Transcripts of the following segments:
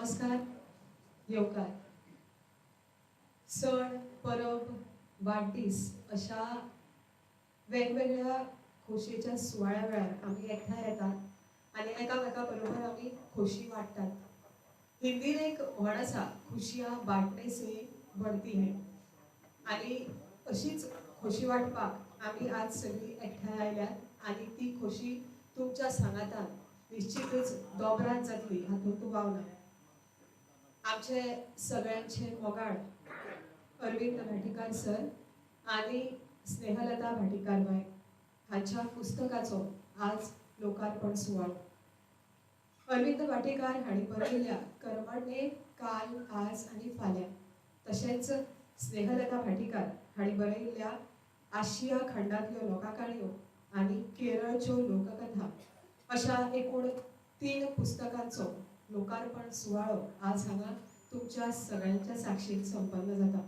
नमस्कार, येवकार. सण, परब, वाढदीस अशा वेगवेगळ्या खोशयेच्या सुवाळ्या वेळार आमी एकठांय येतात आनी एकामेका बरोबर आमी खोशी वांटतात. हिंदीन एक म्हण आसा, खुशियां बांटने से बढ़ती हैं. आनी अशीच खोशी वांटपाक आमी आज सगळीं एकठांय आयल्यात आनी ती खोशी तुमच्या सांगातान निश्चितच दोबरात जातली हातूंत दुबाव ना. आमचे सगळ्यांचे मोगाळ अरविंद भाटीकार सर आणि स्नेहलता भाटीकार बाय हांच्या पुस्तकाचो आज लोकार्पण सुवाळो. अरविंद भाटीकार हांणी बरयल्ल्या कर्मण्ये काल, आज आनी फाल्यां, तशेंच स्नेहलता भाटीकार हांणी बरयल्ल्या आशिया खंडांतल्यो लोककाणयो आनी केरळच्यो लोककथा अशा एकूण 3 पुस्तकांचो लोकार्पण सुवाळो आज हांगा तुमच्या सगळ्यांच्या साक्षीन संपन्न जाता.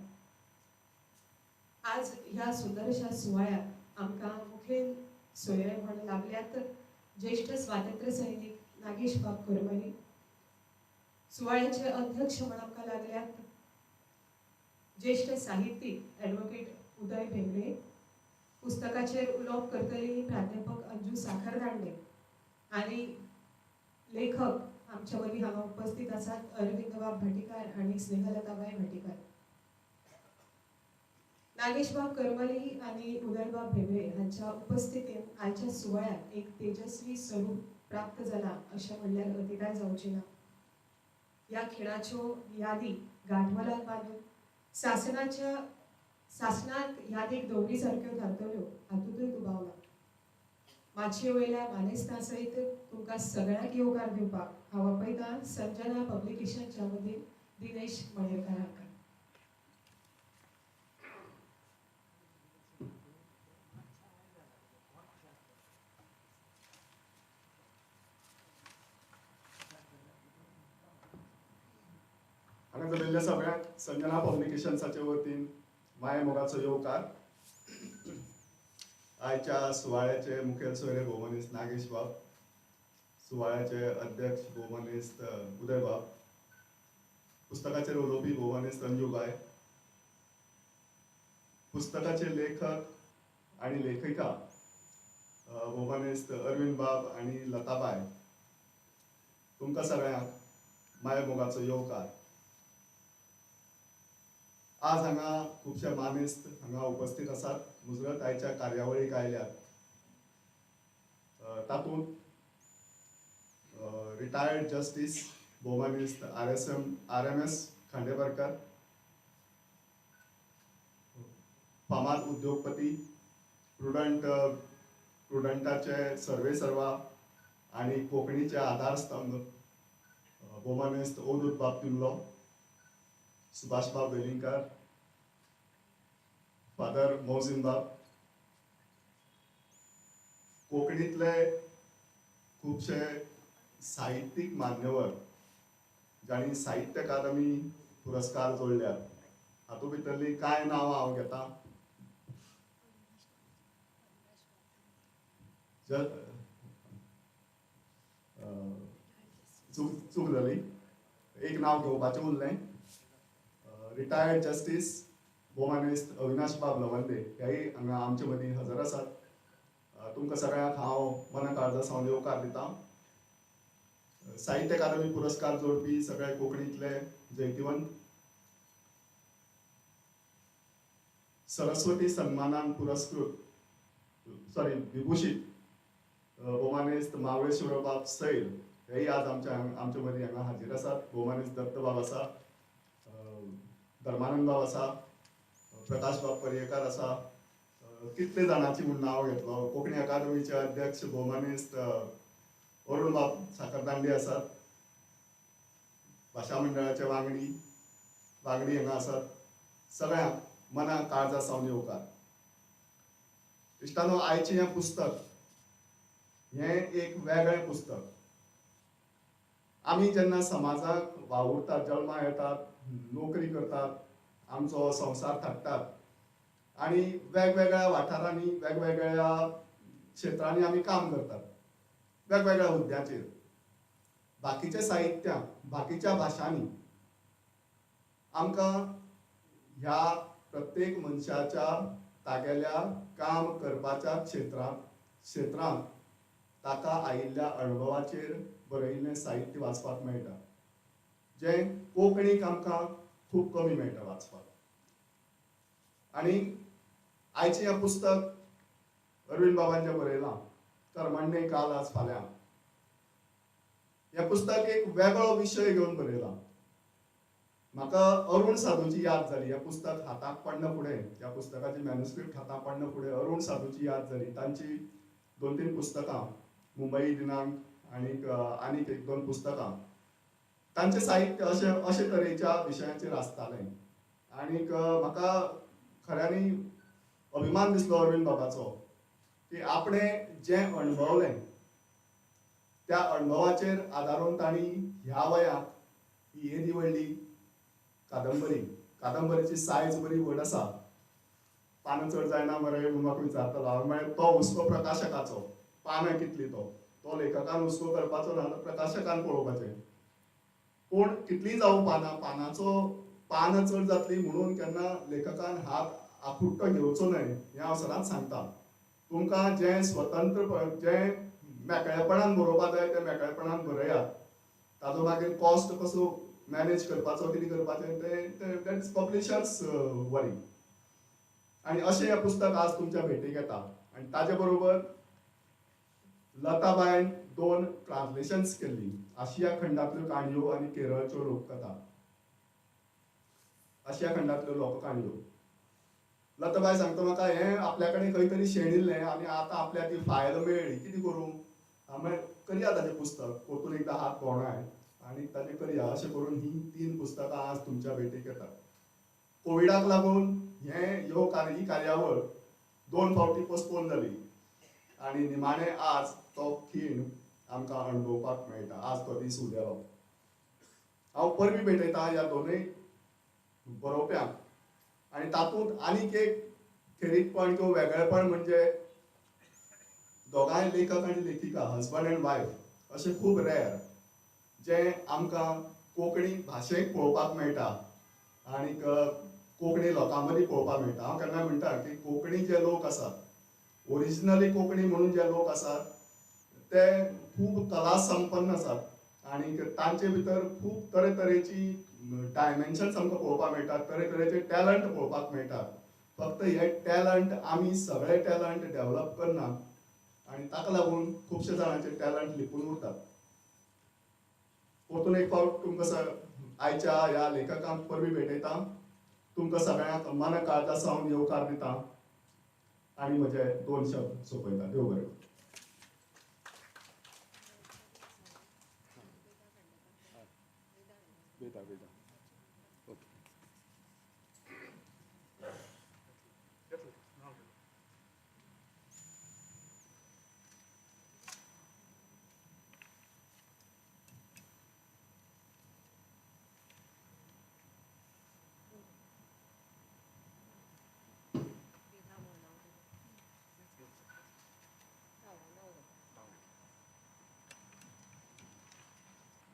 आज ह्या सुंदरशा सुवाळ्याक आमकां मुखेल सोयरे म्हण लाभल्यात ज्येष्ठ स्वातंत्र्य सैनीक नागेश बाब करमली. सुवाळ्याचे अध्यक्ष म्हण आमकां लागल्यात ज्येष्ठ साहित्यीक ॲडव्होकेट उदय भेंब्रे. पुस्तकाचेर उलोवप करतली प्राध्यापक अंजू साखरदांडे आनी लेखक आमच्या मदीं हांगा उपस्थित आसात अरविंद बाब भाटीकार आनी स्नेहलताबाई भाटीकार. नागेशबाब करमली आनी उदयबाब भेंब्रे हांच्या उपस्थितीन आयच्या सुवाळ्याक एक तेजस्वी स्वरूप प्राप्त जाला अशें म्हणल्यार अतिताय जावची ना. ह्या खिणाच्यो यादी गांठमलात बांदून शासनाक यादीक दवरी सारक्यो थारतल्यो हातूंतूय दुबाव ना. माचये वयल्या मानेस्तां सयत तुमकां सगळ्यांक येवकार दिवपाक हांव आपयतां संजना पब्लिकेशनच्या मदीं दिनेश मणेरकाराक. हांगा जमिल्ल्या सगळ्यांक संजना पब्लिकेशन्साच्या वतीन माये मोगाचो येवकार. आयच्या सुवाळ्याचे मुखेल सोयरे भोवमनीस नागेश बाब, सुवाळ्याचे अध्यक्ष भोवमनीस उदय बाब, पुस्तकाचेर उलोवपी भोवमनीस अंजूबाय, पुस्तकाचे लेखक आनी लेखिका भोवमनीस अरविंद बाब आनी लताबाय, तुमकां सगळ्यांक माये मोगाचो येवकार. आज हांगा खुबशे मानेस्त हांगा उपस्थित आसात, मुजरत आयच्या कार्यावळीक आयल्यात. तातूंत रिटायर्ड जस्टीस भोवमनीस RMS खांडेपारकर, फामाद उद्योगपती, प्रुडंटाचे सर्वेसर्वा आनी कोंकणीचे आधारस्तंभ भोवमनीस ओदूद बाब पिंगलो, सुभाष बाब वेलिंगकर, फादर मोहसिन बाब, कोंकणीतले खुबशे साहित्यीक मान्यवर जांणी साहित्य अकादमी पुरस्कार जोडल्यात. हातूंत भितरली कांय नांवां हांव घेतां. चूक जाली, एक नांव घेवपाचें उरलें. रिटायर्ड जस्टीस भोवमनीस अविनाश बाब लवंदे हेय हांगा आमचे मदीं हजर आसात. तुमकां सगळ्यांक हांव मना काळजासावन येवकार दितां. साहित्य अकादमी पुरस्कार जोडपी सगळे कोंकणीतले जैतिवंत, सरस्वती सन्मानान विभूषित भोवमनीस मावळेश्वर बाब सैल हेय आज आमचे मदीं हांगा हाजीर आसात. भोवमनीस दत्त बाब आसा, धर्मानंद बाब आसा, प्रकाश बाब पर्येकार आसा. कितले जाणांची म्हूण नांव घेतलो. कोंकणी अकादमीचे अध्यक्ष भोवमनीस अरुण बाब साखरदांडे आसात. भाशा मंडळाचे वांगडी हांगा आसात. सगळ्यांक मना काळजासावन येवकार. इश्टानो, आयचें हें पुस्तक हें एक वेगळें पुस्तक. आमी जेन्ना समाजाक वावुरतात, जल्मा येतात, नोकरी करतात, आमचो संवसार थाट्टात आनी वेगवेगळ्या वाठारांनी वेगवेगळ्या क्षेत्रांनी आमी काम करतात, वेगवेगळ्या हुद्द्याचेर. बाकीच्या साहित्यां बाकीच्या भाशांनी आमकां ह्या प्रत्येक मनशाच्या तागेल्या काम करपाच्या क्षेत्रांत ताका आयिल्ल्या अणभवाचेर बरयिल्लें साहित्य वाचपाक मेळटा, जें कोंकणीक आमकां खूब कमी मेळटा वाचपाक. आनी आयचें हें पुस्तक अरविंद बाबान जें बरयलां, कर्मण्य काल आज फाल्यां, हें पुस्तक एक वेगळो विशय घेवन बरयलां. म्हाका अरुण साधूची याद जाली. हें पुस्तक हाताक पडना फुडें, ह्या पुस्तकाची मॅन्युस्क्रिप्ट हाताक पडना फुडें अरुण साधूची याद जाली. तांची 2-3 पुस्तकां, मुंबई दिनांक आनीक 1-2 पुस्तकां, तांचें साहित्य अशे तरेच्या विशयांचेर आसतालें. आनीक म्हाका खऱ्यांनी अभिमान दिसलो अरविंद बाबाचो, की आपणें जें अणभवलें त्या अणभवाचेर आदारून तांणी ह्या वयाक ही येदी व्हडली कादंबरीची सायज बरी व्हड आसा. पानां चड जायना मरे म्हूण म्हाका विचारतालो हांव. म्हळ्यार तो हुस्को प्रकाशकाचो, पानां कितली तो लेखकान हुस्को करपाचो ना, तो प्रकाशकान पळोवपाचें. पूण कितलीं जावं पानां चड जातलीं म्हणून केन्ना लेखकान हात आपुट्टो घेवचो न्हय, हें हांव सदांच सांगतां. तुमकां जें जें मेकळेपणान बरोवपा जाय तें मेकळेपणान बरयात. ताजो मागीर कॉस्ट कसो मॅनेज करपाचो, कितें करपाचें तें दॅट इज पब्लिशर्स वरी. आनी अशें हें पुस्तक आज तुमच्या भेटीक येता. आनी ताजे बरोबर लताबायन 2 ट्रान्सलेशन्स केल्लीं, आशिया खंडांतल्यो काणयो आनी केरळच्यो लोककथा. आशिया खंडांतल्यो लोककाणयो. लताबाई सांगता म्हाका, हें आपल्या कडेन खंय तरी शेणिल्लें आनी आतां आपल्याक ती फायल मेळ्ळी, कितें करूं? हांव म्हळें करया ताचें पुस्तक, परतून एकदां हात भोंवडाय आनी ताचें करया. अशें करून हीं 3 पुस्तकां आज तुमच्या भेटीक येतात. कोविडाक लागून ही कार्यावळ 2 फावटी पोस्टपोन जाली आनी निमाणें आज तो खीण आमकां अणभवपाक मेळटा. आज तो दीस उदेलो. हांव परबीं भेटयतां ह्या दोनूय बरोवप्यांक. आनी तातूंत आनीक एक खेरीतपण किंवा वेगळेपण म्हणजे दोगांय लेखक आनी लेखिका, हजबंड एंड वायफ अशें खूब रेअर, जें आमकां कोंकणी भाशेक पळोवपाक मेळटा आनीक कोंकणी लोकां मदीं पळोवपाक मेळटा. हांव केन्ना म्हणटा की कोंकणी जे लोक आसात, ओरिजिनली कोंकणी म्हणून जे लोक आसात, ते खूब कला संपन्न आसात. आनीक तांचे भितर खूब तरेतरेची डायमेन्शन्स आमकां पळोवपाक मेळटात, तरेतरेचे टॅलंट पळोवपाक मेळटात. फक्त हे टॅलंट आमी सगळे टॅलंट डेव्हलप करनात आनी ताका लागून खुबशे जाणांचे टॅलंट लिपून उरतात. परतून एक फावट तुमकां आयच्या ह्या लेखकांक परबीं भेटयतां. तुमकां सगळ्यांक मन काळजा सावन येवकार दितां आनी म्हजे 2 शब्द सोंपयतां. देव बरें.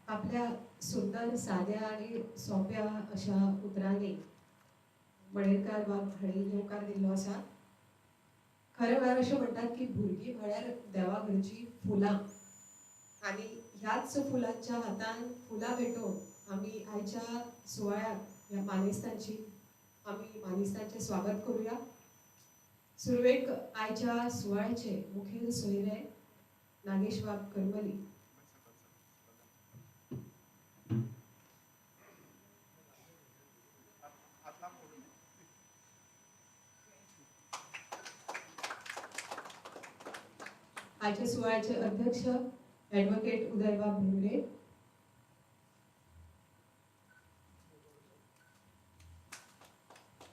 आपल्या सुंदर साध्या आणि सोप्या अशा उतरांनी मणेरकार बाब हांणी येवकार दिल्लो आसा. खरें म्हळ्यार अशें म्हणटात की भुरगीं म्हळ्यार देवा घरची फुलां, आनी ह्याच फुलांच्या हातान फुलां भेटोवन आमी आयच्या सुवाळ्याक ह्या मानेस्तांचें स्वागत करुया. सुरवेक आयच्या सुवाळ्याचे मुखेल सोयरे नागेश बाब करमली. आजच्या सुवाळ्याचे अध्यक्ष ॲडव्होकेट उदयबाब भिमरे.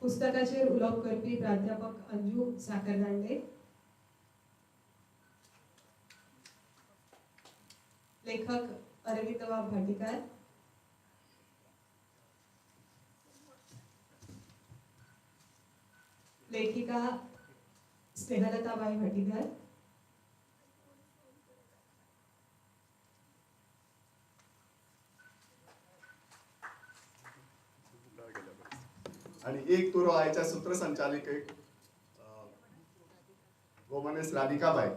पुस्तकाचेर उलोवप करपी प्राध्यापक अंजू साखरदांडे. लेखक अरविंद बाब भाटीकार. लेखिका स्नेहलताबाई भाटीकार. आणि एक तुरो आयच्या सूत्रसंचालिकेक वो मनीस राधिकाबाई.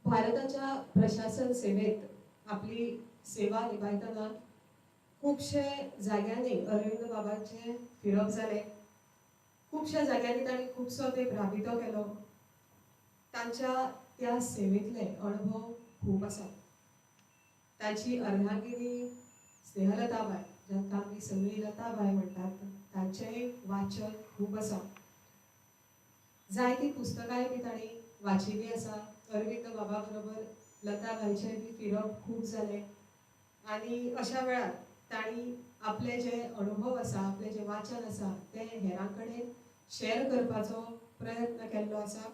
भारताच्या प्रशासन सेवेत आपली सेवा निभायतना खुबशे जाग्यांनी अरविंद बाबांचे फिरप जाले. खुबशा जाग्यांनी ताणी खुबसो तेंप राबितो केलो. तांच्या त्या सेवेतले अनुभव खूब आसा. तांची अर्धांगिनी स्नेहलताबाई, जांकां आमी सगळी लताबाई म्हणटात, तांचेंय वाचन खूब आसा. जायतीं पुस्तकांय बी ताणी वाचिल्लीं आसा. अरविंद बाबा बरोबर लताबाईचें बी फिरप खूब जालें. आनी अशा वेळार ताणी आपले जे अनुभव आसा, आपले जे वाचन आसा ते हेरां कडेन शेअर करपाचो प्रयत्न केल्लो आसा.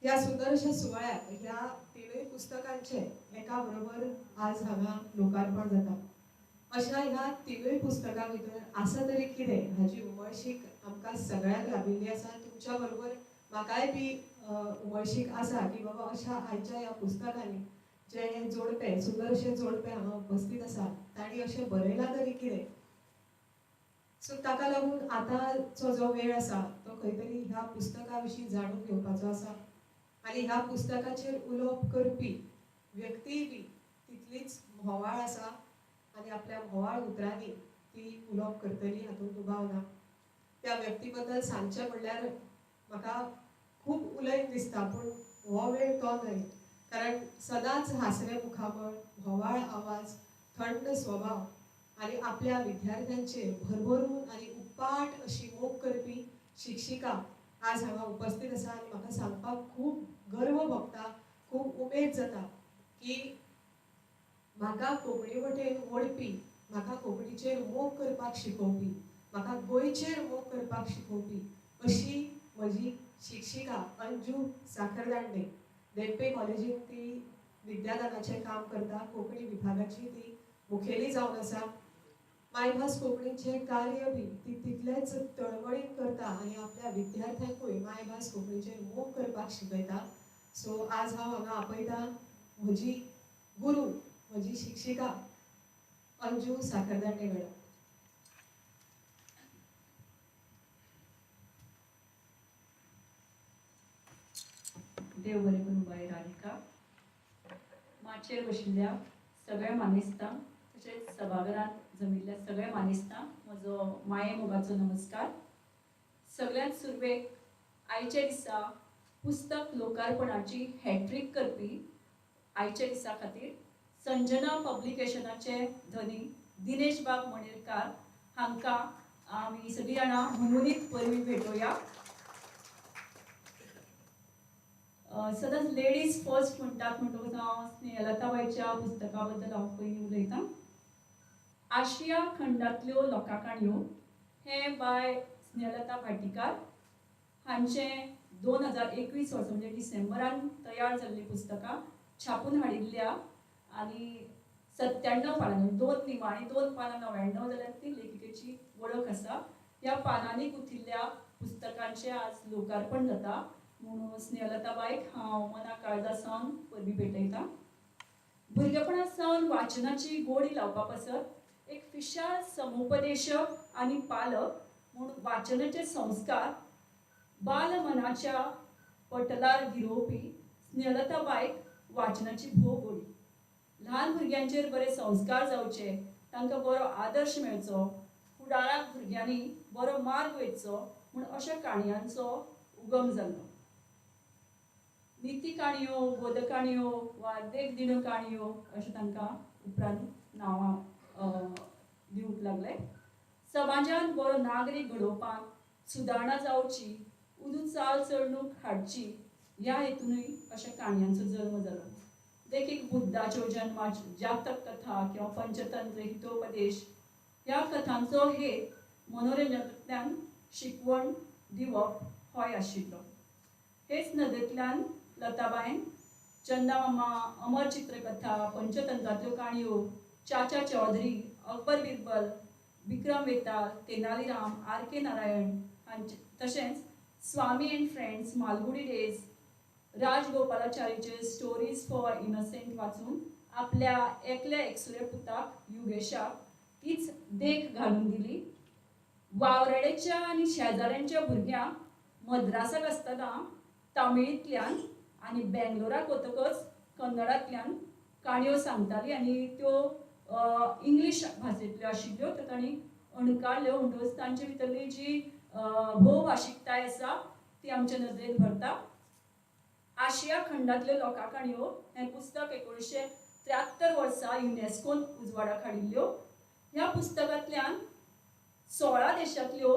ह्या सुंदरशा सुवाळ्याक ह्या तिनूय पुस्तकांचे एका बरोबर आज हांगा लोकार्पण जाता. अशा ह्या तिनूय पुस्तकां भितर आसा तरी कितें हाची उमळशीक आमकां सगळ्यांक लाबिल्ली आसा. तुमच्या बरोबर म्हाकाय बी उमळशीक आसा की बाबा अशा आयच्या ह्या पुस्तकांनी जे जोडपे सुंदरशे जोडपे हांगा उपस्थित आसा तांणी अशें बरयलां तरी कितें. सो ताका लागून आतांचो जो वेळ आसा तो खंय तरी ह्या पुस्तका विशीं जाणून घेवपाचो आसा. आनी ह्या पुस्तकाचेर उलोवप करपी व्यक्तीय बी तितलीच म्होवाळ आसा आनी आपल्या म्होवाळ उतरांनी ती उलोवप करतली हातूंत दुबाव ना. त्या व्यक्ती बद्दल सांगचें म्हणल्यार म्हाका खूब उलयन दिसता, पूण हो वेळ तो न्हय. कारण सदांच हासरे मुखामळ, म्होवाळ आवाज, थंड स्वभाव आनी आपल्या विद्यार्थ्यांचेर भरभरून आनी उपाट अशी मोग करपी शिक्षिका आज हांगा उपस्थित आसा. आनी म्हाका सांगपाक खूब गर्व भोगता, खूब उमेद जाता की म्हाका कोंकणी वटेन ओडपी, म्हाका कोंकणीचेर मोग करपाक शिकोवपी, म्हाका गोंयचेर मोग करपाक शिकोवपी अशी म्हजी शिक्षिका अंजू साखरदांडे. देंपे कॉलेजींत ती विद्यादानाचें काम करता. कोंकणी विभागाची ती मुखेली जावन आसा. मायभास कोंकणीचें कार्य बी ती तितलेंच तळमळीन करता आनी आपल्या विद्यार्थ्यांकूय मायभास कोंकणीचेर मोग करपाक शिकयता. सो आज हांव हांगा आपयतां म्हजी गुरू, म्हजी शिक्षिका अंजू साखरदांडे मॅडम. देव बरें करूं बाय राधिका. माचयेर बशिल्ल्या सगळ्या मानेस्तांक तशेंच सभाघरांत जमिल्ल्या सगळ्या मानेस्तांक म्हजो माये मोगाचो नमस्कार. सगळ्यांत सुरवेक आयच्या दिसा पुस्तक लोकार्पणाची हॅट्रीक करपी आयच्या दिसा खातीर संजना पब्लिकेशनाचे धनी दिनेश बाब मणेरकार हांकां आमी सगळीं जाणां हुमुनीत परबीं भेटोवया. सदांच लेडीज फर्स्ट म्हणटात म्हणटकूच हांव स्नेहलताबाईच्या पुस्तका बद्दल हांव पयलीं उलयतां. आशिया खंडांतल्यो लोकाकाणयो हें बाय स्नेहलता भाटीकार हांचें 2021 वर्सा म्हणजे डिसेंबरान तयार जाल्लीं पुस्तकां छापून हाडिल्ल्या आनी 97 पानां, 2 निमाणी 2 पानां 99 जाल्यार ती लेखिकेची वळख आसा. ह्या पानांनी गुंथिल्ल्या पुस्तकांचें आज लोकार्पण जाता म्हणून स्नेहलताबाईक हांव मना काळजा सावन परबीं भेटयतां. भुरगेपणा सावन वाचनाची गोडी लावपा पासत एक फिशाल समुपदेशक आनी पालक म्हणून वाचनाचे संस्कार बालमनाच्या पटलार गिरोवपी स्नेहलताबाईक वाचनाची भोव गोडी. ल्हान भुरग्यांचेर बरे संस्कार जावचे, तांकां बरो आदर्श मेळचो, फुडाराक भुरग्यांनी बरो मार्ग वेचचो म्हूण अशा काणयांचो उगम जाल्लो. निती काणयो, बोधकाणयो वा देखदिणो काणयो अशें तांकां उपरांत नांवां दिवंक लागले. समाजांत बरो नागरीक घडोवपाक सुदारणा जावची, उदू चाल चलणूक हाडची ह्या हेतूनय अशा काणयांचो जल्म जालो. देखीक बुद्धाच्यो जन्माच्यो जातक कथा किंवा पंचतंत्र हितोपदेश ह्या कथांचो हेत मनोरंजनांतल्यान शिकवण दिवप होय आशिल्लो. हेच नदरेंतल्यान लताबाईन चंदामामा, अमर चित्रकथा, पंचतंत्रांतल्यो काणयो, चाचा चौधरी, अकबर बिरबल, विक्रम वेताळ, तेनालीराम, आर के नारायण हांचे तशेंच Swami and friends, Malgudi days, राजगोपालाचारीचे स्टोरीज फॉर इनोसेंट वाचून आपल्या एकल्या एकसुरे पुताक युगेशाक तीच देख घालून दिली. वावरेडेच्या आणि शेजाऱ्यांच्या भुरग्यांक मद्रासाक आसतना तामिळींतल्यान आनी बेंगलोराक वतकच कन्नडांतल्यान काणयो सांगताली आनी त्यो इंग्लीश भाशेंतल्यो आशिल्ल्यो त्यो तांणी अणकारल्यो. म्हणटकच तांचे भितरली जी भोवभाशीकताय आसा ती आमच्या नदरेन भरता. आशिया खंडांतल्यो लोकाकाणयो हें पुस्तक 1973 वर्सा युनेस्कोन उजवाडाक हाडिल्ल्यो. ह्या पुस्तकांतल्यान 16 देशांतल्यो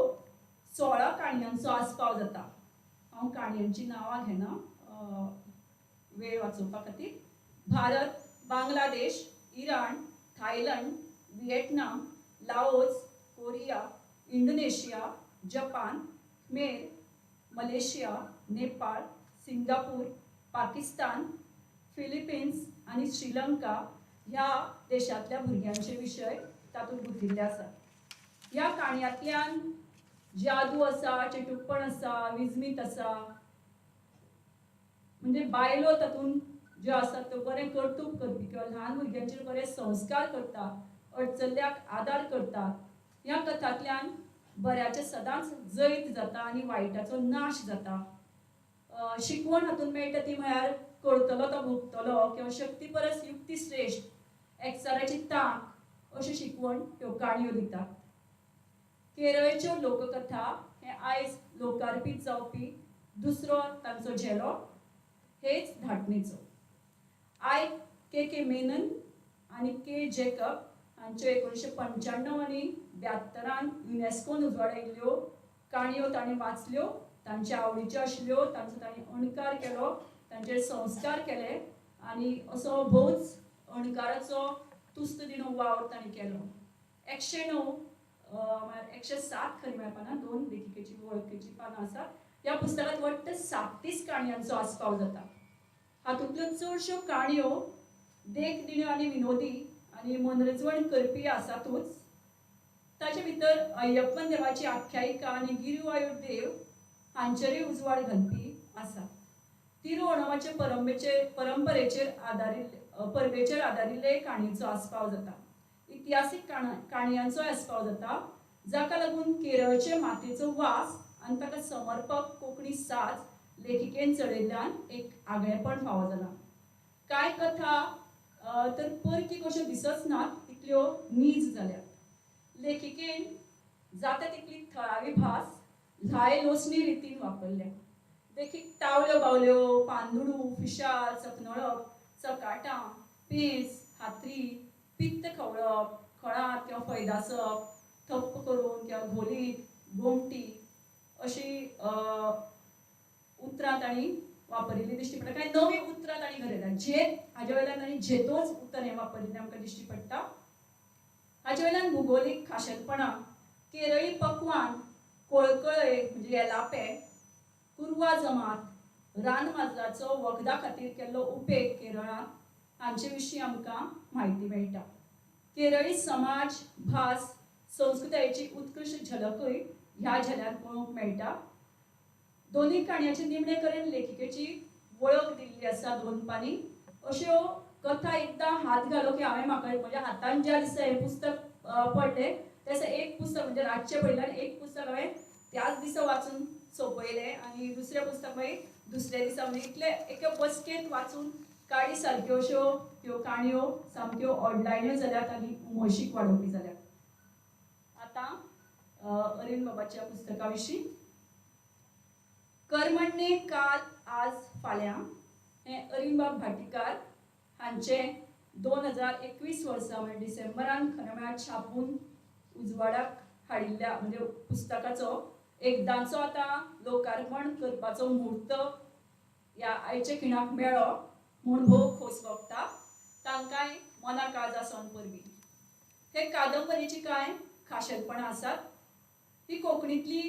16 काणयांचो आस्पाव जाता. हांव काणयांची नांवां घेना वेळ वाचोवपा खातीर. Bharat, Bangladesh, Iran, Thailand, Vietnam, Laos, Korea, Indonesia, Japan, Khmer, Malaysia, Nepal, Singapore, Pakistan, Philippines आणि श्रीलंका ह्या देशांतल्या भुरग्यांचे विशय तातूंत गुंथिल्ले आसात. ह्या काणयांतल्यान जादू आसा, चेटूकपण आसा, विजमीत आसा, म्हणजे बायलो तातूंत ज्यो आसात त्यो बरें कर्तूब करपी किंवा ल्हान भुरग्यांचेर बरे संस्कार करतात, अडचल्ल्याक आदार करतात. ह्या कथांतल्यान बऱ्याचे सदांच जैत जाता आनी वायटाचो नाश जाता. शिकवण हातूंत मेळटा ती म्हळ्यार करतलो तो भोगतलो किंवा शक्ती परस युक्ती श्रेश्ठ, एकचाराची तांक अशी शिकवण ह्यो काणयो दितात. केरळच्यो लोककथा हे आयज लोकार्पीत जावपी दुसरो तांचो झेलो हेच धाटणीचो. आय के मेनन आनी के जेकब हांच्यो 1995 आनी 72 युनेस्कोन उजवाडायिल्ल्यो काणयो ताणें वाचल्यो, तांच्या आवडीच्यो आशिल्ल्यो, तांचो ताणें अणकार केलो, तांचेर संस्कार केले आनी असो भोवच अणकाराचो तुस्त दिणो वावर ताणें केलो. 109 म्हळ्यार 107 खरी मेळपाना, 2 लेखिकेची वळखीची पानां आसात. ह्या पुस्तकांत वट्ट 37 काणयांचो आस्पाव जाता. हातूंतल्यो चडश्यो काणयो देख दिण्यो आनी विनोदी आनी मनरिजवण करपी आसातूच. ताचे भितर अय्यप्पन देवाची आख्यायिका आनी गिरुवायूर देव हांचेरूय उजवाड घालपी आसा. तिरुओणमाचे परंपरेचेर आदारिल्ले काणयेचो आस्पाव जाता. इतिहासीक काणयांचो आस्पाव जाता, जाका लागून केरळचे मातयेचो वास आनी ताका समर्पक कोंकणी साज लेखिकेन चडयल्ल्यान एक आगळेपण फावो जाला. कांय कथा तर परकी कश्यो दिसच नात तितल्यो नीज जाल्यात. लेखिकेन जाता तितली थळावी भास ल्हाय लोसणी रितीन वापरल्या. देखीक टावल्यो बावल्यो, पानदुडू, फिशाल, चकनळप, चकाटां, पेंस, हात्री, पित्त खवळप, खळांत किंवा फैदासप, थप्प करून किंवा घोलीत, गोमटी अशी उतरां तांणी वापरिल्ली दिश्टी पडटा. कांय नवी उतरां तांणी घडयल्यात. झेत हाजे वयल्यान तांणी झेतोच उतर हें वापरिल्लें आमकां दिश्टी पडटा. हाजे वयल्यान भुगोलीक खाशेलपणां, केरळी पक्वान, कोळकळे म्हणजे येलापे, कुरवा जमात, रानमाजराचो वखदा खातीर केल्लो उपेग केरळांत हांचे विशीं आमकां म्हायती मेळटा. केरळी समाज, भास, संस्कृतायेची उत्कृश्ट झलकूय ह्या झेल्यांत पळोवंक मेळटा. दोनूय काणयांचे निमणे कडेन लेखिकेची वळख दिल्ली आसा 2 पानी. अश्यो कथा एकदां हात घालो की हांवें म्हाका म्हज्या हातान ज्या दिसा हें पुस्तक पडलें त्या दिसा एक पुस्तक म्हणजे रातचें पडलें आनी एक पुस्तक हांवें त्याच दिसा वाचून सोंपयलें आनी दुसरें पुस्तक मागीर दुसऱ्या दिसा म्हणजे इतले एके बसकेंत वाचून काडी सारक्यो अश्यो ह्यो काणयो सामक्यो ओडलायण्यो जाल्यात आनी उमळशीक वाडोवपी जाल्यात. आतां अरविंद बाबाच्या पुस्तका विशीं. कर्मण्ये काल आज फाल्यां हें अरविंद बाब भाटीकार हांचें 2021 वर्सा म्हणजे डिसेंबरान खरें म्हळ्यार छापून उजवाडाक हाडिल्ल्या म्हणजे पुस्तकाचो एकदांचो आतां लोकार्पण करपाचो मुहूर्त ह्या आयचे खिणाक मेळ्ळो म्हूण भोव खोस भोगता. तांकांय मना काळजासावन परबीं. हे कादंबरीची कांय खाशेलपणां आसात. ही कोंकणींतली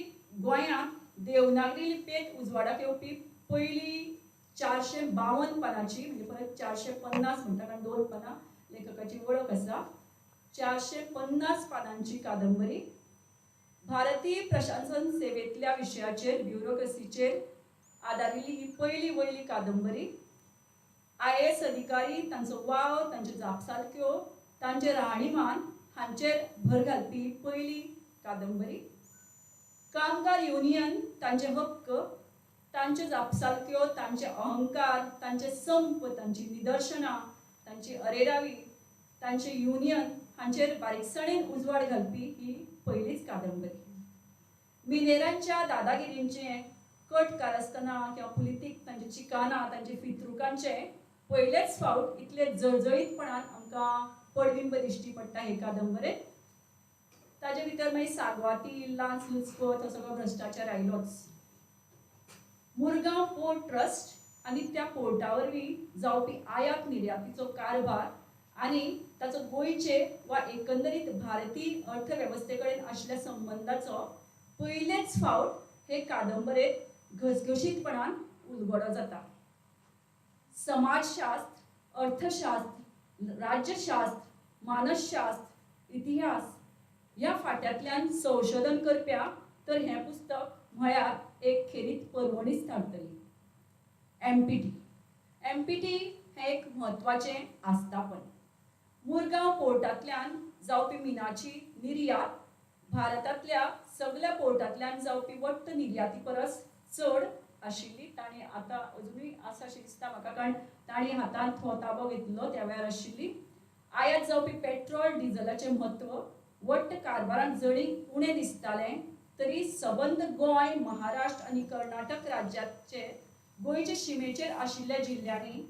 गोंयांत देवनागरी लिपयेंत उजवाडाक येवपी पयली 4 452 पानांची, म्हणजे परत 450 म्हणटा कारण 2 पानां लेखकाची वळख आसा, 450 पानांची कादंबरी. भारतीय प्रशासन सेवेतल्या विशयाचेर, ब्युरोक्रसीचेर आदारिल्ली ही पहिली वयली कादंबरी. IAS अधिकारी, तांचो वाव, तांच्यो जापसालक्यो, तांचें राहणीमान हांचेर भर घालपी पहिली कादंबरी. कामगार युनियन, तांचे हक्क, तांच्यो जापसालक्यो, तांचे अहंकार, तांचे संप, तांची निदर्शनां, तांची अरेरावी, तांचे युनियन हांचेर बारीकसाणेन उजवाड घालपी ही पयलीच कादंबरी. मिनेरांच्या दादागिरींचें, कट कारस्थाना किंवा पुलितीक तांचे चिकाना, तांचे फितरूकांचे पयलेच फावट इतले जळजळीतपणान आमकां पडबिंब दिश्टी पडटा हे कादंबरेंत. ताजे भितर मागीर सागवाती, लांच लुचपत हो सगळो भ्रश्टाचार आयलोच. मुरगांव पोर्ट ट्रस्ट आनी त्या पोर्टा वरवीं जावपी आयात निर्यातीचो कारभार आनी ताचो गोंयचे वा एकंदरीत भारतीय अर्थवेवस्थे कडेन आशिल्ल्या संबंदाचो पयलेच फावट हे कादंबरेंत घसघशीतपणान उलगडो जाता. समाजशास्त्र, अर्थशास्त्र, राज्यशास्त्र, मानसशास्त्र, इतिहास ह्या फाट्यांतल्यान संशोधन करप्या तर हें पुस्तक म्हळ्यार एक खेरीत पर्वणीच थारतली. MPT हें एक म्हत्वाचें आस्थापन. मुरगांव पोर्टांतल्यान जावपी मिनाची निर्यात भारतांतल्या सगळ्या पोर्टांतल्यान जावपी वट्ट निर्याती परस चड आशिल्ली. ताणी आतां अजुनूय आसा अशें दिसता म्हाका, कारण ताणी हातांत हो ताबो घेतिल्लो त्या वेळार आशिल्ली. आयात जावपी पेट्रोल डिझलाचें म्हत्व वट्ट कारबारांत जरी उणें दिसतालें तरी सबंद गोंय, महाराष्ट्र आनी कर्नाटक राज्याचे गोंयचे शिमेचेर आशिल्ल्या जिल्ल्यांनी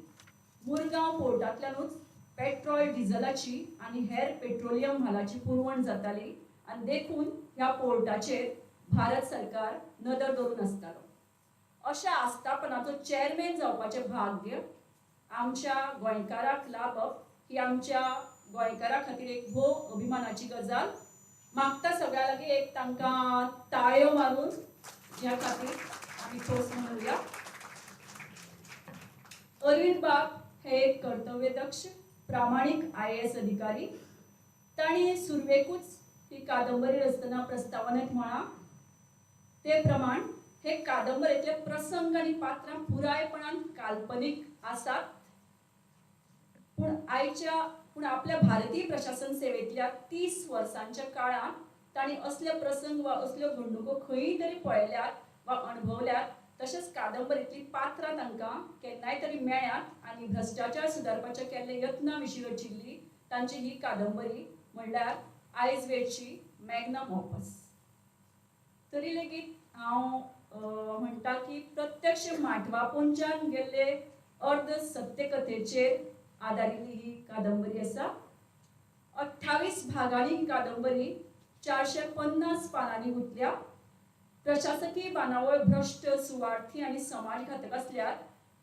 मुरगांव पोर्टांतल्यानूच पेट्रोल डिझलाची आनी हेर पेट्रोलियम म्हालाची पुरवण जाताली आनी देखून ह्या पोर्टाचेर भारत सरकार नदर दवरून आसतालो. अशा आस्थापनाचो चेअरमॅन जावपाचें भाग्य आमच्या गोंयकाराक लाभप ही आमच्या गोंयकारा खातीर एक भोव अभिमानाची गजाल. मागता सगळ्या लागीं एक तांकां ताळयो मारून ह्या खातीर आमी खोस म्हणुया. अरविंद बाब हे एक कर्तव्यदक्ष, प्रामाणीक IAS अधिकारी. ताणी सुरवेकूच ही कादंबरी रचतना प्रस्तावनेंत म्हळां ते प्रमाण हे कादंबरेतले प्रसंग आनी पात्रां पुरायपणान काल्पनीक आसात, पूण आपल्या भारतीय प्रशासन सेवेतल्या 30 वर्सांच्या काळात ताणी असले प्रसंग वा असल्यो घडणुको खंय तरी पळयल्यात वा अणभवल्यात. तशेंच कादंबरीतली पात्रां तांकां केन्नाय तरी मेळ्ळ्यात आनी भ्रश्टाचार सुदारपाचे केल्ले यत्ना विशीं रचिल्ली तांची ही कादंबरी म्हणल्यार आयज वेळची मॅग्नम ऑपस. तरी लेगीत हांव म्हणटा की प्रत्यक्ष माटवापोंच्यान गेल्ले अर्ध सत्यकथेचेर आदारिल्ली ही कादंबरी आसा. 28 भागांनी कादंबरी 450 पानांनी गुंतल्या. प्रशासकीय बांदावळ भ्रश्ट, सुवार्थी आनी समाजघातक आसल्यार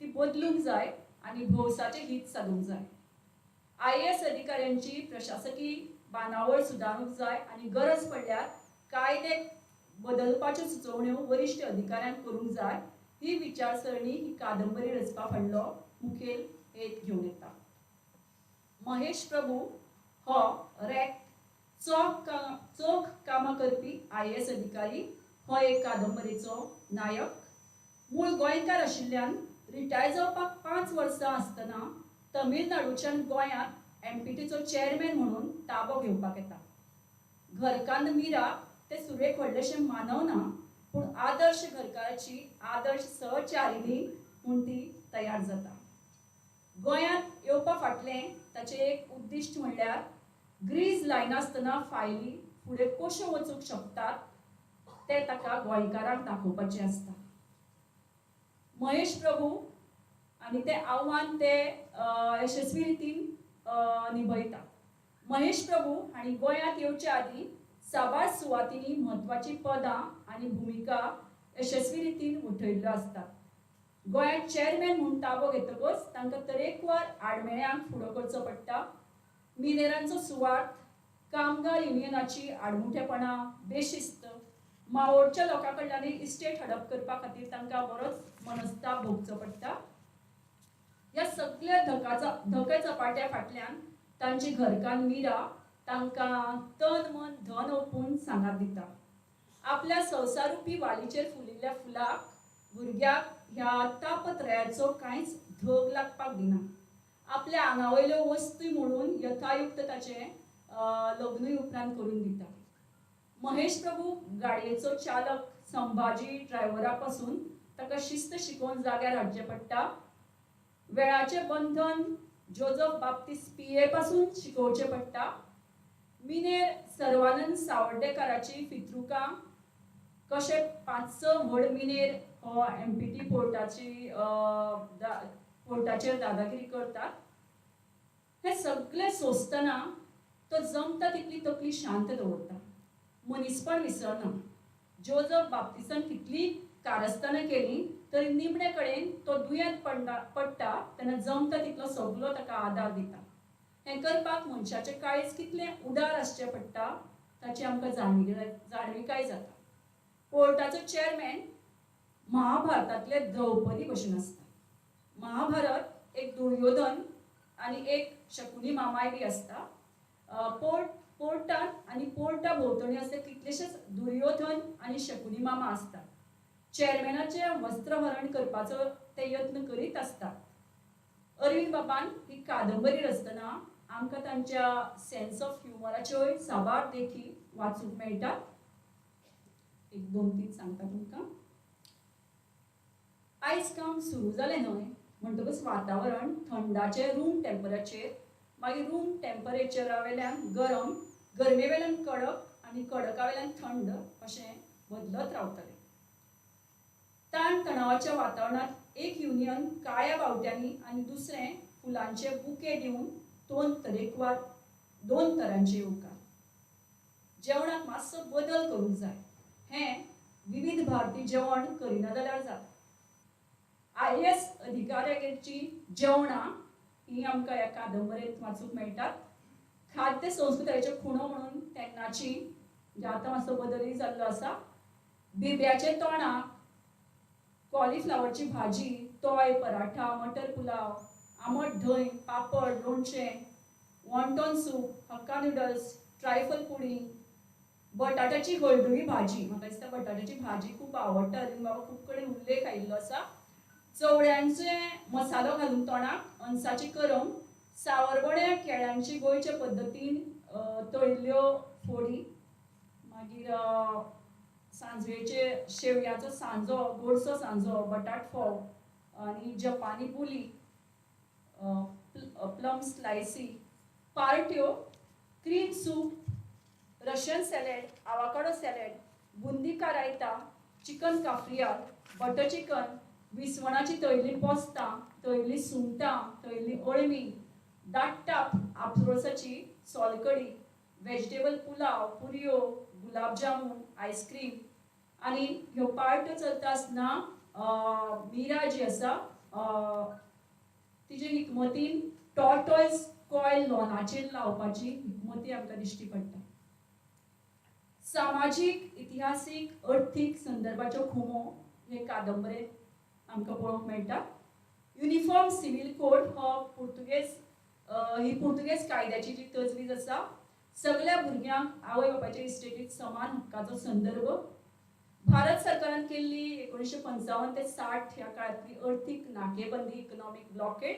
ती बदलूंक जाय आनी भौसाचें हित साधूंक जाय. IAS अधिकाऱ्यांची प्रशासकीय बांदावळ सुदारूंक जाय आनी गरज पडल्यार कायदे बदलपाच्यो सुचोवण्यो वरिश्ठ अधिकाऱ्यांक करूंक जाय. ही विचारसरणी ही कादंबरी रचपा फाटलो मुखेल हेत घेवन येता. महेश प्रभू हो चोख कामां करपी IAS अधिकारी हो एक कादंबरीचो नायक. मूळ गोंयकार आशिल्ल्यान रिटायर जावपाक 5 वर्सां आसतना तमिळनाडूच्यान गोंयांत MPTचो चेअरमॅन म्हणून ताबो घेवपाक येता. घरकान्न मीरा ते सुरेख व्हडलेशें मानवना, पूण आदर्श घरकाराची आदर्श सहचारिणी म्हूण ती तयार जाता. गोंयांत येवपा फाटलें ताचें एक उद्दिश्ट म्हणल्यार ग्रीज लायनासतना फायली फुडें कश्यो वचूंक शकतात ते ताका गोंयकारांक दाखोवपाचें आसता. महेश प्रभू आनी तें आव्हान ते यशस्वी रितीन निभयता. महेश प्रभू हांणी गोंयांत येवचे आदीं साबार सुवातींनी म्हत्वाची पदां आनी भुमिका यशस्वी रितीन वठयल्ल्यो आसतात. गोंयांत चेअरमॅन म्हूण ताबो घेतकच तांकां तरेकवार आडमेळ्यांक फुडो करचो पडटा. मिनेरांचो सुवार्थ, कामगार युनियनाची आडमुठेपणां, बेशिस्त, मावोडच्या लोकां कडल्यानूय इस्टेट हडप करपा खातीर तांकां बरोच मनस्ताप भोगचो पडटा. ह्या सगळ्या धके चपाट्या फाटल्यान तांची घरकान मिरा तांकां तन मन धन ओपून सांगात दिता. आपल्या संवसारुपी वालीचेर फुलिल्ल्या फुलाक भुरग्याक ह्या तापत्रयाचो कांयच धग लागपाक दिना. आपल्या आंगावयल्यो वस्तू म्हणून यथायुक्त ताचें लग्नूय उपरांत करून दिता. महेश प्रभू गाडयेचो चालक संभाजी ड्रायव्हरा पासून ताका शिस्त शिकोवन जाग्यार हाडचें पडटा. वेळाचें बंधन जोजफ बाप्तिस्ट PA पासून शिकोवचें पडटा. मिनेर सर्वानंद सावर्डेकाराची फित्रुकां कशे 5-6 व्हड मिनेर हो MPT पोर्टाचेर दादागिरी करतात. हे सगळे सोंसतना तो जमता तितली तकली शांत दवरता, मनीसपण विसरना. जोजफ बाप्तिस्तान कितली कारस्थानां केली तरी निमणे कडेन तो दुयेंत पडटा तेन्ना जमता तितलो सगळो ताका आदार दिता. हें करपाक मनशाचें काळीज कितलें उदार आसचें पडटा ताची आमकां जाणविकाय जाता. पोर्टाचो चेअरमॅन महाभारतांतले द्रौपदी भशेन आसता. महाभारत एक दुर्योधन आनी एक शकुनी मामाय बी आसता. पोर्टांत आनी पोर्टा भोंवतणी असे कितलेशेच दुर्योधन आनी शकुनी मामा आसतात. चेअरमॅनाचें वस्त्रहरण करपाचो ते यत्न करीत आसतात. अरविंद बाबान ही कादंबरी रचतना आमकां तांच्या सेन्स ऑफ ह्युमराच्योय साबार देखी वाचूंक मेळटात. 1-2-3 सांगता तुमकां. आयज काम सुरू जालें न्हय म्हणटकच वातावरण थंडाचे रूम टेम्परेचर, मागीर रूम टेम्परेचरा वयल्यान गरम, गरमे वयल्यान कडक आनी कडका वयल्यान थंड अशें बदलत रावतलें. ताण तणावाच्या वातावरणात एक युनियन काळ्या बावट्यांनी आनी दुसरें फुलांचे बुके दिवन 2 तरेकवार 2 तरांचे येवकार. जेवणाक मातसो बदल करूंक जाय. हें विविध भारती जेवण करिना जाल्यार जाता. IAS अधिकाऱ्याची जेवणां ही आमकां ह्या कादंबरेंत वाचूंक मेळटात. खाद्य संस्कृतायेच्यो खुणो म्हणून तेन्नाची म्हणजे आतां मातसो बदलूय जाल्लो आसा. बिब्याचे तोंडाक, कॉलीफ्लावरची भाजी, तोय, पराठा, मटर पुलाव, आमट धंय, पापड, लोणचें, wonton soup, Hakka noodles, trifle pudding, बटाट्याची हळदुवी भाजी. म्हाका दिसता बटाट्याची भाजी खूब आवडटा. बाबा खूब कडेन उल्लेख आयिल्लो आसा. चवळ्यांचे मसालो घालून तोंडाक, अणसाची करम, सावरगोण्या केळ्यांची गोंयचे पद्दतीन तळिल्ल्यो फोडी, मागीर सांजवेचे शेवयाचो सांजो, गोडसो सांजो, बटाट फोव आनी जपानी पुली, प्लम स्लायसी, पार्ट्यो, cream soup, Russian salad, avocado salad, boondi का raita, chicken cafreal, butter chicken, विसवणाची तळिल्ली पोस्तां, तळिल्ली सुंगटां, तळिल्ली अळमी, दाट्टा आप्रोसाची सोलकडी, वेजिटेबल पुलाव, पुरयो, गुलाब जामून, आईस्क्रीम. आनी ह्यो पार्ट्यो चलता आसतना मीरा जी आसा तिचे हिकमतीन टॉर्टॉयज कॉयल लॉनाचेर लावपाची हिकमती आमकां दिश्टी पडटा. सामाजीक, इतिहासीक, अर्थीक संदर्भाच्यो खुमो हे कादंबरेंत आमकां पळोवंक मेळटा. युनिफॉर्म सिव्हिल कोड हो पुर्तुगेज कायद्याची जी तजवीज आसा. सगळ्या भुरग्यांक आवय बापायच्या इस्टेटीत समान हक्काचो संदर्भ. भारत सरकारान केल्ली 1955 ते 60 ह्या काळांतली अर्थीक नाकेबंदी, इकॉनॉमिक ब्लॉकेड.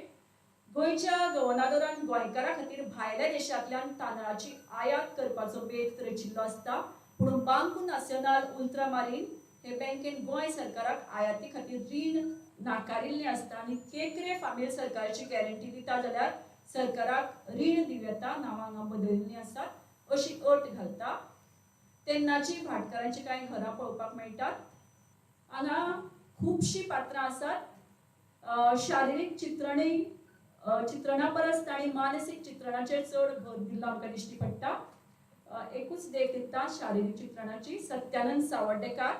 गोंयच्या गव्हर्नरान गोंयकारां खातीर भायल्या देशांतल्यान तांदळाची आयात करपाचो बेत रचिल्लो आसता. पूण बांको नॅशनल उल्ट्रामारीन हे बँकेन गोंय सरकाराक आयाती खातीर रीण नाकारिल्लें आसता आनी केकरे फामील सरकाराची गॅरंटी दिता जाल्यार सरकाराक रीण दिव्यता नांवां हांगा बदलिल्लीं आसात अशी अट घालता. तेन्नाची भाटकारांची कांय घरां पळोवपाक मेळटात. हांगा खुबशीं पात्रां आसात. शारिरीक चित्रणा परस तांणी मानसीक चित्रणाचेर चड भर दिल्लो आमकां दिश्टी पडटा. एकूच देख दिता शारिरीक चित्रणाची. सत्यानंद सावर्डेकार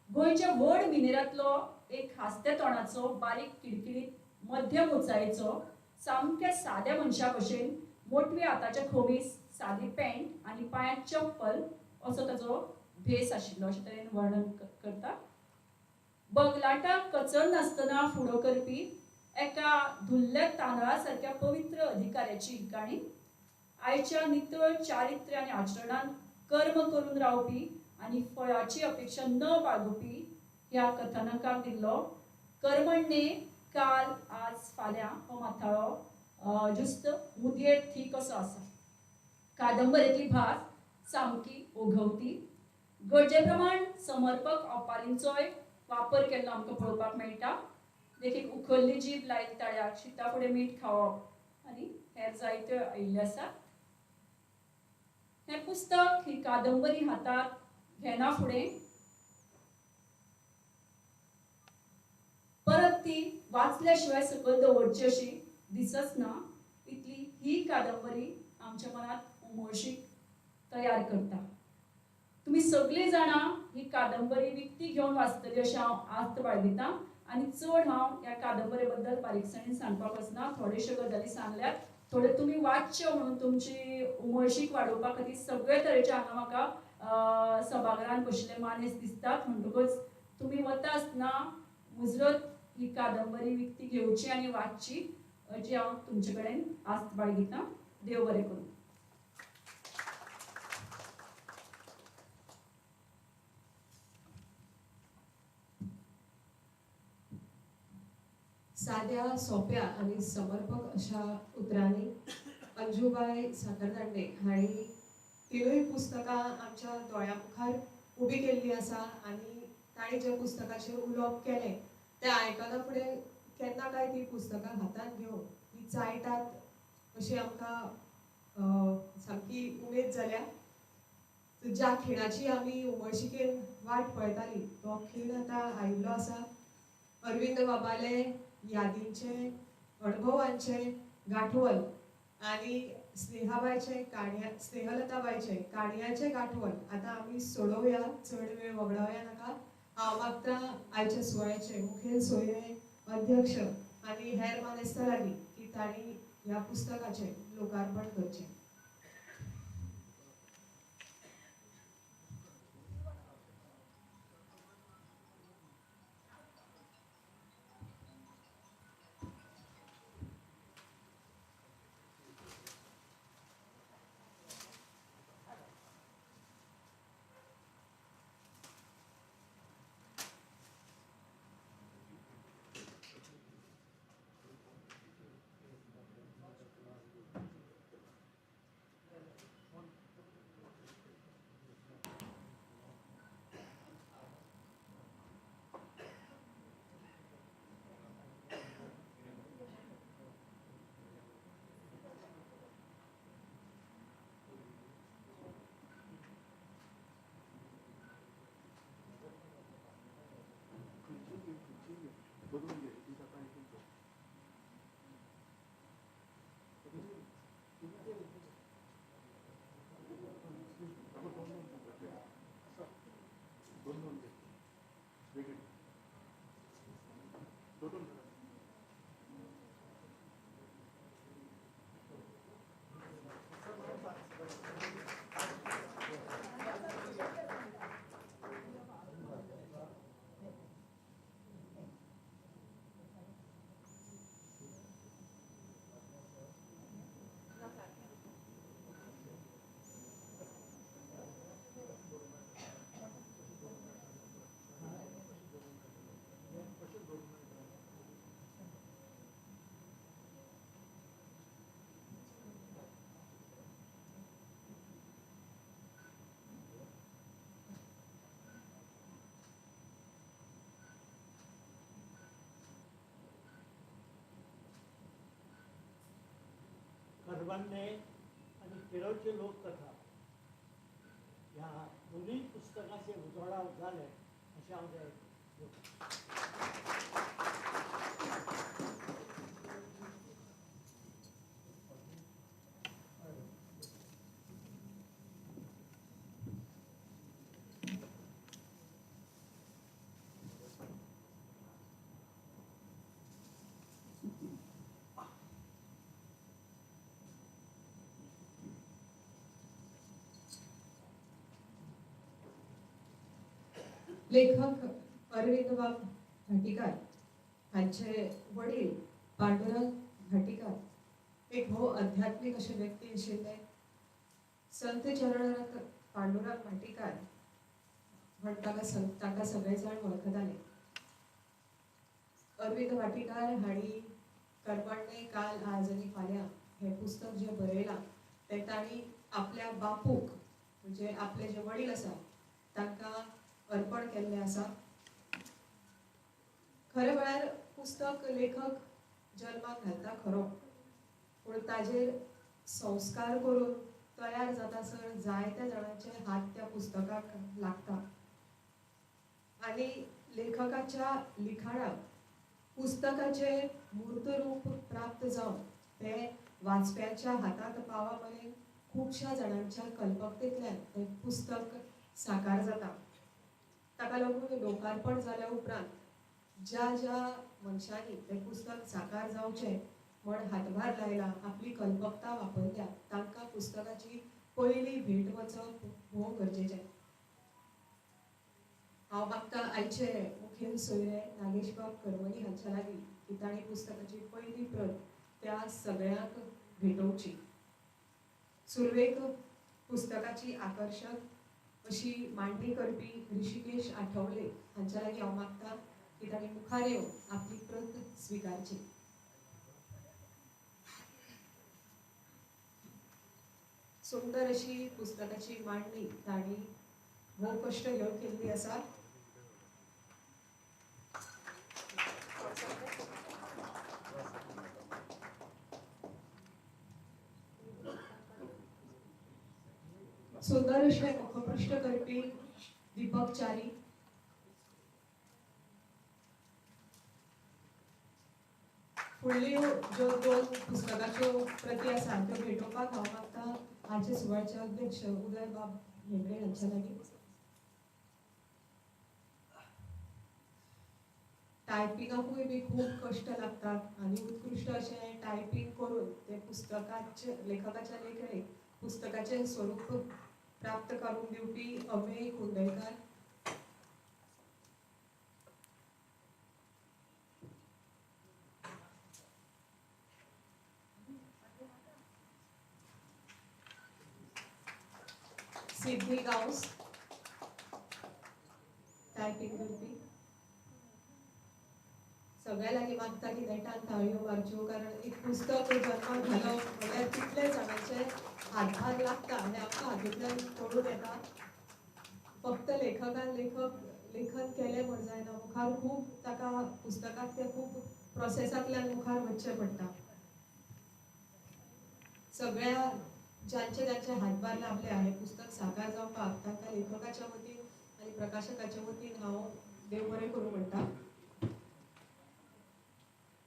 गोंयच्या व्हड मिनेरांतलो एक हास्ते तोंडाचो, बारीक किडकिडीत मध्यम उंचायेचो, सामक्या साद्या मनशा भशेन मोटवे हाताचे खोमीस, सादी पॅन्ट आनी पांयांत चप्पल असो ताचो भेस आशिल्लो अशें तरेन वर्णन करता. बगलाटाक कचर नासतना फुडो करपी एका धुल्ल्या तांदळा सारख्या पवित्र अधिकाऱ्याची ही काणी आयच्या नितळ चारित्र्य आणि आचरणात कर्म करून रावपी आणि फळाची अपेक्षा न बाळगुपी ह्या कथानकाक दिल्लो कर्मण्णे काल आज फाल्यां हो माथाळो जुस्त मुदयेर थी कसो आसा. कादंबरीतली भास सामकी ओघवती. गरजे प्रमाण समर्पक ओपारींचोय वापर केल्लो आमकां पळोवपाक मेळटा. देखीक उखल्ली जीब लायत ताळ्याक शिता फुडें मीठ खावप आनी हेर जायत्यो आयिल्ल्यो आसात. हें पुस्तक ही कादंबरी हातांत घेना फुडें परत ती वाचल्या शिवाय सकयल दवरची अशी दिसच ना इतली ही कादंबरी आमच्या मनात उमळशीक तयार करता. तुम्ही सगळी जाणां ही कादंबरी विकती घेवन वाचतली अशी हांव आस्त बाळगितां आनी चड हांव ह्या कादंबरी बद्दल बारीकसाणीन सांगपाक वचना. थोडेश्यो गजाली सांगल्यात, थोडे तुमी वाचच्यो म्हणून तुमची उमळशीक वाडोवपा खातीर सगळे तरेचे हांगा म्हाका सभाघरांत बशिल्ले मानेस दिसतात. म्हणटकच तुमी वता आसतना मुजरत ही कादंबरी विकती घेवची आनी वाचची अशी हांव तुमचे कडेन आस्त बाळगितां. देव बरें करूं. साध्या सोप्या आणि समर्पक अशा उतरांनी अंजुबाई साखरदांडे हांणी तिनूय पुस्तकां आमच्या दोळ्या मुखार उबी केल्ली आसा आनी तांणी जे पुस्तकाचेर उलोवप केलें तें आयकना फुडें केन्ना काय ती पुस्तकां हातांत घेवन ती चाळटात अशी आमकां सामकी उमेद जाल्या. ज्या खिणाची आमी उमळशिकेन वाट पळयताली तो खीण आतां आयिल्लो आसा. अरविंद बाबाले यादींचे अणभवांचे गांठवल आनी स्नेहलताबाईचे काणयांचे गांठवल आतां आमी सोडोवया. चड वेळ वगडावया नाका. हांव मागतां आयच्या सुवाळ्याचे मुखेल सोयरे अध्यक्ष आनी हेर मानेस्तां लागीं की तांणी ह्या पुस्तकाचें लोकार्पण करचें. करवन्ने आणि केरळचे लोककथा ह्या दोन्ही पुस्तकाचे उजवाडाव झाले अशें हांव लेखक अरविंद बाब भाटीकार हांचे वडील पांडुरंग भाटीकार एक हो आध्यात्मिक असे व्यक्ती आशिल्ले. संत चरणरथ पांडुरंग भाटीकार ताका सगळे जाण वळखताले. अरविंद भाटीकार हांणी करमणे काल आज आणि फाल्यां हे पुस्तक जे बरयलां ते तांणी आपल्या बापूक म्हणजे आपले जे वडील आसा तांकां अर्पण केल्लें आसा. खरे म्हळ्यार पुस्तक लेखक जल्माक घालता खरो, पूण ताजेर संस्कार करून तयार जातासर जायत्या जाणांचे हात त्या पुस्तकाक लागता आनी लेखकाच्या लिखाणाक पुस्तकाचे मूर्त रूप प्राप्त जावन ते वाचप्याच्या हातांत पावा मेरेन खुबश्या जाणांच्या कल्पकतेंतल्यान हें पुस्तक साकार जाता. ताका लागून लोकार्पण जाल्या उपरांत ज्या ज्या मनशांनी तें पुस्तक साकार जावचें म्हण हातभार लायला, आपली कल्पकता वापरल्या, तांकां पुस्तकाची पयली भेट वचप भोव गरजेचें. हांव मागता आयचे मुखेल सोयरे नागेशबाब करमली हांच्या लागीं की तांणी पुस्तकाची पयली प्रत त्या सगळ्यांक भेटोवची. सुरवेक पुस्तकाची आकर्शक अशी मांडणी करपी ऋषिकेश आठवले हांच्या लागीं हांव मागता की तांणी मुखार येवन आपली प्रत स्विकारची. सुंदर अशी पुस्तकाची मांडणी तांणी भोव कश्ट घेवन केल्ली आसा. सुंदर अशें मुखपृश्ठ करपी दीपक च्यारी, फुडल्यो ज्यो दोन पुस्तकाच्यो प्रती आसा त्यो भेटोवपाक हांव मागता आजचे सुवाळ्याचे अध्यक्ष उदयबाब हेगडे हांच्या लागीं. टायपिंगाकूय बी खूब कश्ट लागतात आनी उत्कृश्ट अशें टायपिंग करून ते पुस्तकाचे लेखकाच्या लेखणेक पुस्तकाचें स्वरूप प्राप्त करून दिवपी अमेय कुंडयकार, सिद्धी गांवस टायपिंग करपी. सगळ्या लागीं मागता की नेटान ताळयो मारच्यो, कारण एक पुस्तक जन्माक घालप म्हळ्यार कितले जाणांचे हातभार लागता आनी आमकां हातूंतल्यान कळून येता. फक्त लेखकान लेखन केलें म्हण जायना, मुखार खूब ताका पुस्तकाक ते खूब प्रोसेसांतल्यान मुखार वचचें पडटा. सगळ्या ज्यांचे ज्यांचे हातभार लाभले हे पुस्तक साकार जावपाक तांकां लेखकाच्या वतीन आनी प्रकाशकाच्या वतीन हांव देव बरें करूं म्हणटा.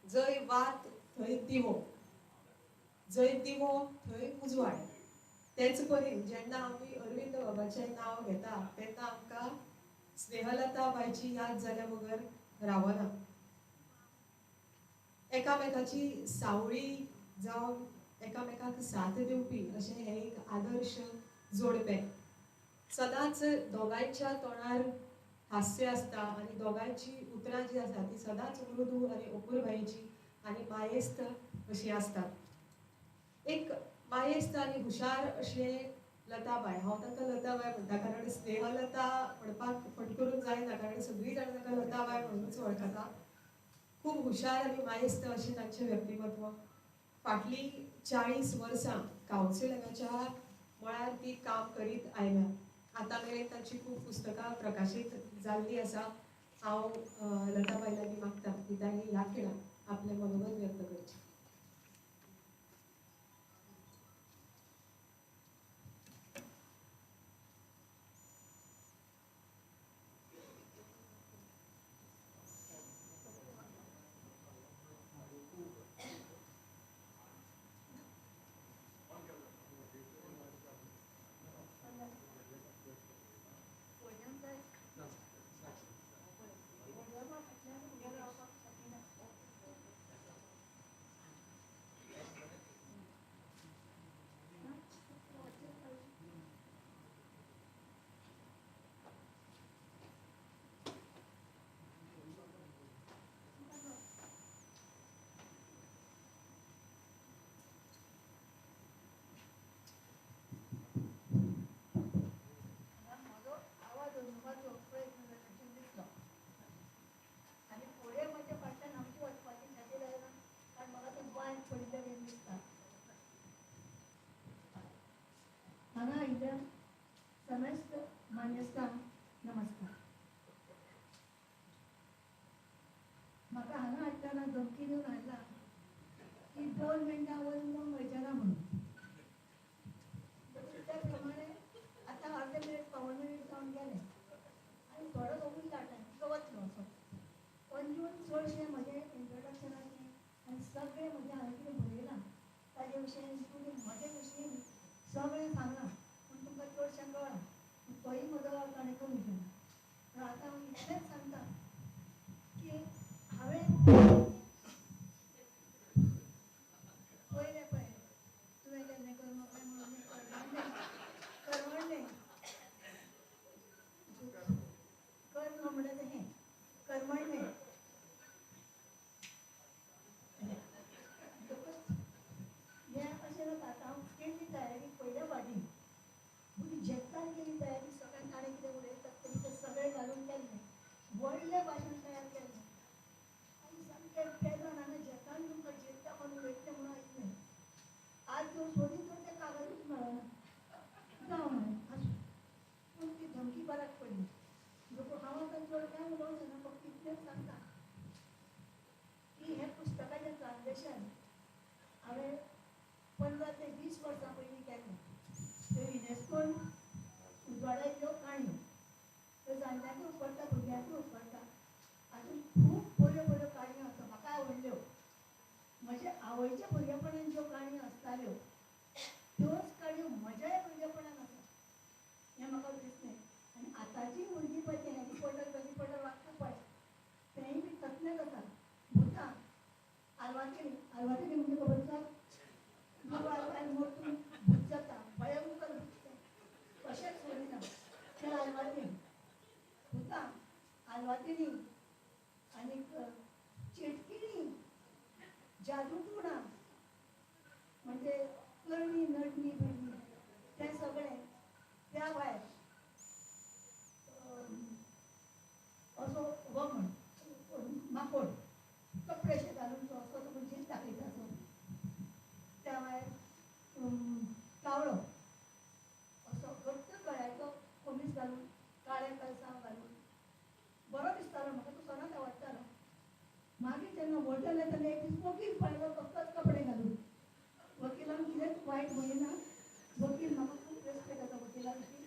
जंय वात थंय दिवो, जंय दिवो थंय उजवाड. तेच परीन जेन्ना आमी अरविंद बाबाचें नांव घेता तेन्ना आमकां स्नेहलता बायची याद जाल्या बगर रावना. एकामेकाची सावळी जावन एकामेकाक साथ दिवपी अशें हें एक आदर्श जोडपें. सदांच दोगांयच्या तोंडार हास्य आसता आनी दोगांयची उतरां जी आसा ती सदांच मृदू आनी अपुरबायेची आनी मायेस्त अशी आसतात. एक मायेस्त आनी हुशार अशें लताबाय, हांव ताका लताबाय म्हणटा कारण स्नेहलता म्हणपाक फटकरून जायना, कारण सगळीं जाणां ताका लताबाय म्हणूनच वळखता. खूब हुशार आनी मायेस्त अशें तांचें व्यक्तिमत्व. फाटलीं 40 वर्सां कावन्सिलिंगाच्या मळार ती काम करीत आयल्या. आतां मेरेन तांची खूब पुस्तकां प्रकाशीत जाल्लीं आसा. हांव लताबाई लागीं मागता की तांणी ह्या खिणाक आपलें मनोगत व्यक्त करचें. 2 मिनटां वरून मग वयचना म्हणून त्या प्रमाणे आता अर्धे मिनिट पाऊण मिनिट जावन गेले आनी थोडो बघून काडटा तो वतलो असो पंजून चडशें म्हजें इंट्रोडक्शनाचें आनी सगळें म्हजें हांवें कितें बरयलां ताजे विशयी तुमी म्हजे विशयी सगळें सांगलां पूण तुमकां चडशें कळना तोय म्हजो ताणें कमी केला पूण आतां हांव इतलेंच सांगता की हांवें पयलें पळय तुवें केन्ना कर्म काय म्हणून करवणलें कर्म म्हणटा तें हें करमणलें हें अशें जाता आतां हांव केल्ली तयारी पयल्या फाटीं पूण जेन्ना केली तयारी सगळ्यांक ताणें कितें उलयतात तें सगळें घालून केल्लें व्हडलें भाशण तयार केल्लें आनी सामकें पेजोन हांगा जेतान तुमकां जेता म्हणून उलयतलें म्हणून आयिल्लें आज जर सोदीत तर तें कागदूच मेळना जावं म्हणलें आसूं पूण ती धमकी बऱ्याक पडली देखून हांव आतां चड कांय उलोवचें ना फक्त इतलेंच सांगता की हें पुस्तकाचें ट्रान्सलेशन हांवें 15 ते 20 वर्सां पयलीं केलें त्यो युनेस्कोन उजवाडायल्ल्यो काणयो त्यो जाणट्यांकूय उपकारता भुरग्यांकूय उपकारता हातूंत खूब बऱ्यो बऱ्यो काणयो आसा म्हाका आवडल्यो म्हज्या आवयच्या भुरगेपणांत ज्यो काणयो आसताल्यो त्योच काणयो म्हज्याय भुरगेपणांत आसा हें म्हाका दिसलें आनी आतांची भुरगीं पळय तें हॅरी पॉटर वागता पळय तेंय बी तसलेंच आसा भुतां आलवाटिनी म्हणजे खबर आसा गुरू आलवार मोठून भूत जाता भयंकर भूत कशेंच सोडिना तें आलवाटीन भुतां आलवाटिनी आनीक चिटकिणी जादूटोणा म्हणजे करणी नडणी बिडणी तें सगळें त्या भायर असो हो म्हण माकोड कपडेशे घालून तो असो तो जीत दाखयता असो त्या भायर कावळो असो घट्ट गळ्याचो कमीज घालून काळें कलसांव घालून बरो दिसतालो म्हाका तो सदांच आवडटालो मागीर जेन्ना व्हड जालें तेन्ना एक दीस वकील पळयलो तसलेच कपडे घालून वकिलान कितेंच वायट म्हणिना वकील म्हाका खूब रेस्पेक्ट आसा वकिला विशीं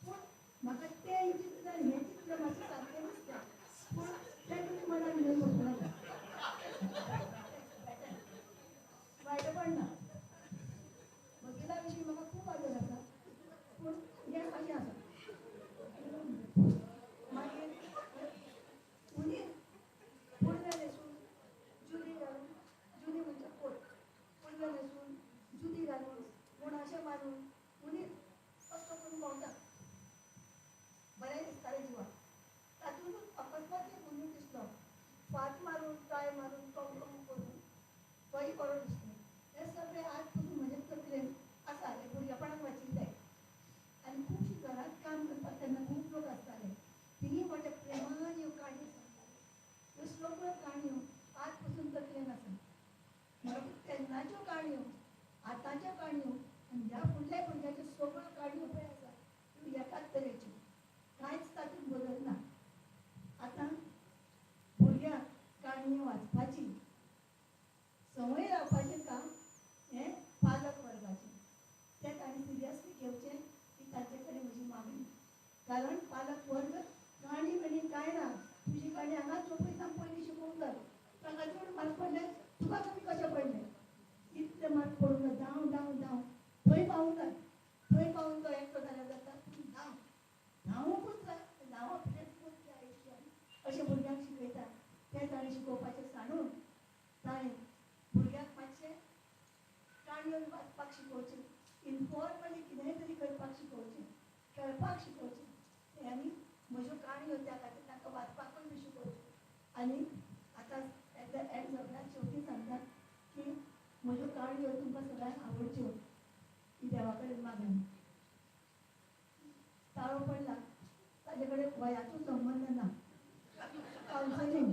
पूण म्हाका तें चित्र हें चित्र मातशें सारकें दिसता पूण तें तुमी मनान घेवन वचूं नाका वायटपण ना वकिला विशीं म्हाका खूब आदर आसा पूण हें अशें आसा मागीर उनी पुडवें न्हेसून जुदी घालून जुदी म्हणजे कोट पुडवें न्हेसून जुदी घालून मुणाशें मारून उनी असो करून भोंवता बरें दिसतालें जिवाक तातूंतूच अकस्मात एक मनीस दिसलो फाट मारून टाय मारून टोम करून तोय बरो दिसलो हें सगळें आज पसून म्हजे तकलेन आसा हें भुरगेपणांत वाचिल्लें आनी खुबशीं घरांत काम करपाक तेन्ना खूब लोक आसताले तिणीय मोठ्या प्रेमान ह्यो काणयो सांगताले ह्यो सगळ्यो काणयो आज पसून तकलेन आसा म्हाका तेन्नाच्यो काणयो आतांच्यो काणयो आनी ह्या फुडल्या भुरग्याच्यो सगळ्यो काणयो पळय आसा त्यो एकाच तरेच्यो कांयच तातूंत बदल ना आतां भुरग्यांक काणयो वाचपाची संवय लावपाचें काम हें पालक वर्गाचें तें ताणें सिरियसली घेवचें ही तांचे कडेन म्हजी मागणी कारण पालक वर्ग काणी बिणी कांय ना तुजी काणी हांगाच चोपयतां पयलीं शिकोवंक जाय ताका चड मार्क पडले तुका कमी कशें पडले इतले मार्क पडूंक जाय धांव थंय पावूंक जाय थंय पावून तो एकटो जाल्यार जाता पूण धांवूंकूच जाय धांवप हेंच त्या आयुश्यान अशें भुरग्यांक शिकयता तें ताणें शिकोवपाचें सांडून ताणें भुरग्यांक मातशें काणयो वाचपाक शिकोवचें इन्फॉर्मली कितेंय तरी करपाक शिकोवचें खेळपाक शिकोवचें आनी म्हज्यो काणयो त्या खातीर तांकां वाचपाकूय बी शिकोवच्यो आनी आतां एकदां एंड सगळ्याक शेवटी सांगता की म्हज्यो काणयो तुमकां सगळ्यांक आवडच्यो ही देवा कडेन मागणी ताळो पडला ताजे कडेन वयाचो संबंद ना कावन्सिलींग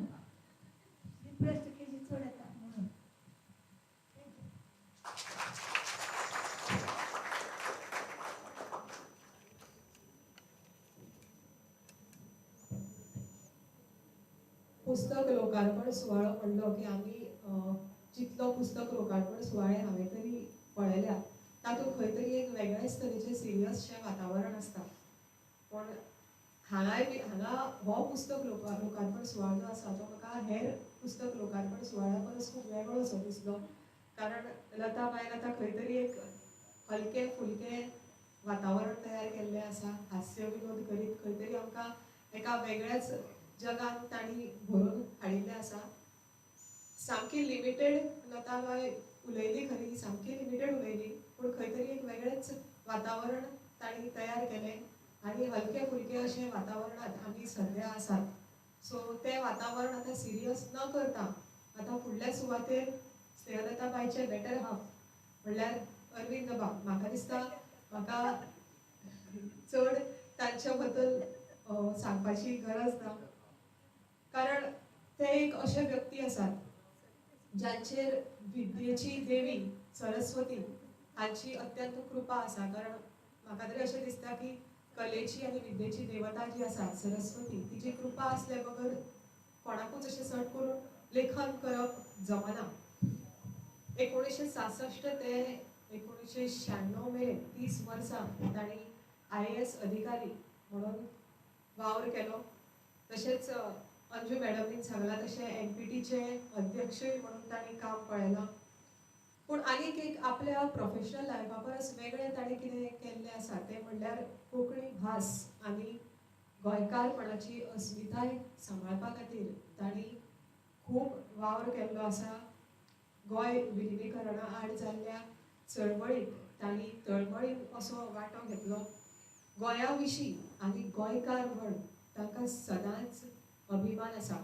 डिप्रेस्ड केसी चड येता म्हणून पुस्तक लोकार्पण सुवाळो म्हणलो की आमी जितले इतलो पुस्तक लोकार्पण सुवाळे हांवें तरी पळयल्या तातूंत खंय तरी एक वेगळेच तरेचें सिरियसशें वातावरण आसता. पण हांगा हो पुस्तक लोकार्पण सुवाळो जो आसा तो म्हाका हेर पुस्तक लोकार्पण सुवाळ्या परस खूब वेगळो असो दिसलो. कारण लता बायन आतां खंय तरी एक हलके फुलके वातावरण तयार केल्लें आसा. हास्य विनोद करीत खंय तरी आमकां एका वेगळ्याच जगान तांणी भरून हाडिल्लें आसा. सामकी लिमिटेड लताबाई उलयली खरी, सामकी लिमिटेड उलयली, पूण खंय तरी एक वेगळेंच वातावरण तांणी तयार केलें आनी हलके फुलके अशें वातावरणांत आमी सद्या आसात. सो तें वातावरण आतां सिरियस न करता आतां फुडल्या सुवातेर स्नेहलताबाईचे बेटर हाफ म्हणल्यार अरविंद बाब, म्हाका दिसता म्हाका चड तांच्या बद्दल सांगपाची गरज ना. कारण ते एक अशे व्यक्ती आसात ज्यांचेर विद्येची देवी सरस्वती हांची अत्यंत कृपा आसा. कारण म्हाका तरी अशें दिसता की कलेची आनी विद्येची देवता जी आसा सरस्वती तिची कृपा आसले बगर कोणाकूच अशें सट करून लेखन करप जमना. 1966 ते 1996 मेरेन 30 वर्सां तांणी IAS अधिकारी म्हणून वावर केलो. तशेंच अंजू मॅडमीन सांगलां तशें NPTचे अध्यक्षय म्हणून तांणी काम पळयलां. पूण आनीक एक आपल्या प्रोफेशनल लायफा परस वेगळें ताणें कितें केल्लें आसा तें म्हणल्यार कोंकणी भास आनी गोंयकारपणाची अस्मिताय सांबाळपा खातीर तांणी खूब वावर केल्लो आसा. गोंय विलिनीकरणा आड जाल्ल्या चळवळींत तांणी तळमळीन असो वांटो घेतलो. गोंया विशीं आनी गोंयकार म्हण तांकां सदांच अभिमान आसा.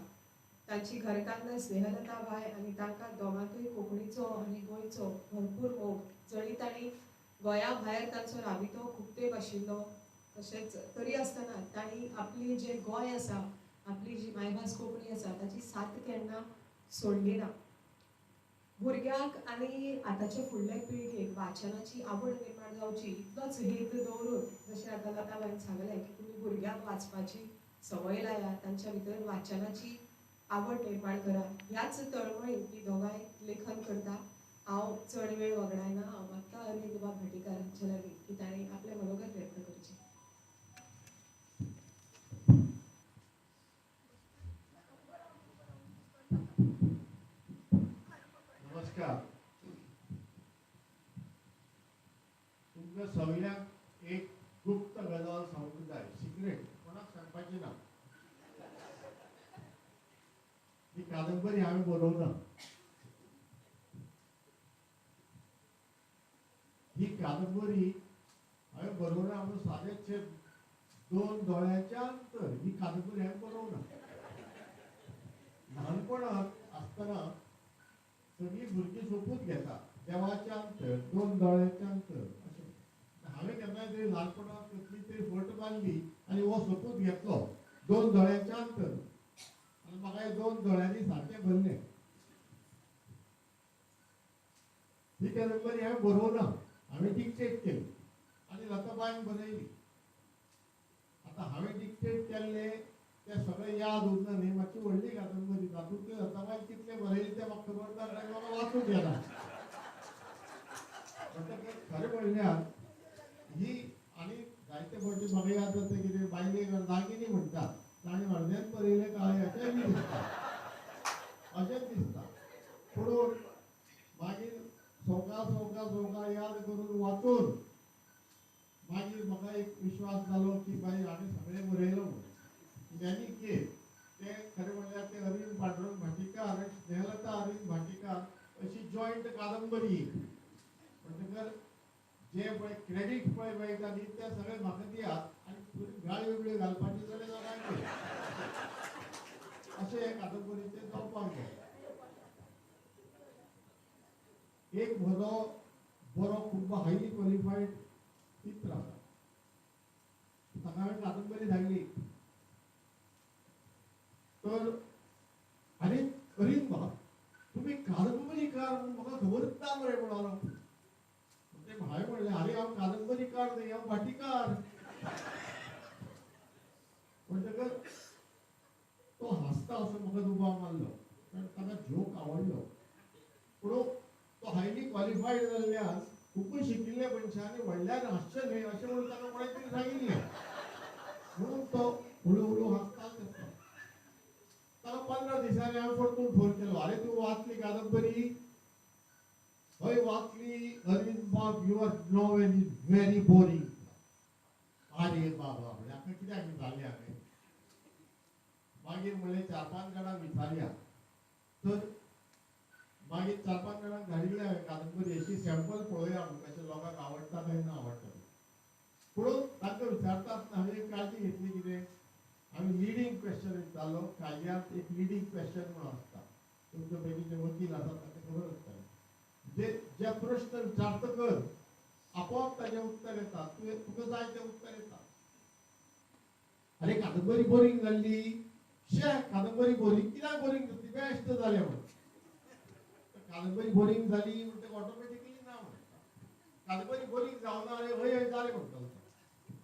तांची घरकान्न स्नेहलताबाई आनी तांकां दोगांकूय कोंकणीचो आनी गोंयचो भरपूर मोग. जरी तांणी गोंया भायर तांचो राबितो खूब तेंप आशिल्लो तशेंच तरी आसतना तांणी आपली जें गोंय आसा, आपली जी मायभास कोंकणी आसा ताची साथ केन्ना सोडली ना. भुरग्यांक आनी आतांचे फुडले पिळगेक वाचनाची आवड निर्माण जावची इतलोच हेत दवरून जशें आतां लताबाईन सांगलें की तुमी भुरग्यांक वाचपाची संवय लाया, तांच्या भितर वाचनाची आवड निर्माण करा. ह्याच तळमळीन ती दोगांय लेखन करता. हांव चड वेळ वगडायना. हांव मागता अरविंद बाब भाटीकारांचे लागीं की ताणें आपलें मनोगत व्यक्त करचें. नमस्कार. तुमकां सगळ्यांक एक गुप्त गजाल सांगूंक जाय, सिक्रेट, कोणाक सांगपाची ना. ही कादंबरी हांवें बरोवना. ही कादंबरी हांवें बरोवना म्हणून सादेशें 2 दोळ्याच्या अंतर ही कादंबरी हांवें बरोवना. ल्हानपणांत आसतना सगळीं भुरगीं सोपूत घेता देवाचें अंतर 2 दोळ्याचें अंतर अशें. हांवें केन्नाय तरी ल्हानपणांत कसली तरी फट मारली आनी हो सोपूत घेतलो 2 दोळ्याचें अंतर आनी म्हाका हे 2 दोळ्यांनी सारकें भरलें. ही कादंबरी हांवें बरोवना, हांवें डिक्टेट केली आनी लताबाईन बरयली. आतां हांवें डिक्टेट केल्लें तें सगळें याद उरना न्ही. मातशी व्हडली कादंबरी तातूंत लताबाईन कितलें बरयलें तें म्हाका खबर ना कारण म्हाका वाचूंक येना. म्हणटकच खरें म्हणल्यार ही आनी जायते फावटी म्हाका याद जाता कितें बायलेक दागिनी म्हणटात ताणें अर्द्यान बरयलें काय अशेंय बी दिसता, अशेंच दिसता. पूण मागीर सवका याद करून वाचून मागीर म्हाका एक विश्वास जालो की बाय हांवें सगळें बरयलो म्हणून. ज्ञानी के तें खरें म्हणल्यार ते अरविंद पांडुरंग भाटीकार आनी स्नेहलता अरविंद भाटीकार अशी जॉयंट कादंबरी. म्हणटकच जे पळय क्रेडीट पळय मेळटा न्ही तें सगळें म्हाका दियात आनी गाळी वेगळ्यो घालपाची जाल्यार दोगांयकूय अशें हे कादंबरीचें जावपाक जाय. एक म्हजो बरो खूब हायली क्वॉलिफायड मित्र आसा. ताका हांवें कादंबरी धाडली तर आनी अरविंद बाब तुमी कादंबरीकार म्हणून म्हाका खबरच ना मरे म्हणून. ते हांवें म्हणलें आरे हांव कादंबरीकार न्ही, हांव भाटीकार. म्हणटकच तो हांसता असो म्हाका दुबाव मारलो कारण ताका जोक आवडलो. पूण तो हायली क्वॉलिफायड जाल्ल्यान खूब शिकिल्ल्या मनशांनी व्हडल्यान हांसचें न्हय अशें म्हणून ताका कोणें तरी सांगिल्लें म्हणून तो हळू हळू हांसतालो तेसलो. ताका 15 दिसांनी हांवें परतून फोन केलो, अरे तूं वाचली कादंबरी? हय वाचली अरविंद बाब, your novel is very boring. अरे बाबा हाका कित्याक विचारलें हांवें. मागीर म्हणलें 4-5 जाणांक विचारया. तर मागीर 4-5 जाणांक धाडिल्लें हांवें कादंबरी अशी सॅम्पल पळोवया म्हणून कशें लोकांक आवडटा काय ना आवडटा. पूण तांकां विचारता आसतना हांवें एक काळजी घेतली कितें, हांवें लिडींग क्वेश्चन विचारलो. कायद्यांत एक लिडींग क्वेश्चन म्हणून आसता, तुमचे पयलीं जे वकील आसात तांकां खबर आसतलें. जे प्रश्न विचारतकच आपोआप ताचें उत्तर येता, तुका जाय तें उत्तर येता. अरे कादंबरी बोरींग जाल्ली, कादंबरी बोरींग कित्याक बोरींग जातली, बेस्ट जालें म्हणून. कादंबरी बोरींग जाली म्हणटकीर ऑटोमॅटिकली ना म्हणटा. कादंबरी बोरींग जावना, अरे हय हय जालें म्हणटलो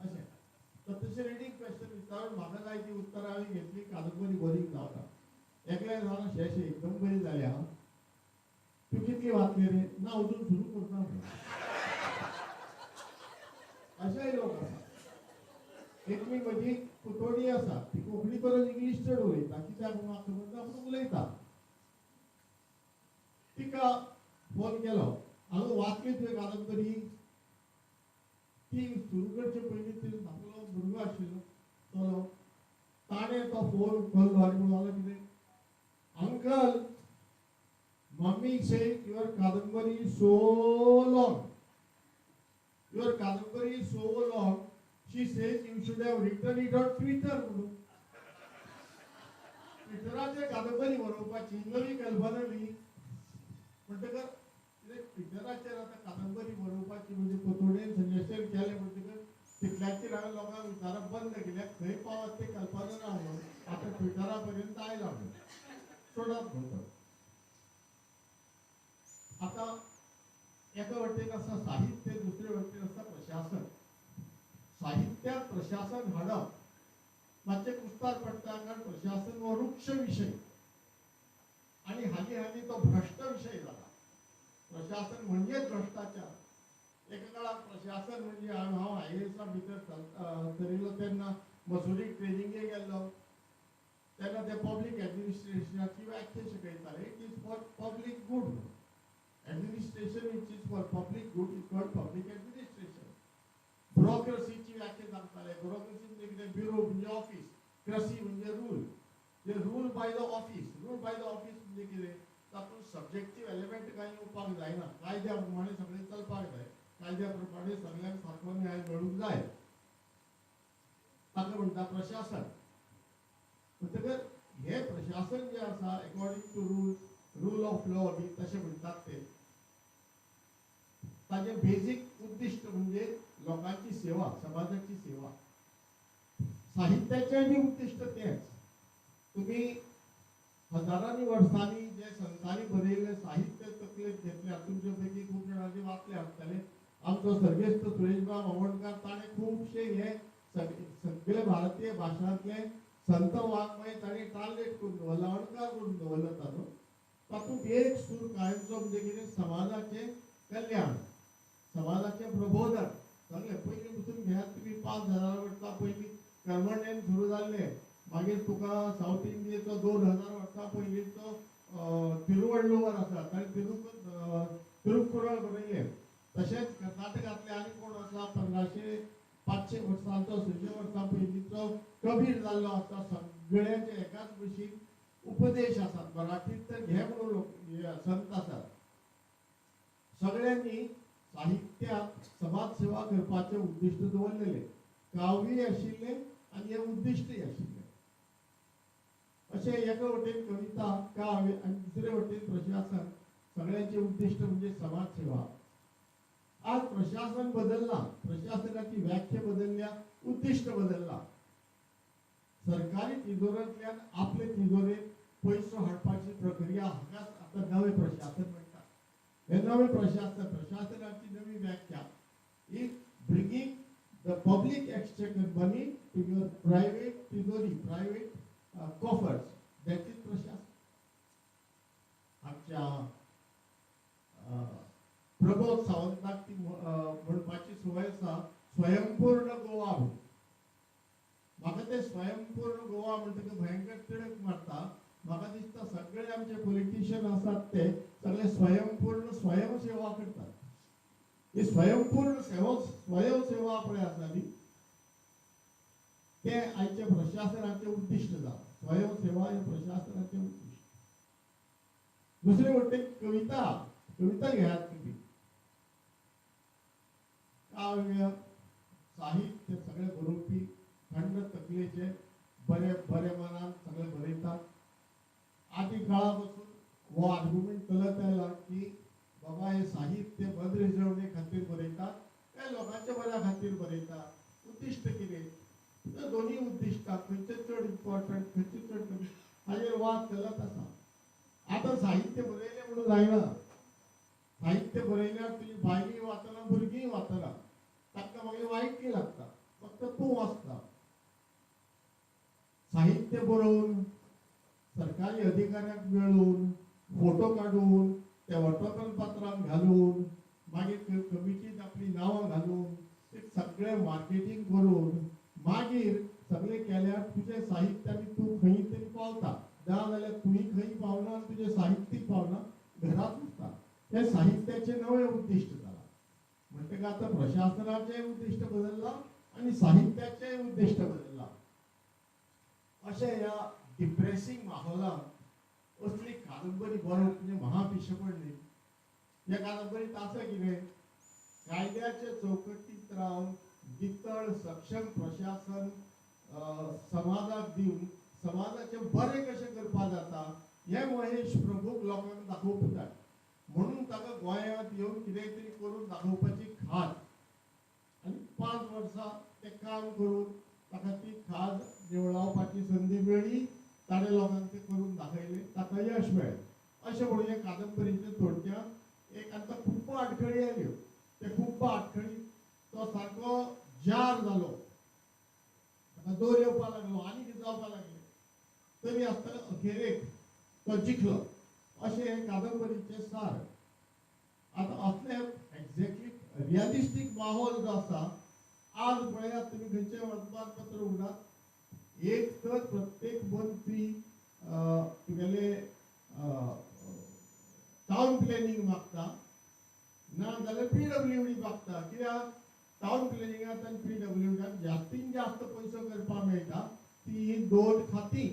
अशें. तर तशें रिडींग क्वेश्चन विचारून म्हाका जाय ती उत्तरां हांवें घेतली. कादंबरी बोरींग जावना. एकल्यान सांगलें शे एकदम बरी जाली हां. तूं कितली वाचली रे? ना अजून सुरू करता म्हणून. अशेय लोक आसात. एक म्हजी पुतोडी आसा, ती कोंकणी परस इंग्लीश चड उलयता. कित्याक म्हाका खबर ना पूण उलयता. तिका फोन केलो, हांवें वाचली तुवें कादंबरी? ती सुरू करचे पयलीं तिणें धाकलो भुरगो आशिल्लो चलो, ताणें तो फोन उखल्लो आनी म्हणलो कितें, uncle mummy said your kadambari is so long. Your kadambari is so long. She says you should have written it on Twitter म्हणून. ट्विटराचेर कादंबरी बरोवपाची नवी कल्पना न्ही. म्हणटकर ट्विटराचेर आतां कादंबरी बरोवपाची म्हणजे पोतोडेन सजेशन केलें म्हणटकर तितल्याचेर हांवें लोकांक विचारप बंद केलें. खंय पावत तें कल्पना ना म्हणून आतां ट्विटरा पर्यंत आयलां म्हणून सोडप म्हणटा. आता एका वटेन आसा साहित्य, दुसरे वटेन आसा प्रशासन. साहित्यात प्रशासन हाडप मातशें कुस्तार पडटा, कारण प्रशासन हो रुक्ष विशय आणि हाली हाली तो भ्रष्ट विशय जाला. प्रशासन म्हणजेच भ्रष्टाचार. एका काळार प्रशासन म्हणजे हांव IAS भितर चलिल्लो तेन्ना मसुरीक ट्रेनिंगेक गेल्लो तेन्ना ते पब्लीक एडमिनिस्ट्रेशनाची व्याख्या शिकयताले. It is for public good. Administration which is for public good is called public administration. ब्युरोक्रेसीची व्याख्या सांगताले. ब्युरोक्रेसी म्हणजे कितें, ब्युरो म्हणजे ऑफिस, क्रेसी म्हणजे रूल. जे rule by the office. Rule by the office म्हणजे कितें, तातूंत सब्जेक्टीव एलिमेंट कांय येवपाक जायना. कायद्या प्रमाणे सगळें चलपाक जाय. कायद्या प्रमाणे सगळ्यांक सारको न्याय मेळूंक जाय. ताका म्हणटा प्रशासन. म्हणटकर हे प्रशासन जे आसा according to rule of law बी तशें म्हणटात ते. ताजें बेजीक उद्दिश्ट म्हणजे लोकांची सेवा, समाजाची सेवा. साहित्याचें बी उद्दिश्ट तेंच. तुम्ही हजारांनी वर्सांनी जे संतांनी बरयलें साहित्य तकलेंत घेतल्या, तुमचे पैकी खूब जाणांनी वाचले आसतले. आमचो सर्गेस्त सुरेशबाब मावळकार ताणें खुबशे हे सगळे भारतीय भाशांतले संत वाङ्मय ताणें ट्रान्सलेट करून दवरला, अणकार करून दवरला ताचो. तातूंत एक सूर कायमचो म्हणजे कितें, समाजाचें कल्याण, समाजाचें प्रबोधन. सगळें पयलीं पसून घेयात तुमी 5000 वर्सां पयलीं कर्मंडेन सुरू जाल्लें. मागीर तुका सावथ इंडियेचो 2000 वर्सां पयलींचो तिरुवळ्ळुवर आसा, ताणें तिरुक्कुरळ बरयलें. तशेंच कर्नाटकांतले आनी कोण आसा 1500-500 वर्सांचो 600 वर्सां पयलींचो कबीर जाल्लो आसा. सगळ्यांचे एकाच भशेन उपदेश आसात. मराठींत तर घे म्हणून लोक संत आसात. सगळ्यांनी साहित्यात समाज सेवा करपाचें उद्दिश्ट दवरलेलें. काव्य आशिल्लें आनी हें उद्दिश्टय आशिल्लें. अशें एका वटेन कविता, काव्य आनी दुसरे वटेन प्रशासन. सगळ्यांचें उद्दिश्ट म्हणजे समाज सेवा. आज प्रशासन बदलला, प्रशासनाची व्याख्या बदलल्या, उद्दिश्ट बदलला. सरकारी तिजोऱ्यांतल्यान आपले तिजोरेक पयसो हाडपाची प्रक्रिया हाकाच आतां नवें प्रशासन म्हणटात. हे नवें प्रशासनाची नवी व्याख्या is bringing the public exchequer money to your private तिजोरी, प्रायवेट कॉफर्स. दॅट इज प्रशासन. आमच्या प्रमोद सावंताक ती म्हणपाची संवय आसा स्वयंपूर्ण गोवा म्हणून. म्हाका ते स्वयंपूर्ण गोवा म्हणटकीर भयंकर तिडक मारता. म्हाका दिसता सगळे आमचे पॉलिटिशियन आसात ते सगळे स्वयंपूर्ण स्वयंसेवा करतात. ही स्वयंपूर्ण स्वयंसेवा पळय आसा न्ही, ते आयचे प्रशासनाचे उद्दिश्ट जाला. स्वयंसेवा हे प्रशासनाचे उद्दिश्ट. दुसरे वटेन कविता घेयात तुम्ही. काव्य साहित्य सगळे बरोवपी थंड तकलेचे बरे बरे मनान सगळे बरयतात. आदी काळापासून हो आर्ग्युमेंट चलत आयला की बाबा हे साहित्य मनरिजवणे खातीर बरयतात काय लोकांच्या बऱ्या खातीर बरयतात. उद्दिश्ट कितें? तर दोन्ही उद्दिश्टां खंयचे चड इम्पॉर्टंट खंयचे चड कमी हाजेर वाद चलत आसा. आतां साहित्य बरयलें म्हणून जायना. साहित्य बरयल्यार तुजी बायलीं वाचना भुरगीं वाचना तांकां मागीर वायटय लागता. फक्त तूं वाचता. साहित्य बरोवन सरकारी अधिकाऱ्यांक मेळून फोटो काडून त्या वर्तमानपत्रांत घालून मागीर कमिटीत आपली नांवां घालून ते सगळे मार्केटिंग करून मागीर सगळे केल्यार तुजें साहित्यान तूं खंय तरी पावता. ना जाल्यार तुवें खंय पावना तुजें साहित्यीक पावना, घरात उरता. हे साहित्याचे नवे उद्दिश्ट जाला. म्हणटकीर आतां प्रशासनाचें उद्दिश्ट बदलला आनी साहित्याचें उद्दिश्ट बदलला. अशें ह्या डिप्रेसिंग माहोलांत असली कादंबरी बरोवप म्हणजे महापिशेपण न्ही. ह्या कादंबरीत आसा कितें? कायद्याचे चौकटींत रावन नितळ सक्षम प्रशासन समाजाक दिवन समाजाचें बरें कशें करपा जाता हें महेश प्रभूक लोकांक दाखोवप जाय. म्हणून ताका गोंयांत येवन कितें तरी करून दाखोवपाची खाज आनी 5 वर्सां तें काम करून ताका ती खाज निवळावपाची संदी मेळ्ळी. ताणें लोकांक तें करून दाखयलें, ताका यश मेळ्ळें. अशें म्हणून हे कादंबरीचे थोडक्यात एक आतां खूब आडखळी आयल्यो. ते खूब आडखळी तो सारको जार जालो. ताका जोर येवपा लागलो आनी कितें जावपा लागलें. तरी आसतना अखेरेक तो जिखलो. अशें हे कादंबरीचे सार. आतां असले एक्झॅक्टली रियलिस्टीक माहोल जो आसा आज पळयात तुमी खंयचें वर्तमानपत्र उगडात, एक तर प्रत्येक मंत्री तुगेले टावन प्लॅनिंग मागता, ना जाल्यार PWD मागता. कित्याक टावन प्लॅनिंगांत आनी PWDाक जास्तीत जास्त पयसो करपाक मेळटा. ती 2 खातीं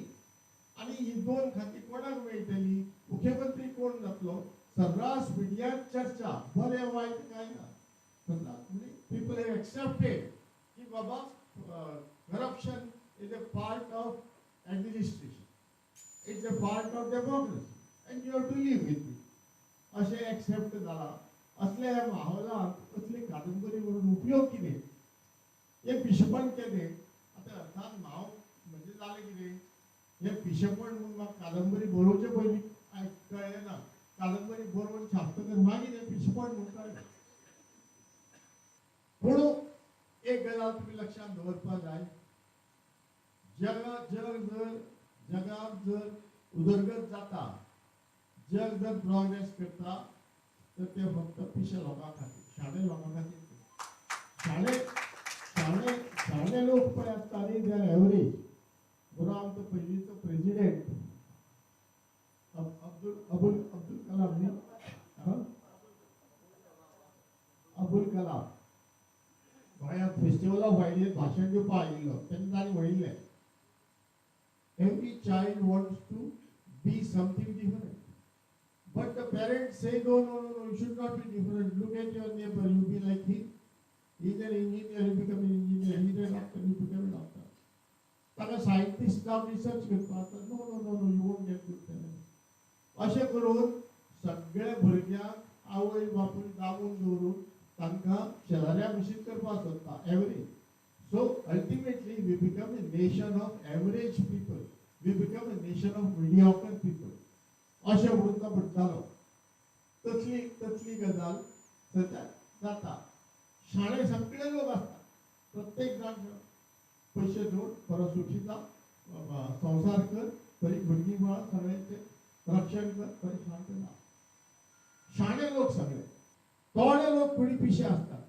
आनी ही 2 खातीं कोणाक मेळटली? मुख्यमंत्री कोण जातलो? सर्रास मिडियांत चर्चा, बरें वायट काय ना. म्हणजे पीपल हॅव एक्सेप्टेड की बाबा corruption is a part of administration. It's a part of democracy and you have to live with it. अशें एक्सेप्ट जाला. असले ह्या माहोलांत असली कादंबरी म्हणून उपयोग कितें? हे पिशेपण केलें. आतां अर्थात हांव म्हणजे जालें कितें? हे पिशेपण म्हणून म्हाका कादंबरी बरोवचे पयलीं कळ्ळें ना. कादंबरी बरोवन छापतकर मागीर हे पिशेपण म्हणून कळ्ळें. पूण एक गजाल तुमी लक्षांत दवरपाक जाय. जगात जर उदरगत जाता, जग जर प्रोग्रेस करता तर ते फक्त पिशे लोकां खातीर, शाणे लोकां खातीर. शाणे लोक पळय आसता न्ही दे आर एवरेज. बरो आमचो पयलींचो प्रेसिडेंट अब्दुल कलाम न्ही, अब्दुल कलाम गोंयांत फेस्टिवल ऑफ आयडियेंत भाशण दिवपाक आयिल्लो. तेन्ना ताणें म्हणिल्लें every child wants to be something different. But the parents say, no, you should not be different. Look at your neighbor, you be like him. He's an engineer, you become an engineer. He's a doctor, you become a doctor. ताका scientist जावन research करपाक no, you won't get good talent. अशें करून सगळे भुरग्यांक आवय बापूय दामून दवरून तांकां शेजाऱ्या भशेन करपाक सोदता, average. So ultimately we become a nation of average people. We become a nation of mediocre people. अशें म्हणून तो म्हणटालो. तसली गजाल सद्या जाता. शाळे सगळे लोक आसतात. प्रत्येक जाण पयशे जोड, बरो सुखी जा, संसार कर, बरी भुरगीं बाळ सगळ्यांचें रक्षण कर, बरें शांत जा. शाणे लोक सगळे थोडे लोक थोडी पिशे असतात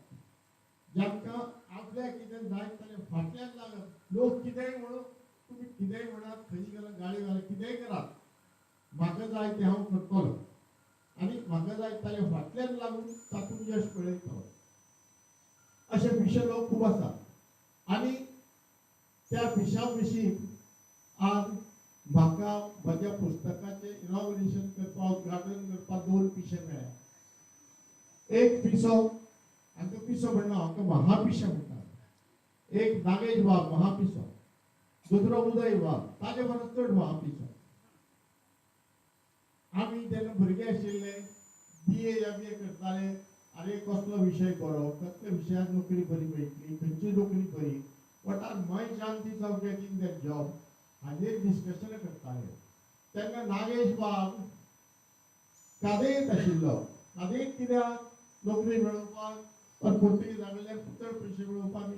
ज्यांका आपल्या कितें जाय जाल्यार फाटल्यान लागत लोक कितेंय म्हणून तुम्ही कितेंय म्हणात खंय गेला गाडी घाला कितेंय करात म्हाका जाय ते हांव करतलो आणि म्हाका जाय जाल्यार फाटल्यान लागून तातूंत यश पळयतलो अशे पिशे लोक खूब आसात आणि त्या पिशां विशीं आज म्हाका म्हज्या पुस्तकाचें इनॉग्रेशन करपाक उद्घाटन करपाक 2 पिशे मेळ्ळ्या एक पिसो हांकां पिसो म्हणना हांकां महापिशे म्हणटात एक नागेश बाब महापिसो दुसरो उदय बाब ताजे परस चड महापिसो आमी जेन्ना भुरगे आशिल्ले BA MA करताले आरे कसलो विशय बरो कसल्या विशयात नोकरी बरी मेळटली खंयची नोकरी बरी what are my chances of getting that job हाजेर डिस्कशन करताले तेन्ना नागेश बाब कादेत आशिल्लो कादेत कित्याक नोकरी मेळोवपाक पण पुर्तुगेजा कडल्यान चड पयशे मेळोवपाक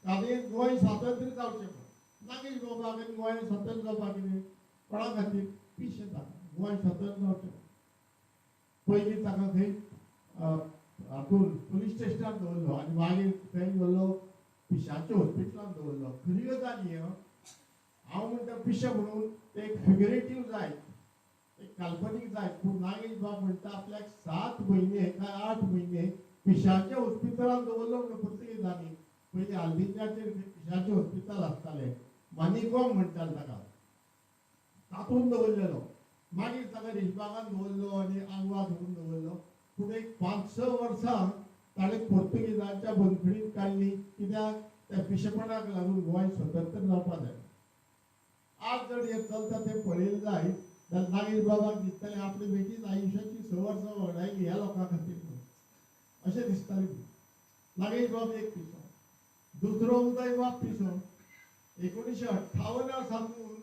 कादेत गोंय स्वातंत्र्य जावचें म्हण नागेश बाबाक आनी गोंय स्वतंत्र जावपाक कितें कोणा खातीर पिशे जाता गोंय स्वतंत्र जावचें पयलीं ताका खंय हातून पुलीस स्टेशनार दवरलो आनी मागीर खंय व्हरलो पिशाच्या हॉस्पिटलांत दवरलो खरी गजाल ही हांव म्हणटा पिशे म्हणून एक फिगरेटीव जाय एक काल्पनीक जाय पूण नागेश बाब म्हणटा आपल्याक 7 म्हयने काय 8 म्हयने पिशाच्या हॉस्पिटलांत दवरलो म्हणून पुर्तुगेजांनी पयलीं आल्दिंच्याचेर पिशाचें हॉस्पिटल आसतालें मानिकॉम म्हणटाले ताका तातूंत दवरलेलो मागीर ताका रेशबागान दवरलो आनी आंगवाद व्हरून दवरलो पूण एक 5-6 वर्सां ताणें पुर्तुगेजांच्या बंदखणींत काडली कित्याक त्या पिशेपणाक लागून गोंय स्वतंत्र जावपाक जाय आज जर हे चलता तें पळयलें जायत जाल्यार नागेश बाबाक दिसतालें आपले बेगीन आयुश्याची 6 वर्सां वगडायली ह्या लोकां खातीर म्हणून अशें दिसतालें नागेश बाब एक पिसो दुसरो उदय बाब पिसो 1958 साकून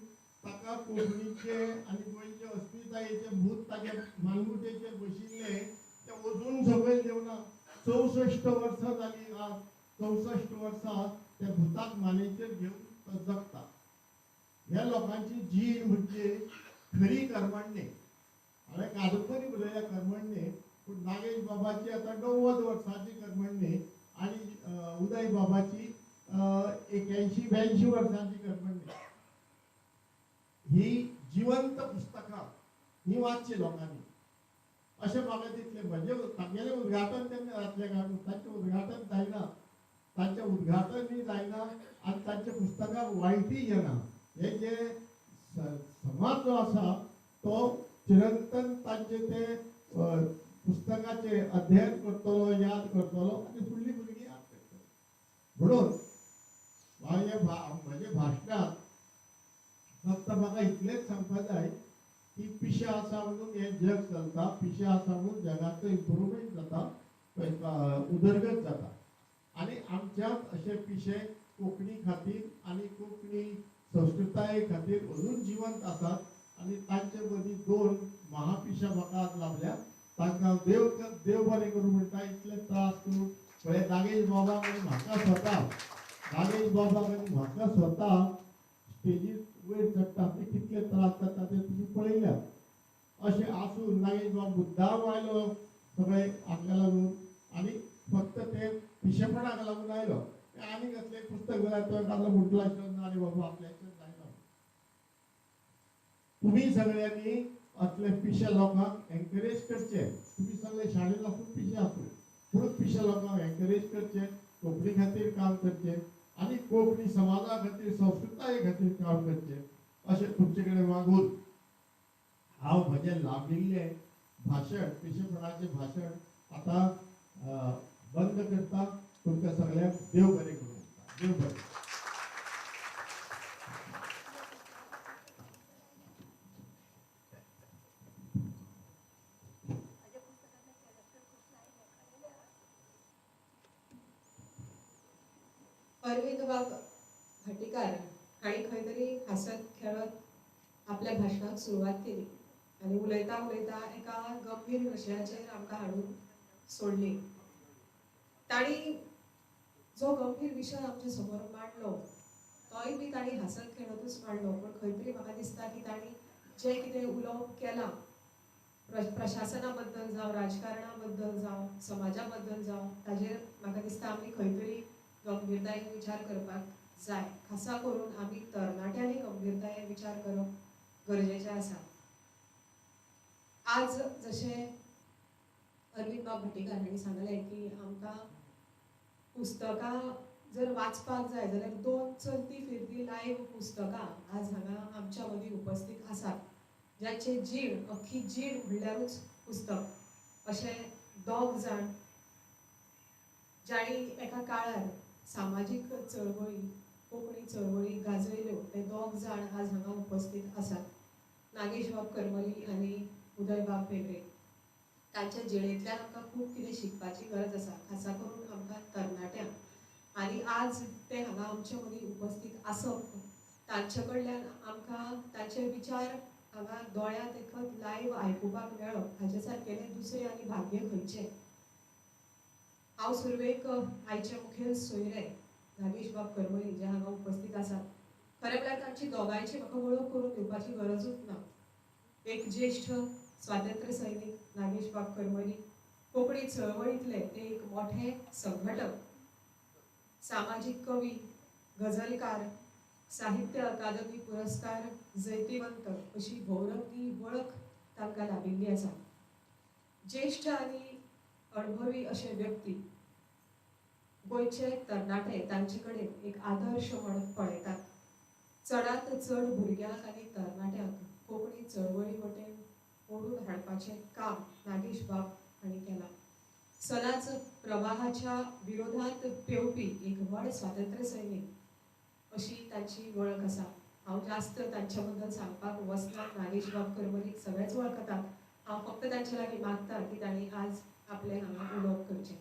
ताका कोंकणीचे आनी गोंयचे अस्मितायेचे भूत ताच्या मानगुटेचेर बशिल्ले ते अजून सकयल देवना 64 वर्सां जालीं आज 64 वर्सां त्या भुताक मानेचेर घेवन तो जगता ह्या लोकांची जीण म्हणजे खरी कर्मण्णे हांवें कादंबरी बरयल्या कर्मण्णे पूण नागेश बाबाची आतां 90 वर्सांची कर्मण्णे आनी उदय बाबाची 81-82 वर्सांची कर्मण्णे ही जिवंत पुस्तकां ही वाचची लोकांनी अशें म्हाका दिसलें म्हणजे तांगेलें उद्घाटन केन्ना जातलें काय तांचें उद्घाटन जायना तांचें उद्घाटनूय जायना आनी तांच्या पुस्तकाक वायटूय येना हे जे समाज जो आसा तो चिरंतन तांचे ते पुस्तकाचे अध्ययन करतलो याद करतलो आनी फुडलीं भुरगीं याद करतली म्हणून म्हजे भाशणांत फक्त म्हाका इतलेंच सांगपाक जाय की पिशे आसा म्हणून हें जग चलता पिशे आसा म्हणून जगाचो इम्प्रुवमेंट जाता उदरगत जाता आनी आमच्यात अशे पिशे कोंकणी खातीर आनी कोंकणी संस्कृताये खातीर अजून जिवंत आसात आनी तांचे मदीं 2 महापिशे म्हाका आज लाभल्या तांकां देव बरें करूं म्हणटा इतले त्रास करून पळय नागेश बाबाक आनी म्हाका स्वता स्टेजीर वयर चडटा ते कितले त्रास जाता ते तुमी पळयल्या अशें आसून नागेश बाब मुद्दाम आयलो सगळे हाका लागून आनी फक्त ते पिशेपणाक लागून आयलो आनी कसलें पुस्तक जाल्यार तो एखादो म्हटलो आशिल्लो आनी बाबा आपल्याचें जायना तुमी सगळ्यांनी असले पिशे लोकांक एनकरेज करचे तुमी सगळे शाळेंत आसून पिशे आसूं पूण पिशे लोकांक एनकरेज करचे कोंकणी खातीर काम करचें आनी कोंकणी समाजा खातीर संस्कृताये खातीर काम करचें अशें तुमचे कडेन मागून हांव म्हजें लाबिल्लें भाशण पिशेपणाचें भाशण आतां बंद करता तुमकां सगळ्यांक देव बरें करूं देव बरें अरविंद बाब भाटीकार हांणी खंय तरी हासत खेळत आपल्या भाशणाक सुरवात केली आनी उलयता उलयता एका गंभीर विशयाचेर आमकां हाडून सोडली ताणी जो गंभीर विशय आमचे समोर मांडलो तोय बी ताणी हासत खेळतूच मांडलो पण खंय तरी म्हाका दिसता की ताणी जें कितें उलोवप केलां प्रशासना बद्दल जावं राजकारणा बद्दल जावं समाजा बद्दल जावं ताजेर म्हाका दिसता आमी खंय तरी गंभीरतायेन विचार करपाक जाय. खासा करून आमी तरणाट्यांनी गंभीरतायेन विचार करप गरजेचें आसा. आज जशें अरविंद बाब भट्टीकार हांणी सांगलें की आमकां पुस्तकां जर वाचपाक जाय जाल्यार 2 चलती फिरती लायव्ह पुस्तकां आज हांगा आमच्या मदीं उपस्थित आसात. ज्याचे जीण अख्खी जीण म्हणल्यारूच पुस्तक अशें दोग जाण ज्यांनी एका काळार सामाजीक चळवळी कोंकणी चळवळी गाजयल्यो ते दोग जाण आज हांगा उपस्थित आसात. नागेश बाब करमली आनी उदय बाब पेद्रे. तांच्या जिणेंतल्यान आमकां खूब कितें शिकपाची गरज आसा, खासा करून आमकां तरणाट्यांक. आनी आज ते हांगा आमचे मदीं उपस्थित आसप तांचे कडल्यान आमकां तांचे विचार हांगा दोळ्या देखत लायव्ह आयकुपाक मेळप हाचे सारकेलें दुसरें आनी भाग्य खंयचें. हांव सुरवेक आयचे मुखेल सोयरे नागेश बाब करमली जे हांगा उपस्थित आसात. खरें म्हळ्यार तांची दोगांयची म्हाका वळख करून दिवपाची गरजूच ना. एक ज्येश्ठ स्वातंत्र्य सैनीक नागेश बाब करमली, कोंकणी चळवळींतले ते एक मोठे संघटक, सामाजीक कवी, गझलकार, साहित्य अकादमी पुरस्कार जैतिवंत अशी भौरंगी वळख तांकां लाभिल्ली आसा. ज्येश्ठ आनी अणभवी अशे व्यक्ती गोंयचे तरणाटे तांचे कडेन एक आदर्श म्हणून पळयतात. चडांत चड भुरग्यांक आनी तरणाट्यांक कोंकणी चळवळी वटेन ओडून हाडपाचें काम नागेश बाब हांणी केलां. सदांच प्रवाहाच्या विरोधांत पेंवपी एक व्हड स्वातंत्र्य सैनीक अशी तांची वळख आसा. हांव जास्त तांच्या बद्दल सांगपाक वचना. नागेश बाब करमलीक सगळेच वळखतात. हांव फक्त तांचे लागीं मागता की तांणी आज आपलें हांगा उलोवप करचें.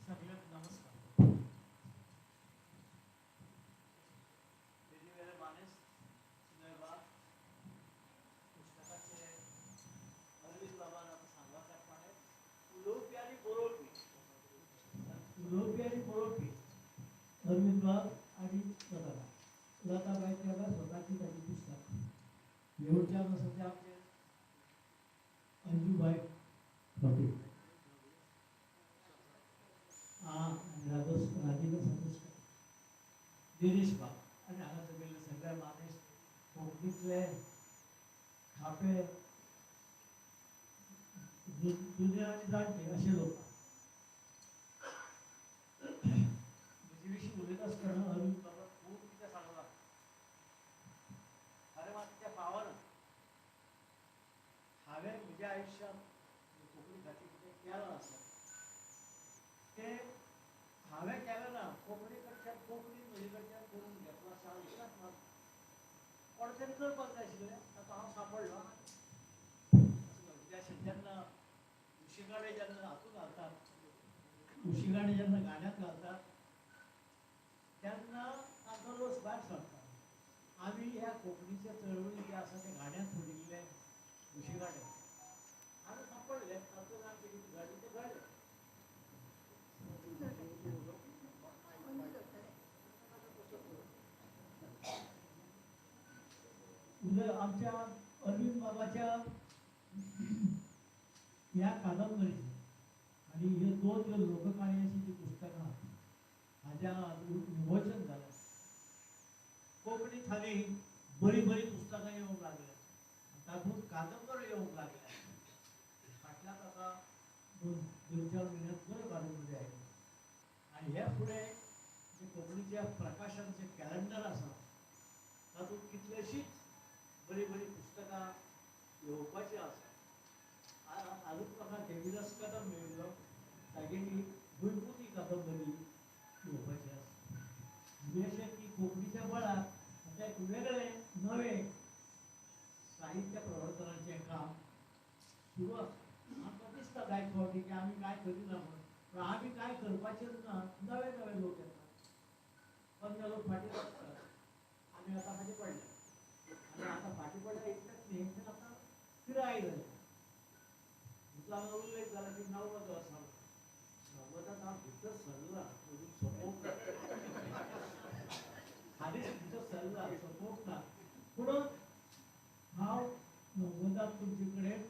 सगळ्यांक नमस्कार. तेजे वेळे मानेस सुदैवाद पुस्तकाचे अरविंद बाबान आतां सांगला त्या प्रमाणे उलोवपी आनी बरोवपी अरविंद बाब आनी लताबाई केला स्वताची ताची पुस्तक. येवच्यान आसा ते आमचे अंजूबाई फटीक राजेंद्र संतोषकर, दिनेश बाब आनी हांगा जमिल्ले सगळे मानेस कोंकणीतले खापे जुने आनी जाणटे अशे लोक. म्हजे विशीं उलयता आसतना अरविंद बाबा खूब कितें सांगलां. खरें मात तें पावना. हांवें म्हज्या आयुश्यांत कोंकणी खातीर कितें केलां आसा तें हांवें केलें ना. कोंकणी कडच्यान कोंकणी म्हजे कडच्यान करून घेतलो अशें हांव विश्वास मारता. कोण तरी करपाक जाय आशिल्लें. आतां हांव सांपडलो. जेन्ना उशिगाडे जेन्ना हातूंत घालतात, उशिगाडे जेन्ना गाण्यात घालतात तेन्ना तांचो रोस भायर सरता. आमी ह्या कोंकणीचे चळवळी जे आसा ते गाण्यात फोडिल्ले उशिगाडे हांवें सांपडले. तातूंत आमचें कितें घडलें तें घडलें. आमच्या अरविंद बाबाच्या ह्या कादंबरीचे आनी ह्यो 2 ज्यो लोककाणयांची जी पुस्तकां हाज्या विमोचन जालें. कोंकणींत हालीं बरीं बरीं पुस्तकां येवंक लागल्या. तातूंत कादंबऱ्यो येवंक लागल्या. फाटल्याक आतां 2-4 म्हयन्यांत बऱ्यो कादंबरी आयल्यो. आनी हे फुडें जे कोंकणीच्या प्रकाशनाचें कॅलेंडर आसा तातूंत कितलेशींच बरीं बरीं पुस्तकां येवपाचीं आसा. हालूच म्हाका देविदास कदम मेळिल्लो. तागेली भुंयपुती कादंबरी येवपाची आसा. म्हणजे अशें की कोंकणीच्या बळार आतां एक वेगळें नळ नवे साहित्य प्रवर्तनाचे काम सुरू आसा. आमकां दिसता जायत फावटी की आमी काय करिना म्हणून, पण आमी काय करपाचें ना, नवे नवे लोक येतात, पंदरा लोक फाटीं लागतात, आमी आतां फाटीं पडले आनी आतां फाटीं पडल्या इतलेंच न्ही, तर आतां पिराय जाली. तुका हांगा उल्लेख जाला की 90 वर्सां 90 हांव भितर सरला अजून सोंपोवंक ना, हालींच भितर सरला सोंपोवंक ना, पूण हांव 90 तुमचे कडेन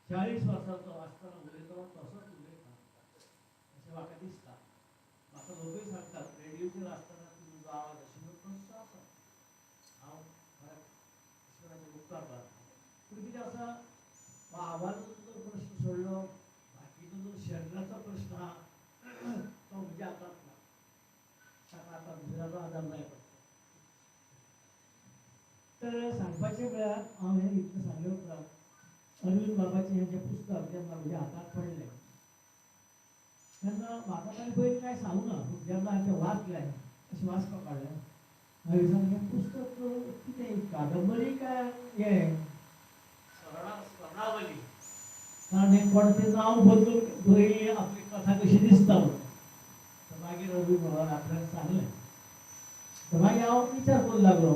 40 वर्सांचो आसतना उलयतां तसोच उलयता अशें म्हाका दिसता. म्हाका लोकूय सांगतात रेडिओचेर आसतना तुजो आवाज आशिल्लो तसो आसा. हांव ईश्वराचे उपकार करता. पूण कितें आसा, हो आवाजाचो जर प्रश्न सोडलो, बाकीचो जो शरिराचो प्रश्न आहा तो म्हज्या हातांत ना. ताका आतां दुसऱ्याचो आदार जाय पडटा. तर सांगपाचें म्हळ्यार हांव हें इतलें सांगले उपरांत अरविंद बाबाचें हें जें पुस्तक जेन्ना म्हज्या हातांत पडलें तेन्ना म्हाका ताणें पयलीं कांय सांगूं ना, पूण जेन्ना हांवें तें वाचलें अशें वाचपाक काडलें, हांवें विचारलें हें पुस्तक कितें कादंबरी काय हें स्वर्णावली, कारण हें कोण तें नांव बदलून बरयली आपली कथा कशी दिसता म्हणून. तर मागीर अरविंद बाबान आपल्याक सांगलें. तर मागीर हांव विचार करूंक लागलो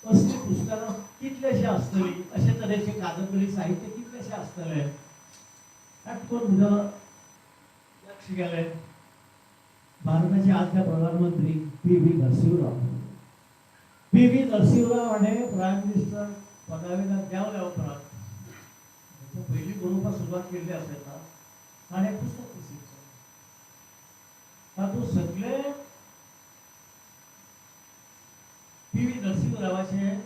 असली पुस्तकां कितलेशे आसतली, अशे तरेचे कादंबरी साहित्य कितलेशे आसतले. ताका करून म्हजो लक्ष गेलें भारताचे आदले प्रधानमंत्री पी.व्ही. नरसिंहराव. पी.व्ही. नरसिंहराव हाणें प्रायम मिनिस्टर पदावेल्यान देंवल्या उपरांत पयलीं बरोवपाक सुरवात केल्ली आसतना ताणें पुस्तक प्रसिध्द केलें. तातूंत सगळे पी.व्ही. नरसिंहरावाचें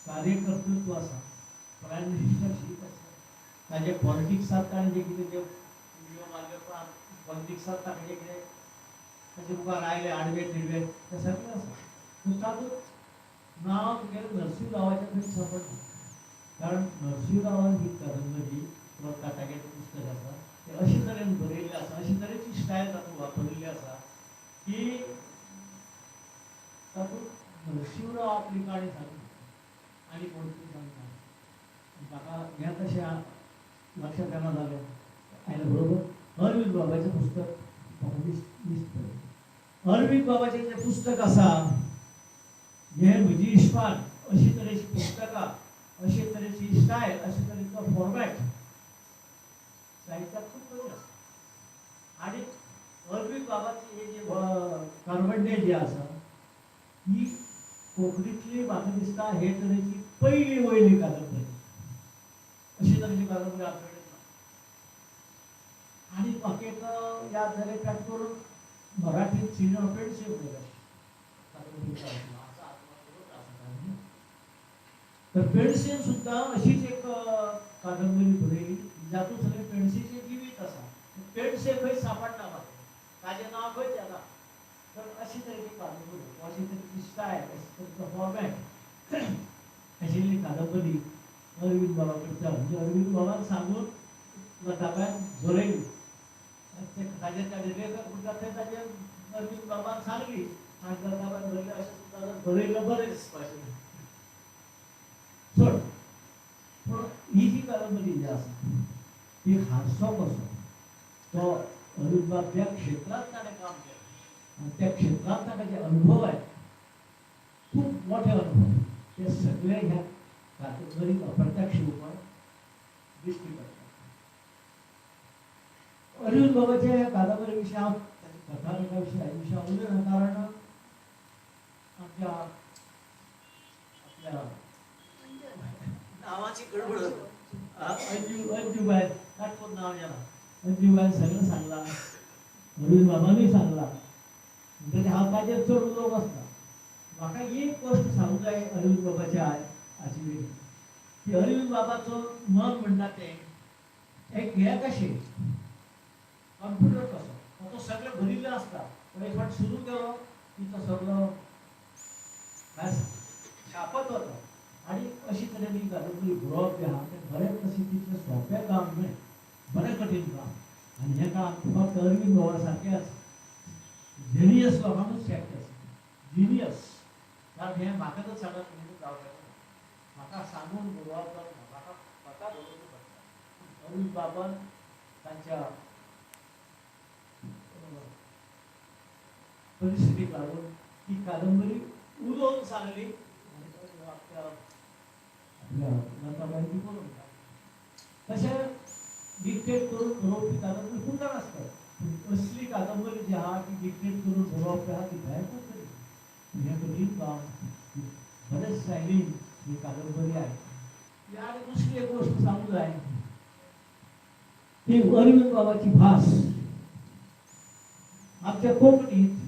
कार्यकर्तृत्व आसा, प्रायम मिनिस्टरशीप आसा, ताजे पॉलिटिक्सांत ताणें जें कितें तें उडयो मारल्यो पळय, पॉलिटिक्सांत ताणें जें कितें ताचे मुखार आयलें आडवे तिडवे तें सगळें आसा. पूण तातूंत नांव तुगेलें नरसिंहरावाचें थंय सापडना. कारण नरसिंहरावान ही कादंबरी किंवा तागेलें पुस्तक आसा तें अशे तरेन बरयल्लें आसा, अशे तरेची स्टायल तातूंत वापरिल्ली आसा की तातूंत नरसिंहराव आपली काणी सांगता आनी कोण तरी सांगता. म्हाका हें तशें लक्षांत येना जालें. आयले बरोबर अरविंद बाबाचें पुस्तक म्हाका दिसता. अरविंद बाबाचें जें पुस्तक आसा हें म्हजी इश्पान अशी तरेची पुस्तकां, अशे तरेची स्टायल, अशे तरेचो फॉर्मॅट साहित्यात खूब कमी आसा. आनी अरविंद बाबाची ही जी कार्बंडे जी आसा ही कोंकणीतली म्हाका दिसता हे तरेची पयली वयली कादंबरी. अशी तरेची कादंबरी आमचे कडेन ना. आनी म्हाका एक याद जालें ताका करून मराठींत सिनियर पेंडसे उलयताले कादंबरीचो आसा. तर पेंडसेन सुद्दां अशीच एक कादंबरी बरयली जातूंत सगळे पेंडसेचें जिवीत आसा. पेंडसे खंय सापडना म्हाका, ताजें नांव खंयच येना. तर अशी तरेची कादंबरी, अशी तरेची स्टायल, अशी तरेचो फॉर्मॅट आशिल्ली कादंबरी अरविंद बाबा करता. म्हणजे अरविंद बाबान सांगून लताबायन बरयली. ताजेर ताजें लेखक म्हणटा थंय ताजेर अरविंद बाबान सांगली आनी लताबायन बरयलें अशें सुद्दां बरयलें बरें दिसता अशें. चड पूण ही जी कादंबरी जी आसा ती हारसो कसो तो अरविंद बाब ज्या क्षेत्रांत ताणें काम केलें आनी त्या क्षेत्रांत ताका जे अनुभव आहेत खूब मोठे अनुभव ते सगळे ह्या कादंबरीत अप्रत्यक्ष रुपान दिश्टी पडटा. अरविंद बाबाच्या ह्या कादंबरी विशीं हांव कथानका विशीं हाजे विशीं हांव उलयना, कारण आमच्या आपल्या नांवाची गडबड अंजूबाई ताटपूर नांव येना. अंजूबाईन सगळें सांगलां, अरविंद बाबानूय सांगलां, म्हणटकीर हांव ताजेर चड उलोवंक वचना. म्हाका एक गोश्ट सांगूंक जाय अरविंद बाबाच्या हाची वेळी की अरविंद बाबाचो मन म्हणटा तें एक हें कशें कंप्युटर कसो तो सगळें भरिल्लें आसता. पूण एक फावट सुरू केलो की तो सगळो छापत वता. आनी अशी तरेन ही कादंबरी बरोवप जें आहा तें बरें कशें तितलें सोंपें काम न्हय, बरें कठीण काम. आनी हें काम फक्त अरविंद बाबा सारक्याच झेनियस लोकांकूच शक्य आसा. जिनियस. कारण हे म्हाका तर सगळ्यात म्हणजे जावपाचें म्हाका सांगून बरोवप जावना, म्हाका स्वता बरोवचें पडटा. अरुण बाबान तांच्या परिस्थितीक लागून ती कादंबरी उलोवन सांगली आनी आपल्या लताबाईन ती बरोवन काडली. तशें डिक्टेट करून बरोवपी कादंबरी खूब जाण आसतात, पूण असली कादंबरी जी आहा ती डिक्टेट करून बरोवप आहा ती भयंकर तरी हें कठीण काम. बरेच स्टायलीन ही कादंबरी आहे. आनी दुसरी एक गोष्ट सांगूंक जाय की अरविंद बाबाची भास आमच्या कोंकणीत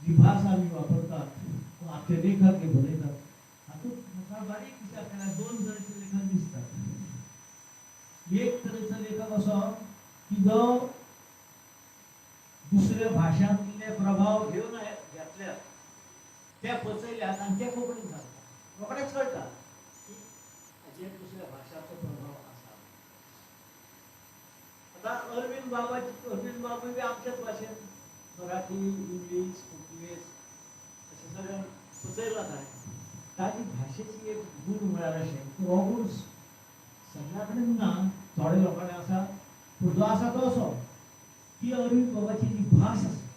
जी भास आमी वापरतात आमचे लेखक हे बरयतात हातूंत म्हाका बारीक विचार केल्यार दोन तरेचे लेखक दिसतात. एक तरेचो लेखक असो की जो दुसऱ्या भाशांतले प्रभाव घेवन घेतल्यात ते पचयल्यात आनी ते कोंकणीत घालतात. रोखडेंच कळटा की हाचेर दुसऱ्या भाशांचो प्रभाव आसा. आतां अरविंद बाबूय बी आमच्याच भाशेन मराठी, इंग्लीश, पुर्तुगेज अशें सगळ्यांक पचयला ताणें. ताची भाशेची एक गूण म्हळ्यार अशें हो गूण सगळ्या कडेन ना, थोड्या लोकांनी आसा, पूण जो आसा तो असो की अरविंद बाबाची जी भास आसा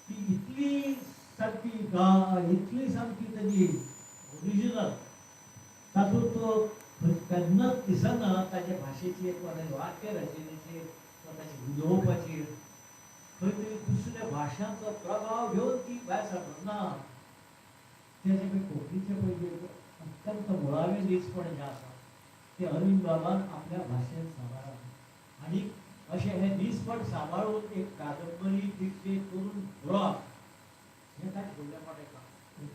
ती इतली सारकी इतली सारकी तेजी ओरिजिनल, तातूंत केन्नाच दिसना ताचे भाशेची एक वाक्य रचनेचेर ताची उलोवपाचेर खंय तरी दुसऱ्या भाशांचो प्रभाव घेवन ती भायर सरना. ना, तेजे पळय कोंकणीचे पळय अत्यंत मुळावें नीजपण जें आसा ते अरविंद बाबान आपल्या भाशेन सांबाळ्ळां. आनी अशें हें नीजपण सांबाळून एक कादंबरी डिक्टेट करून बरोवप हें ताचें व्हडलें मोठें काम.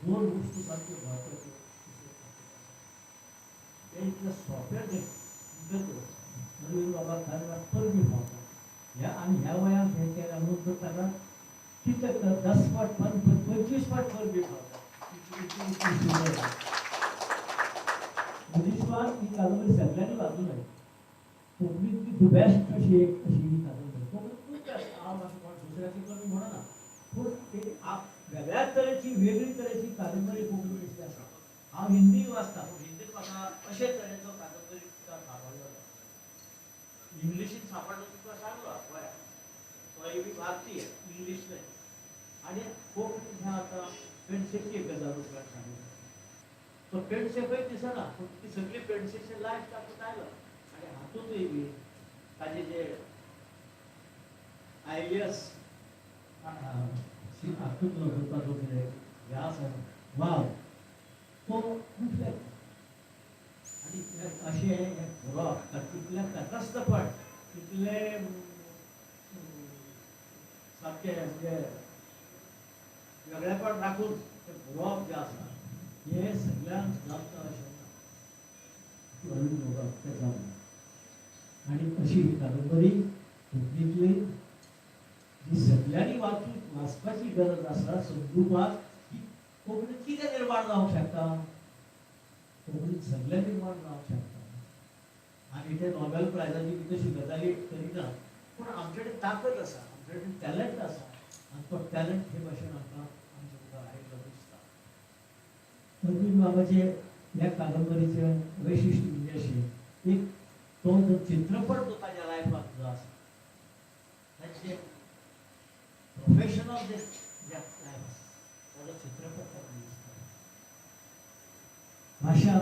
दोन वस्तू सारक्यो म्हत्वाच्यो तें इतलें सोंपें तें अरविंद बाबा खरें परबी पावता. ह्या वयान हें केल्या म्हणून ताका कितें 10 फावट 25 फावट परबी पावता. मनीसवाद ही कादंबरी सगळ्यांनी वाचूं जाय. कोंकणीतली द बेस्ट अशी ही कादंबरी. कोंकणीतूच बेस्ट हांव अशें कोण दुसऱ्याची कमी म्हणना, पूण ती वेगळ्याच तरेची वेगळी तरेची कादंबरी कोंकणीतली आसा. हांव हिंदी वाचता, पूण हिंदीत म्हाका अशे तरेचो कादंबरी सांपडलो ना. इंग्लिशीन सांपडलो तुका सांगलो पळय, तोय बी भारतीय इंग्लीश न्हय. आनी कोंकणीन हें आतां पेंडसेची एक गजाल तुका सांगली. तो पेंडसेकय दिसना, पूण ती सगळी पेंडसेचें लायफ तातूंत आयलां. आनी हातूंतय बी ताजे जे आयलियस हातूंतलो करपाचो कितें हें आसा वाव तो रिफ्लेक्ट. आनी अशें हें बरोवप तितलें तटस्थपण, तितलें सारकें म्हणजे वेगळेपण राखून तें बरोवप जें आसा हें सगळ्यांक जमता अशें ना. अरविंद बाबाक तें जमना. आनी अशी ही कादंबरी कोंकणीतली जी सगळ्यांनी वाचपाची गरज आसा समजुपाक की कोंकणीत कितें निर्माण जावंक शकता. कोंकणीत सगळें निर्माण जावंक शकता. आनी ते नोबेल प्रायजाची बी तशी गजाली करिना, पूण आमचे कडेन ताकद आसा, आमचे कडेन टॅलंट आसा आनी तो टॅलंट हे भाशेन आमकां आमच्या मुखार आयिल्लो दिसता. अरविंद बाबाचे ह्या कादंबरीचें वैशिश्ट्य म्हणजे अशें एक तो जो चित्रपट जो ताज्या लायफांत जो आसा ताचें प्रोफेशनल जे लायफ आसा तो जो चित्रपट ताका दिसता. भाशा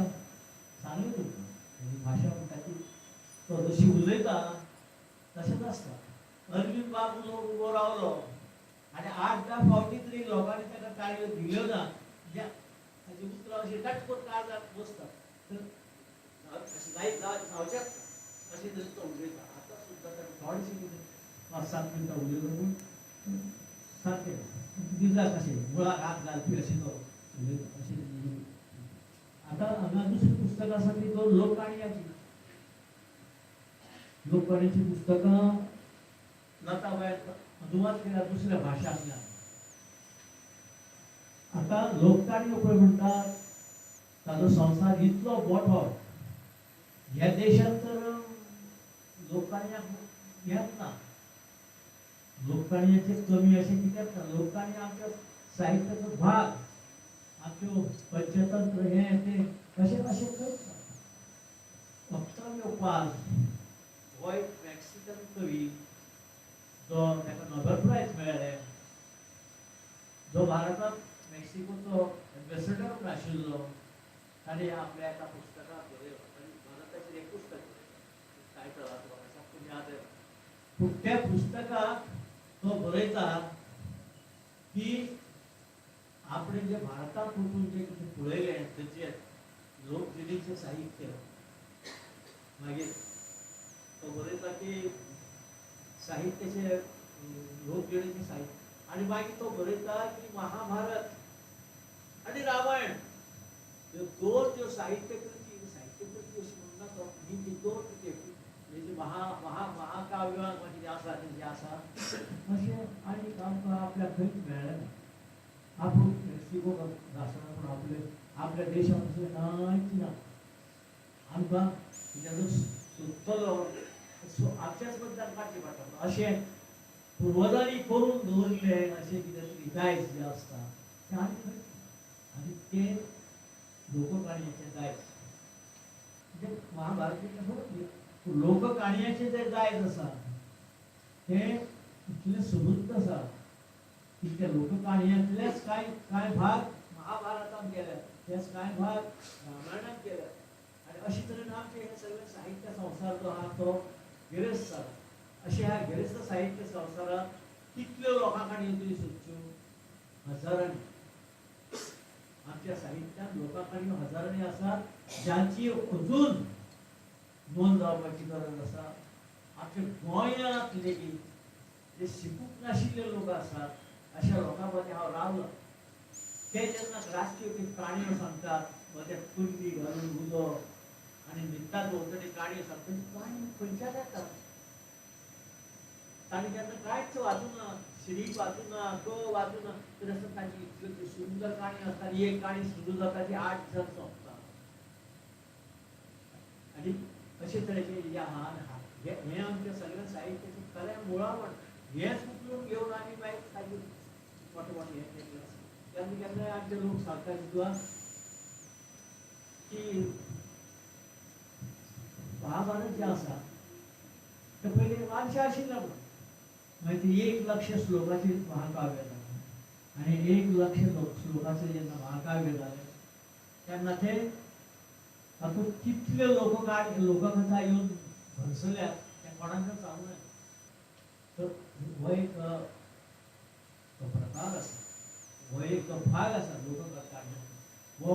सांगली तुका तेजी भाशा म्हणटा ती तो जशी उलयता तशेंच आसता. अरविंद बाब उबो रावलो आनी 8-10 फावटी तरी लोकांनी ताका ताळयो दिल्यो ना, ताची उतरां अशी टच करून काळजाक बसता. तर अशें जावचेंच अशें तरी तो उलयता. आतां सुद्दां ताका थोडेशें कितें 5-7 मिनटां उलयलो पूण सारकें दिसाक अशें मुळाक हात घालपी अशें तो उलयता अशें. आतां हांगा दुसरी पुस्तकां आसा ती दोन लोककाणयाची. लोककाणयेची पुस्तकां लताबायन अनुवाद केल्या दुसऱ्या भाशांतल्यान. आतां लोककाणयो पळय म्हणटात ताजो संवसार इतलो मोठो, ह्या देशांत तर लोककाणयाक हेंच ना, लोककाणयेचें कमी अशें कित्याक ना. लोककाणयो आमच्या साहित्याचो भाग आमच्यो पंचतंत्र हे ते अशें अशें करता. ऑक्टावियो पाज हो एक मेक्सिकन कवी जो ताका नोबेल प्राइज मेळ्ळें, जो भारतांत मेक्सिकोचो एम्बेसेडर म्हूण आशिल्लो. ताणें आपल्या एका पुस्तकांत बरयलो, भारताचेर एक पुस्तक टायटल आसा म्हाका सामकें याद येना. पूण त्या पुस्तकांत तो बरयता की आपण जे भारतांत वचून जे कितें पळयलें तेचेर लोकजिणेचें साहित्य. मागीर तो बरयता की साहित्याचे लोकजिणेचें साहित्य. आनी मागीर तो बरयता की महाभारत आनी रामायण ह्यो दोन ज्यो साहित्य कृती अशी म्हणटा तो ही ती दोन कृती जी महाकाव्यां कितें आसा तें जें आसा अशें आनी आमकां आपल्या खंयच मेळ्ळें ना. आपूण मेक्सिको आसतना पूण आपल्या देशांत अशें कांयच ना. आमकां तेजो सोदतलो आमच्याच बद्दल काडचें पडटा. अशें पुर्वजांनी करून दवरलें अशें कितें तरी दायज जें आसता तें आनी खंय. आनी तें लोककाणयेचें दायज म्हणजे महाभारताचें खबर लोककाणयेचें जें दायज आसा तें इतलें समृद्ध आसा की त्या लोककाणयांतलेच कांय भाग महाभारतांत गेल्यात, तेच कांय भाग रामायणांत गेल्यात. आनी अशे तरेन आमचें हें सगळें साहित्य संवसार जो आहा तो गिरेस्त जाला. अशे ह्या गिरेस्त साहित्य संवसारांत कितल्यो लोककाणयो तुवें सोदच्यो? हजारांनी. आमच्या साहित्यांत लोककाणयो हजारांनी आसात ज्यांची अजून नोंद जावपाची गरज आसा. आमच्या गोंयांत लेगीत जे शिकूंक नाशिल्ले लोक आसात अशा लोकां मदें हांव रावलो. ते जेन्ना राष्ट्रीय काणयो सांगतात मदें कुंडी घालून उदो आनी न्हिदता भोंवतणी काणयो सांगता काणयो खंयच्यान येतात. तांणी केन्ना कांयच वाचूना, श्री वाचूना, क वाचूना, तरी आसतना तांची इतल्यो सुंदर काणयो आसता. आनी एक काणी सुरू जाता ती 8 दिसांत सोंपता. आनी अशे तरेचे जे आहा हें आमच्या सगळ्या साहित्याचें खरें मुळावण. हेंच उखलून घेवन आमी मागीर ताजेर मोठे मोठे हें केलें आसा. केन्ना केन्नाय आमचे लोक सांगता तुका की महाभारत जें आसा तें पयलीं मानशां आशिल्लें म्हणून. मागीर ती 1 लक्ष श्लोकाचेर महाकाव्य जालें. आनी 1 लक्ष श्लोकाचेर जेन्ना महाकाव्य जालें तेन्ना तें तातूंत कितल्यो लोककथा येवन भरसल्यात तें कोणाकच सांगूं ना. तर हो एक प्रकार आसा, हो एक भाग आसा लोककाणयेचो. हो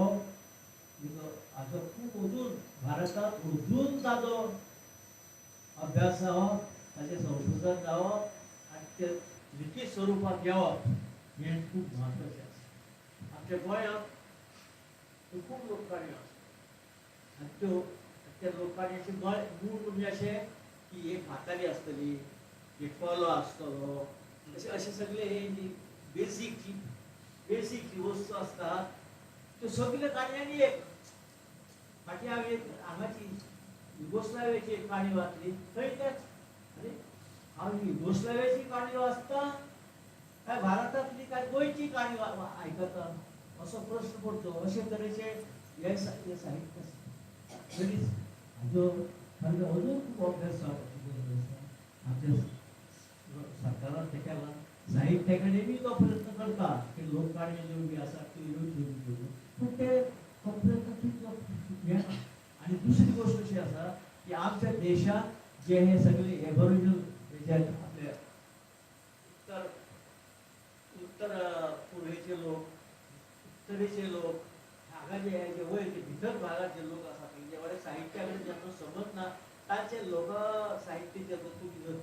हाचो खूब अजून भारतांत अजून ताजो अभ्यास जावप, ताचें संशोधन जावप आनी तें लिखीत स्वरुपांत येवप हें खूब म्हत्वाचें आसा. आमच्या गोंयांत त्यो खूब लोककाणयो आसा. आनी त्या लोककाणयेचें मूळ म्हणजे अशें की एक म्हातारी आसतली, एक कोलो आसतलो, अशें सगळे हे जी बेसीक जी वस्तू आसतात त्यो सगळ्यो काणयांनी एक. फाटीं हांव एक हांगाची युगोस्लावियाची एक काणी वाचली थंय तेच. आरे हांव युगोस्लावियाची काणी वाचता काय भारतांतली काय गोंयची काणी आयकता असो प्रश्न पडचो. अशे तरेचे हे साहित्य आसा. तरीच हाजो अजून खूब अभ्यास जावपाची गरज आसा. आमच्या सरकारान तेका लागून साहित्य अकादेमी तो प्रयत्न करता की लोककाणयो ज्यो बी आसात त्यो येवच्यो. पूण ते तो प्रयत्न तितलो घेना. आनी दुसरी गोश्ट अशी आसा की आमच्या देशांत जे हे सगळे एबोरिजिनल जे आपले उत्तर पुर्वेचे लोक, उत्तरेचे लोक, हांगा जे वयर भितर भागात जे लोक आसात जे बरे साहित्या कडेन जेन्ना समज ना तांचे लोक साहित्य जे तुमी जर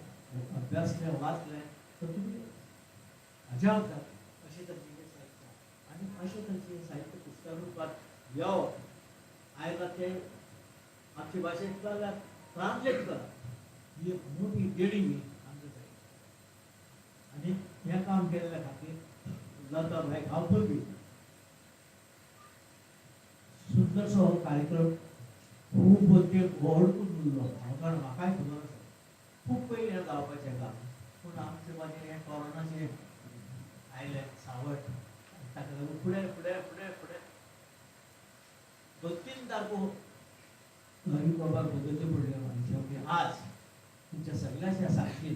अभ्यास केले वाचले तर तुमी अजाप जाता. अशे तरेचे साहित्य आनी अशे तरेचे साहित्य पुस्तका रुपांत येवप आयला ते आमचे भाशेंत ट्रान्सलेट करप ही एक मोठी देणगी आमच्या जाय. आनी हें काम केल्ल्या खातीर लता भाई गांवकर बी सुंदरसो हो कार्यक्रम खूब ते व्हड करून उरलो. कारण म्हाकाय खबर आसा खूब पयलीं हें जावपाचें काम. पूण आमचे मदीं हें कोरोनाचें आयलें सावट ताका लागून फुडें फुडें फुडें फुडें 2-3 तारखो हरी बाबा बदलले पडले म्हणजे ओके आज तुमच्या सगळ्याच्या सारखी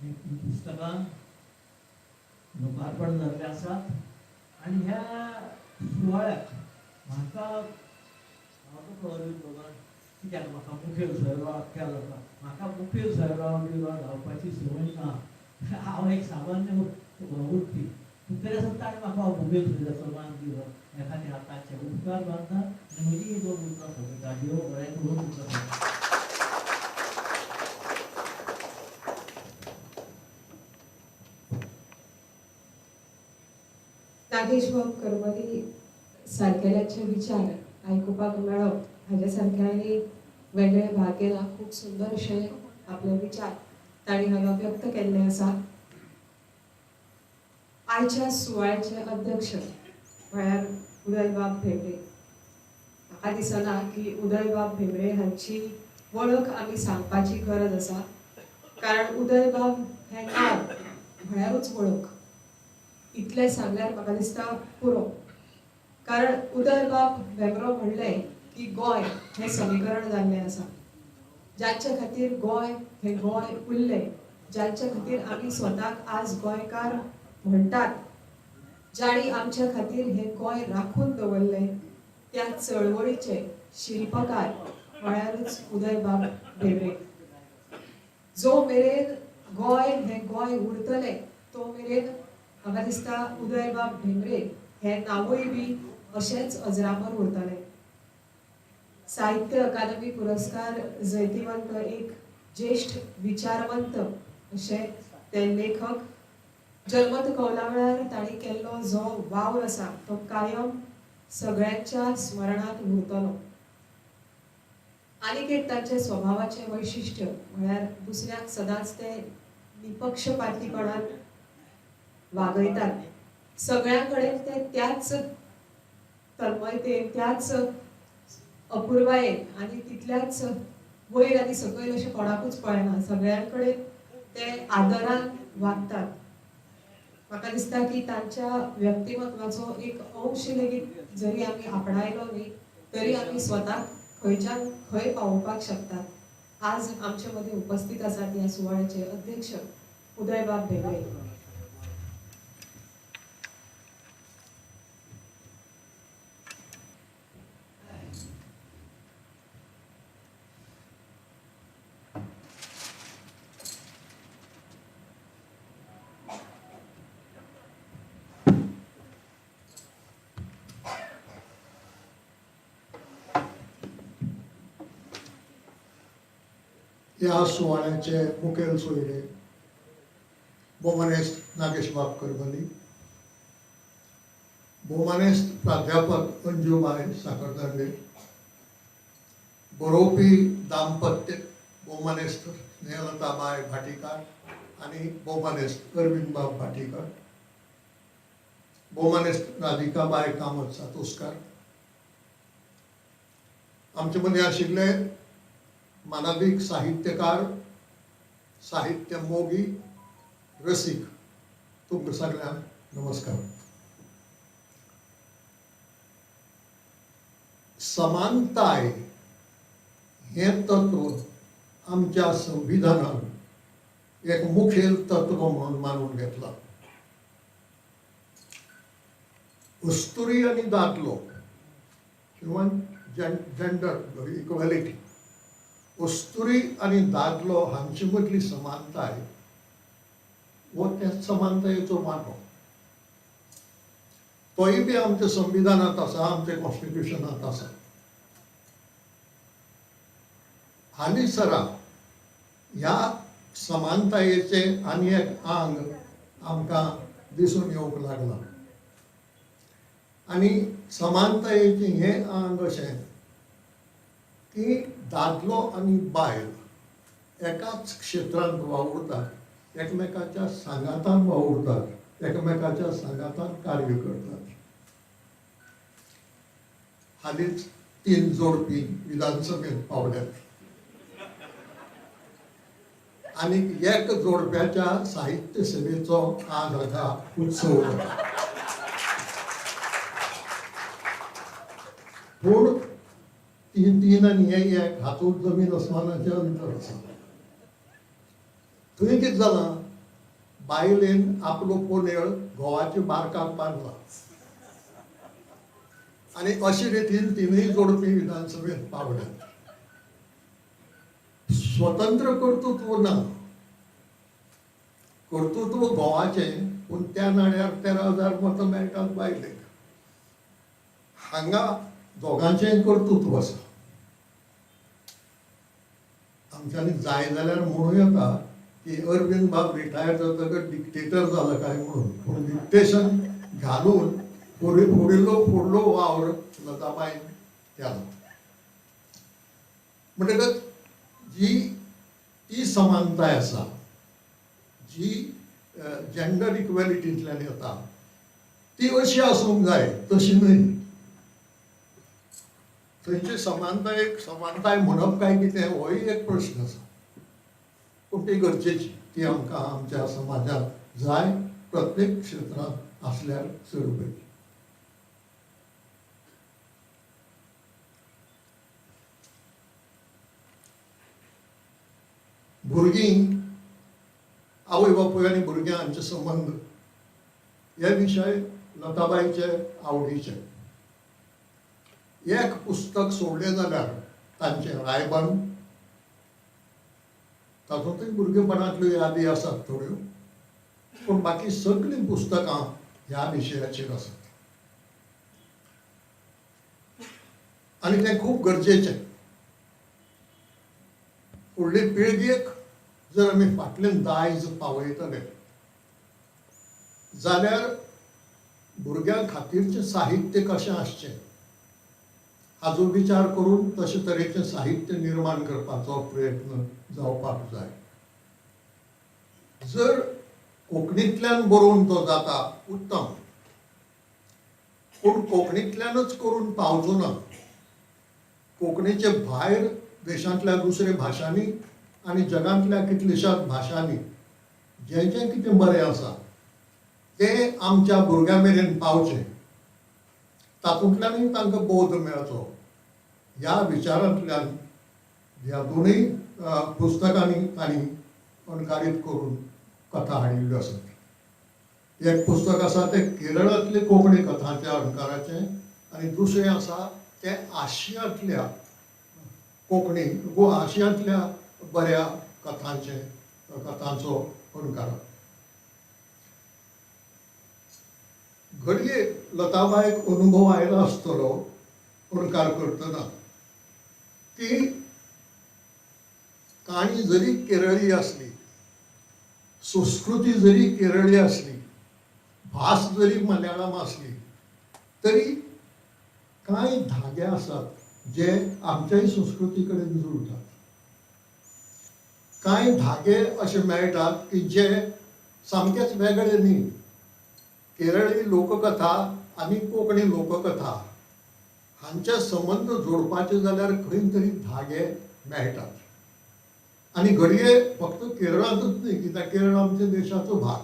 ही पुस्तकां लोकार्पण जाल्ले आसात आनी ह्या सुवाळ्याक म्हाका अरविंद बाबा कित्याक म्हाका मुखेल सोयरो आख्या लोकांक म्हाका मुखेल सोयरो बिरो धांवपाची संवय ना हांव एक सामान्य उक्ती तरी आसतना ताणें म्हाका मुखेल सोयऱ्याचो मान दिलो एखाद्या हाताचे उपकार बांदता आनी म्हजी दोन उतरां सोंपयता देव बरें करून तुमकां नागेश बाब करमली सारकेल्यांचे विचार आयकुपाक मेळप हाज्या सारक्यांनी वेगळे भाग केला खूब सुंदर अशे आपले विचार ताणी हांगा व्यक्त केल्ले आसा आयच्या सुवाळ्याचे अध्यक्ष म्हळ्यार उदयबाब भेंब्रे म्हाका दिसना की उदयबाब भेंब्रे हांची वळख आमी सांगपाची गरज आसा कारण उदयबाब हें नांव म्हळ्यारूच वळख इतलें सांगल्यार म्हाका दिसता पुरो कारण उदयबाब भेंब्रो म्हणलें की गोंय हें समीकरण जाल्लें आसा जांचे खातीर गोंय हें गोंय उरलें जांचे खातीर आमी स्वताक आज गोंयकार म्हणटात जाणी आमच्या खातीर हें गोंय राखून दवरलें त्या चळवळीचे शिल्पकार म्हळ्यारूच उदयबाब भेंब्रे जो मेरेन गोंय हें गोंय उरतलें तो मेरेन म्हाका दिसता उदयबाब भेंब्रे हें नांवूय बी अशेंच अजरामर उरतलें साहित्य अकादमी पुरस्कार जैतिवंत एक ज्येष्ठ विचारवंत अशे ते लेखक जल्मत कौला वेळार ताणी केल्लो जो वावर आसा तो कायम सगळ्यांच्या स्मरणांत उरतलो आनीक एक तांचे स्वभावाचें वैशिश्ट्य म्हळ्यार दुसऱ्याक सदांच ते निपक्षपातीपणान वागयतात सगळ्यां कडेन ते त्याच तन्मयतेन त्याच अपुर्बायेन आनी तितल्याच वयर आनी सकयल अशें कोणाकूच पळयना सगळ्यां कडेन ते आदरान वागतात म्हाका दिसता की तांच्या व्यक्तिमत्वाचो एक अंश लेगीत जरी आमी आपणायलो न्ही तरी आमी स्वताक खंयच्यान खंय पावोवपाक शकतात आज आमचे मदीं उपस्थित आसात ह्या सुवाळ्याचे अध्यक्ष उदयबाब भेंब्रे या सुवाळ्याचे मुखेल सोयरे भोमानेस्त नागेशबाब करमली भोमानेस्त प्राध्यापक अंजुबाई साखरदांडे बरोवपी दाम्पत्य भोमानेस्त स्नेहलताबाई भाटीकार आणि भोमानेस्त अरविंदबाब भाटीकार भोमानेस्त राधिकाबाई कामत सातोस्कार आमचे मदीं आशिल्ले मानवीक साहित्यकार साहित्य मोगी रसीक तुमकां सगळ्यांक नमस्कार समानताय हे तत्व आमच्या संविधानात एक मुखेल तत्व म्हणून मानून घेतला उस्तुरी आणि दादलो किंवा जेंडर इक्वॅलिटी उस्तुरी आणि दादलो हांचे मदली समानताय वो त्या समानतायेचो मानो तोय बी आमच्या संविधानात आसा आमच्या कॉन्स्टिट्युशनात आसा हालीसरा ह्या समानतायेचे आनी एक अंग आमकां दिसून येवंक लागला आनी समानतायेचे हे अंग अशें की दादलो आनी बायल एकाच क्षेत्रांत वावुरतात एकमेकाच्या सांगातान वावुरतात एकमेकाच्या सांगातान कार्य करतात हालींच 3 जोडपी विधानसभेत पावल्यात आनी एक जोडप्याच्या साहित्य सभेचो आज हाका उत्सव जाता पूण तीन आनी हे एक हातूंत जमीन अस्मानाचें अंतर आसा. थंय कितें जालां, बायलेन आपलो पोनेळ घोवाच्या बारकाक बांदला आनी अशे रितीन तिनूय जोडपी विधानसभेत पावल्यात. स्वतंत्र कर्तृत्व ना, कर्तृत्व घोवाचें, पूण त्या नाड्यार 13,000 मतां मेळटात बायलेक. हांगा दोगांचेंय कर्तृत्व आसा. आमच्यांनी जाय जाल्यार म्हणूं येता की अरविंद बाब रिटायर जातकच डिक्टेटर जाला काय म्हणून, पूण डिक्टेशन घालून फुडलो वावर लताबाईन केलो. म्हणटकच जी ती समानताय आसा, जी जेंडर इक्वेलिटींतल्यान येता, ती अशी आसूंक जाय, तशी न्हय. थंयची समानताय म्हणप काय कितें होय एक प्रश्न आसा, पूण ती गरजेची. ती आमकां आमच्या समाजात जाय, प्रत्येक क्षेत्रांत आसल्यार चड बरी. भुरगीं, आवय बापूय आनी भुरग्यां हांचे संबंद हे विशय लताबाईचे आवडीचे. एक पुस्तक सोडलें जाल्यार तांचें रायबंद, तातूंतय भुरगेपणांतल्यो यादी आसात थोड्यो, पूण बाकी सगळीं पुस्तकां ह्या विशयाचेर आसात. आनी तें खूब गरजेचें. फुडले पिळगेक जर आमी फाटल्यान दायज पावयतले जाल्यार भुरग्यां खातीरचें साहित्य कशें आसचें हाचो विचार करून तशे तरेचें साहित्य निर्माण करपाचो प्रयत्न जावपाक जाय. जर कोंकणींतल्यान बरोवन तो जाता उत्तम, पूण कोंकणींतल्यानच करून पावचो ना. कोंकणीचे भायर देशांतल्या दुसऱ्या भाशांनी आनी जगांतल्या कितल्याशाच भाशांनी जें जें कितें बरें आसा तें आमच्या भुरग्यां मेरेन पावचें, तातूंतल्यानय तांकां बोध मेळचो. ह्या विचारांतल्यान ह्या दोनूय पुस्तकांनी तांणी अणकारीत करून कथा हाडिल्ल्यो आसात. एक पुस्तक आसा तें केरळांतले कोंकणी कथांचे अणकाराचें, आनी दुसरें आसा तें आशियांतल्या आशियांतल्या बऱ्या कथांचो अणकार. घडये लताबाईक अनुभव आयलो आसतलो अणकार करतना की काणी जरी केरळी आसली, संस्कृती जरी केरळी आसली, भास जरी मल्याळम आसली, तरी कांय धागे आसात जे आमच्याय संस्कृती कडेन जुळटात. कांय धागे अशे मेळटात की जे सामकेच वेगळे न्ही. केरळी लोककथा आनी कोंकणी लोककथा हांचे संबंध जोडपाचे जाल्यार खंय तरी धागे मेळटात. आनी घडये फक्त केरळांतूच न्ही, कित्याक केरळ आमच्या देशाचो भाग.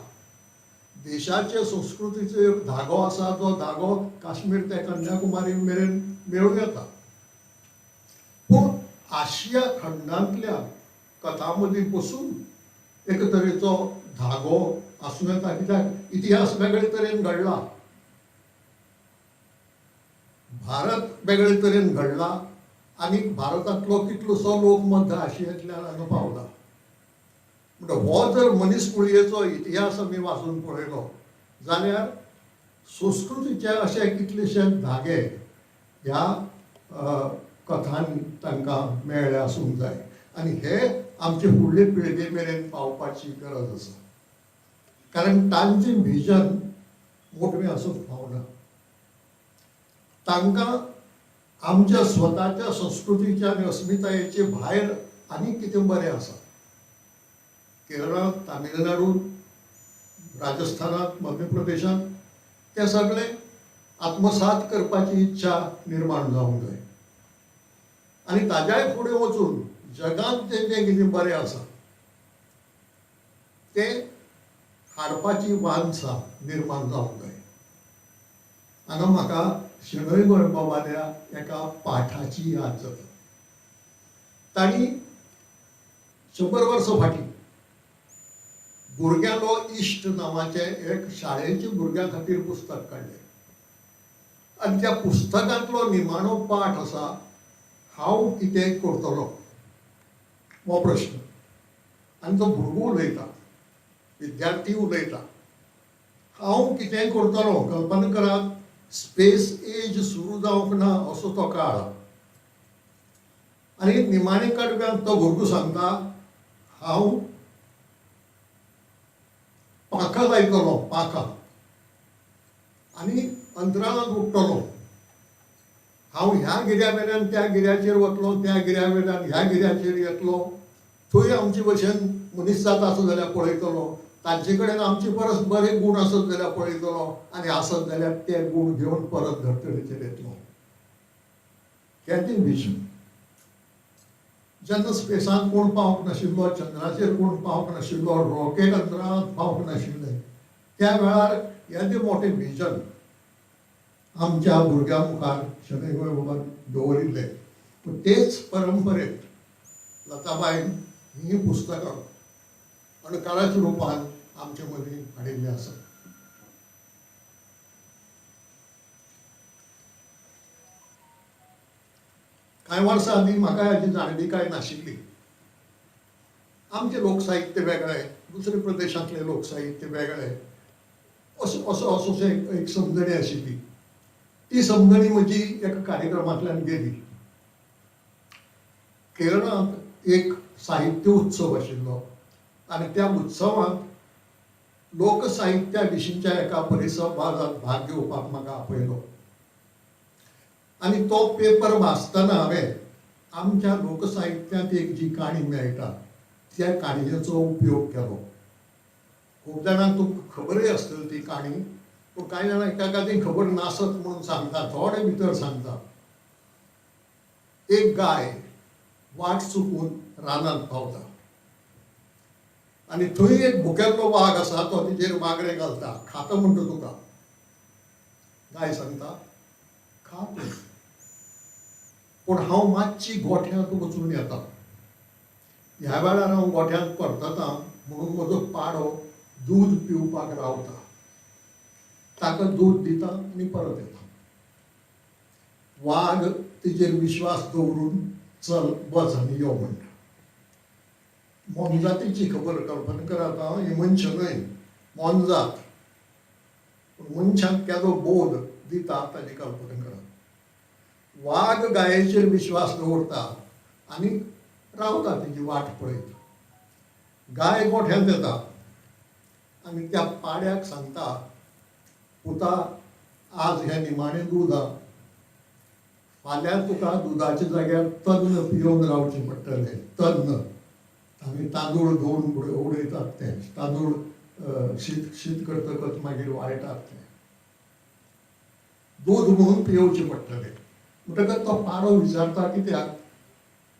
देशाचे संस्कृतीचो एक धागो आसा, जो धागो काश्मीर ते कन्याकुमारी मेरेन मेळूं येता. पूण आशिया खंडांतल्या कथां मदीं पसून एक तरेचो धागो आसूं येता, कित्याक इतिहास वेगळे तरेन घडला, भारत वेगळे तरेन घडला, आनी भारतांतलो कितलोसो लोक मध्य आशियांतल्यान हांगा पावला. म्हणटकीर हो जर मनीसकुळयेचो इतिहास आमी वाचून पळयलो जाल्यार संस्कृतीचे अशे कितलेशे धागे ह्या कथांनी तांकां मेळ्ळे आसूंक जाय. आनी हे आमचे फुडले पिळगे मेरेन पावपाची गरज आसा, कारण तांचें व्हिजन मोठवें आसूंक पावना. तांकां आमच्या स्वताच्या संस्कृतीच्या आनी अस्मितायेचे भायर आनी कितें बरें आसा. केरळांत, तामिळनाडूंत, राजस्थानांत, मध्य प्रदेशांत तें सगळें आत्मसात करपाची इच्छा निर्माण जावंक जाय. आनी ताज्याय फुडें वचून जगांत जें जें कितें बरें आसा तें हाडपाची वांसा निर्माण जावंक जाय. हांगा म्हाका शेणै गोंयबाबाल्या एका पाठाची याद जाता. तांणी 100 वर्सां फाटीं भुरग्यालो इश्ट नांवाचें एक शाळेच्या भुरग्यां खातीर पुस्तक काडलें. आनी त्या पुस्तकांतलो निमाणो पाठ आसा, हांव कितें करतलो हो प्रश्न. आनी तो भुरगो उलयता, विद्यार्थी उलयता, हांव कितें करतलो. कल्पना करात, स्पेस एज सुरू जावंक ना असो तो काळ. आनी निमाणे कडव्यान तो भुरगो सांगता, हांव पाखां लायतलो, पाखां, आनी अंतराळांत उडटलो. हांव ह्या गिऱ्या वेल्यान त्या गिऱ्याचेर वतलो, त्या गिऱ्या वेल्यान ह्या गिऱ्याचेर येतलो. थंय आमचे भशेन मनीस जाता आसत जाल्यार पळयतलो, तांचे कडेन आमचे परस बरे गूण आसत जाल्यार पळयतलो, आनी आसत जाल्यार ते गूण घेवन परत धर्तरेचेर येतलो. कॅथीन विजन. जेन्ना स्पेसांत कोण पावंक नाशिल्लो, चंद्राचेर कोण पावंक नाशिल्लो, रॉकेट अंतराळांत पावंक नाशिल्ले, त्या वेळार येदें मोठें विजन आमच्या भुरग्यां मुखार शेणै गोंयबाबान दवरिल्लें. पूण तेच परंपरेंत लताबाईन हीं पुस्तकां अणकाराच्या रुपान आमचे मदीं हाडिल्लीं आसा. कांय वर्सां आदीं म्हाका हाची जाणविकाय नाशिल्ली. आमचें लोकसाहित्य वेगळें, दुसऱ्या प्रदेशांतलें लोकसाहित्य वेगळें, असो एक समजणी आशिल्ली. ती समजणी म्हजी एका कार्यक्रमांतल्यान गेली. केरळांत एक साहित्य उत्सव आशिल्लो आनी त्या उत्सवांत लोकसाहित्या विशींच्या एका परिसंवादांत भाग घेवपाक म्हाका आपयलो. आनी तो पेपर वाचतना हांवें आमच्या लोकसाहित्यांत एक जी काणी मेळटा त्या काणयेचो उपयोग केलो. खूब जाणांक तुमकां खबरय आसतली ती काणी, पूण कांय जाणांक एका ती खबर नासत म्हणून सांगता, थोडे भितर सांगता. एक गाय वाट चुकून रानांत पावता आनी थंय एक भुकेल्लो वाग आसा, तो तिचेर मागणे घालता, खाता म्हणटा तुका. गाय सांगता, खा तूं, पूण हांव मातशी गोठ्यांत वचून येता. ह्या वेळार हांव गोठ्यांत परततां म्हणून म्हजो पाडो दूद पिवपाक रावता. ताका दूद दिता आनी परत येता. वाग तिचेर विश्वास दवरून चल बस आनी यो म्हणटा. मोनजातीची खबर कल्पना करात, ही मनश न्हय, मोनजात. पूण मनशाक केदो बोध दिता ताची कल्पना करात. वाग गायेचेर विश्वास दवरता आनी रावता तिची वाट पळयत. गाय गोठ्यांत येता आनी त्या पाड्याक सांगता, पुता आज हें निमाणें दूद हा, फाल्यां तुका दुदाच्या जाग्यार तन्न पियोवन रावचें पडटलें. तन्न आमी तांदूळ धुवन उडयतात ते तांदूळ, शीत करतकच मागीर वाळटात ते दूद म्हणून पियोवचें पडटलें. म्हणटकच तो पाडो विचारता कित्याक,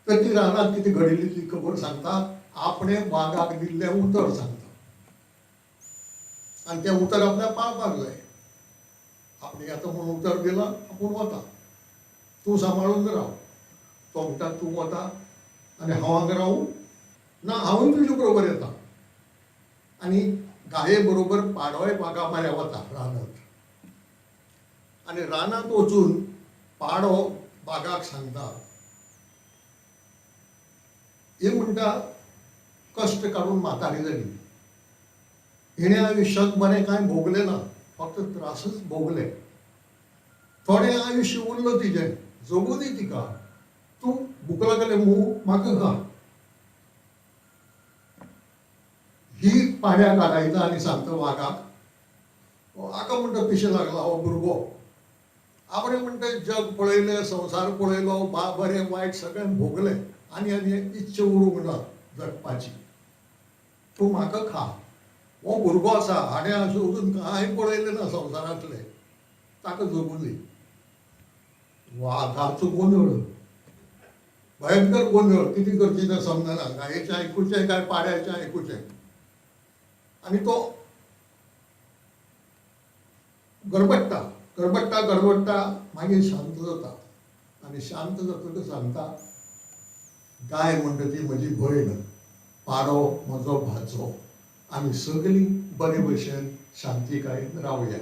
तर ती रानांत कितें घडिल्ली ती खबर सांगता, आपणें वागाक दिल्लें उतर सांगता. आनी तें उतर आपल्याक पाळपाक जाय. आपणें येता म्हणून उतर दिलां, आपूण वता, तूं सांबाळून राव. तो म्हणटा तूं वता आनी हांव हांगा रावूं ना, हांवूय तुजे बरोबर येता. आनी गाये बरोबर पाडोय वागा म्हऱ्या वता रानांत. आनी रानांत वचून पाडो वागाक सांगता, ही म्हणटा कश्ट काडून म्हातारी जाली. हिणें आयुश्यांत बरें कांय भोगलें ना, फक्त त्रासच भोगले. थोडें आयुश्य उरलं तिचें, जगूं दी तिका. तूं भूक लागले मूं म्हाका घा. ही पाड्याक आडायता आनी सांगता वागाक, हाका म्हणटा पिशें लागला हो भुरगो. आपणें म्हणटा जग पळयलें, संवसार पळयलो, बरें वायट सगळें भोगलें, आनी इच्छा उरूंक ना जगपाची. तूं म्हाका खा. हो भुरगो आसा, हाणें अजून कांय पळयलें ना संवसारांतलें, ताका जगूं दी. वाघाचो गोंदळ, भयंकर गोंदळ. कितें करचें तें समजना. गायेचें आयकुचें काय पाड्याचें आयकुचें. आनी तो गरबडटा, गडबडटा मागीर शांत जाता आनी शांत जातकच सांगता गाय म्हणटा ती म्हजी भयण, पाडो म्हजो भाचो, आमी सगळीं बरे भशेन शांतीकायेन रावया.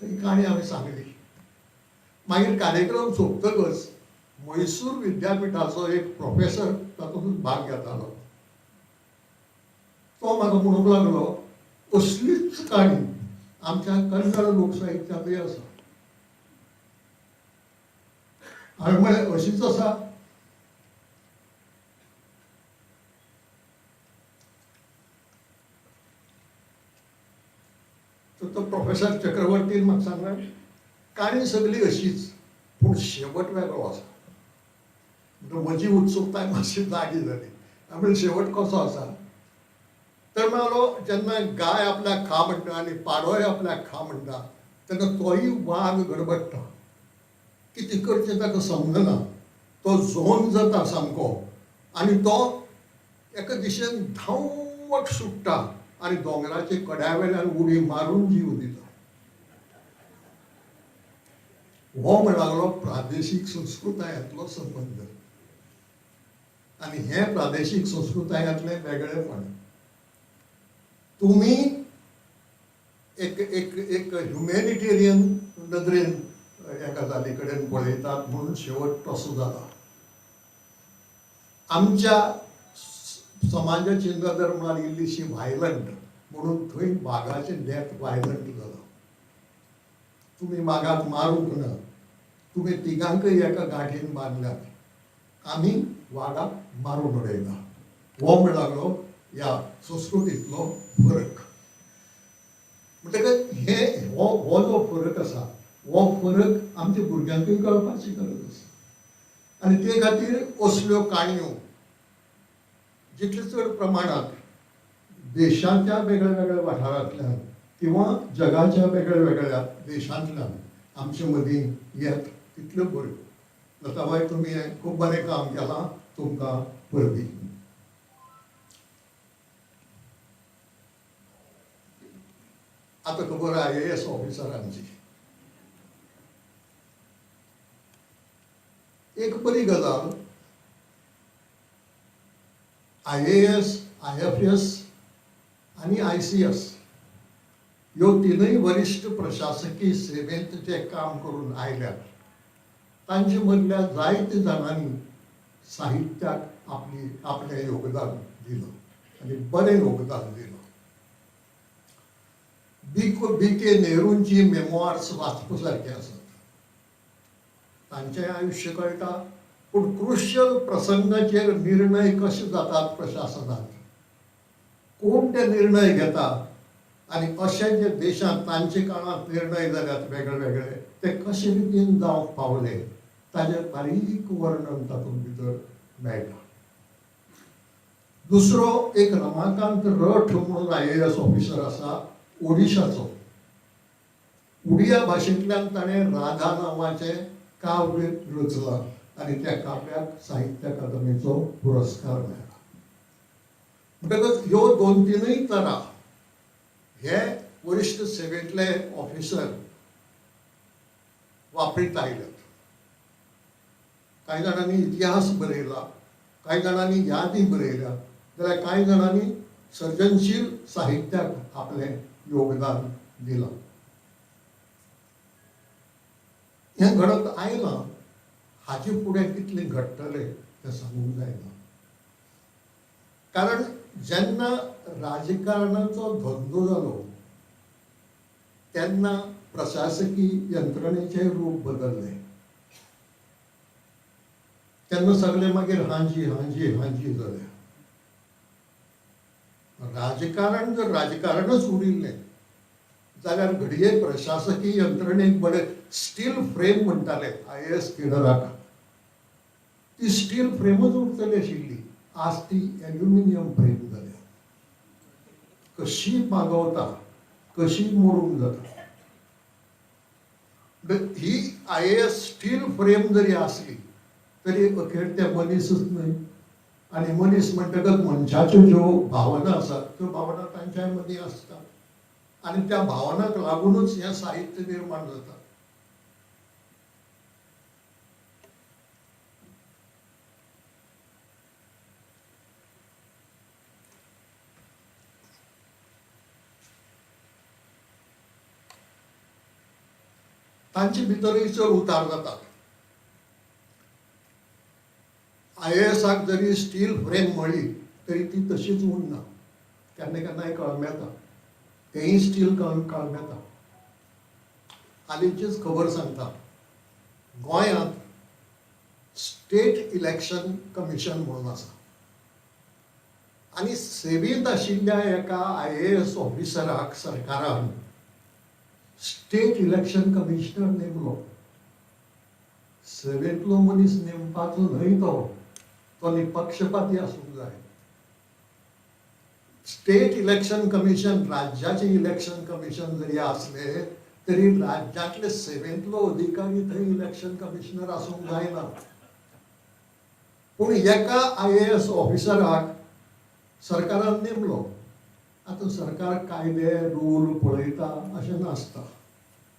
ही काणी हांवें सांगली. मागीर कार्यक्रम सोंपतकच मैसूर विद्यापीठाचो एक प्रोफेसर तातूंत भाग घेतालो. तो म्हाका म्हणूंक लागलो, असलीच काणी आमच्या कन्नड लोकसाहित्यांतूय आसा. हांवें म्हळें अशीच आसा? तो प्रोफेसर चक्रवर्तीन म्हाका सांगलें, काणी सगळी अशीच, पूण शेवट वेगळो आसा. म्हणटकीर म्हजी उत्सुकताय मातशी जागी जाली. हांवें म्हणलें शेवट कसो आसा? तर म्हणालो, जेन्ना गाय आपल्याक खा म्हणटा आनी पाडोय आपल्याक खा म्हणटा तेन्ना तोय वाग गडबडटा. कितें करचें ताका समजना. तो झोन जाता सामको आनी तो एका दिशेन धांवत सुट्टा आनी दोंगराचे कड्या वेल्यान उडी मारून जीव दिता. हो म्हणलागलो प्रादेशीक संस्कृतायांतलो संबंद आनी हे प्रादेशीक संस्कृतायांतलें वेगळेपण. तुम्ही एक एक एक ह्युमॅनिटेरियन नदरेन ह्या गजाली कडेन पळयतात म्हणून शेवट तसो जाला. आमच्या समाजाची नदर म्हळ्यार इल्लीशी व्हायलंट म्हणून थंय वागाचें डेथ व्हायलंट जालां. तुमी वागाक मारूंक ना, तुमी तिगांकय एका गांठीन बांदल्यात, आमी वागाक मारून उडयला. हो म्हणलागलो ह्या संस्कृतींतलो फरक. म्हणटकच हो जो फरक आसा, हो फरक आमच्या भुरग्यांकूय कळपाची गरज आसा. आनी ते खातीर असल्यो काणयो जितले चड प्रमाणांत देशाच्या वेगळ्या वेगळ्या वाठारांतल्यान किंवा जगाच्या वेगळ्या वेगळ्या देशांतल्यान आमचे मदीं येत तितल्यो बऱ्यो. लताबाई, तुमी हें खूब बरें काम केलां, तुमकां परबी. आतां खबर IAS ऑफिसरांची. एक बरी गजाल, IAS, IFS आनी ICS ह्यो तिनूय वरिश्ठ प्रशासकीय सेवेंत जे काम करून आयल्यात तांचे मदल्या जायत्या जाणांनी साहित्याक आपलें योगदान दिलं आनी बरें योगदान दिलं. BK नेहरूंची मेमोआर्स वाचपा सारके आसात. तांचें आयुश्य कळटा, पूण क्रुशियल प्रसंगाचेर निर्णय कशे जातात प्रशासनांत, कोण ते निर्णय घेता आनी अशे जे देशांत तांचे काळांत निर्णय जाल्यात वेगळे वेगळे, ते कशे रितीन जावंक पावले ताचें बारीक वर्णन तातूंत भितर मेळटा. दुसरो एक रमाकांत रठ म्हणून IAS ऑफिसर आसा ओडिशाचो. उडिया भाशेंतल्यान ताणें राधा नांवाचें काव्य रचलां आनी त्या काव्याक साहित्य अकादमीचो पुरस्कार मेळ्ळा. म्हणटकच ह्यो 2-3 तरा हे वरिश्ठ सेवेंतले ऑफिसर वापरीत आयल्यात. कांय जाणांनी इतिहास बरयला, कांय जाणांनी यादी बरयल्या, जाल्यार कांय जाणांनी सर्जनशील साहित्याक आपलें योगदान दिलां. हें घडत आयलां, हाचे फुडें कितलें घडटलें तें सांगूंक जायना. कारण जेन्ना राजकारणाचो धंदो जालो तेन्ना प्रशासकीय यंत्रणेचें रूप बदल्लें. तेन्ना सगळें मागीर हांजी हांजी हांजी जालें. राजकारण जर राजकारणच उरिल्लें जाल्यार घडये प्रशासकीय यंत्रणेक बरें स्टील फ्रेम म्हणटाले IAS केडराक. ती स्टील फ्रेमच उरतली आशिल्ली. आज ती एल्युमिनियम फ्रेम जाल्या. कशी मागवता, कशी मोडूंक जाता. ही IAS स्टील फ्रेम जरी आसली तरी अखेर ते मनीसच न्हय. आनी मनीस म्हणटकच मनशाच्यो ज्यो भावना आसात त्यो भावना तांच्या मदीं आसतात. आणि त्या भावनाक लागूनच हें साहित्य निर्माण जाता. तांचे भितरय चड उतार जातात. IASाक जरी स्टील फ्रेम मेळ्ळी तरी ती तशीच उरना. केन्ना केन्नाय कळमेता. तेंय स्टील कळमेता. हालींचीच खबर सांगता. गोंयांत स्टेट इलेक्शन कमिशन म्हणून आसा. आनी सेवेंत आशिल्ल्या एका IAS ऑफिसराक सरकारान स्टेट इलेक्शन कमिशनर नेमलो. सेवेंतलो मनीस नेमपाचो न्हय तो निपक्षपाती आसूंक जाय. स्टेट इलेक्शन कमिशन राज्याचे इलेक्शन कमिशन जरी असले तरी राज्यातले सेवेंतलो अधिकारी थंय इलेक्शन कमिशनर आसूंक जायना. पूण एका IAS ऑफिसराक सरकारान नेमलो. आतां सरकार कायदे रूल पळयता अशें नासता.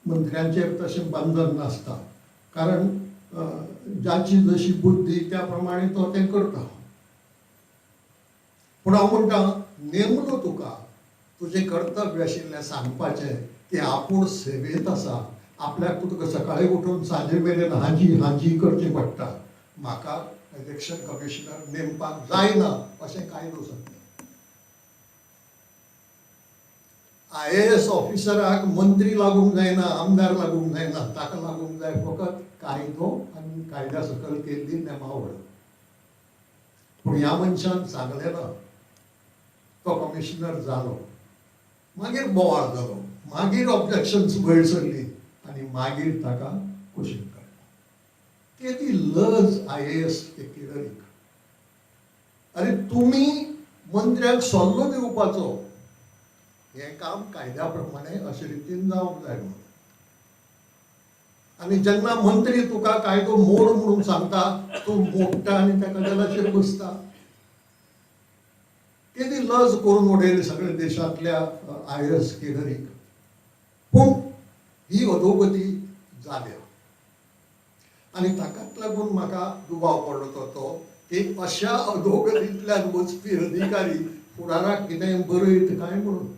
मंत्र्यांचेर तशें बंधन नासता. कारण जाची जशी बुद्धी त्या प्रमाणे तो तें करता. पूण हांव म्हणटा नेमलो तुका तुजें कर्तव्य आशिल्लें सांगपाचें की आपूण सेवेंत आसा. आपल्याक तुका सकाळीं उठून सांजे मेरेन हाजी करचें पडटा. म्हाका इलेक्शन कमिशनर नेमपाक जायना अशें कायदो सांगता. IAS ऑफिसराक मंत्री लागूंक जायना, आमदार लागूंक जायना. ताका लागूंक जाय फकत कायदो आनी कायद्या सकयल केल्ली नेमावळ. पूण ह्या मनशान सांगलें ना. तो कमिशनर जालो. मागीर बोवाळ जालो. मागीर ऑब्जेक्शन्स वयर सरली आनी मागीर ताका कुशीक काडलो. केदी लज IAS केडरीक. अरे तुमी मंत्र्याक सल्लो दिवपाचो हें काम कायद्या प्रमाणे अशे रितीन जावंक जाय म्हणून. आनी जेन्ना मंत्री तुका कायदो मोड म्हणून सांगता तूं मोडटा आनी तेका जलाचेर बसता. केदी लज करून उडयली सगळ्या देशांतल्या IAS केडरीक. पूण ही अधोगती जाल्या. आनी ताकाच लागून म्हाका दुबाव पडलो तो की अशा अधोगतींतल्यान वचपी अधिकारी फुडाराक कितेंय बरयत काय म्हणून.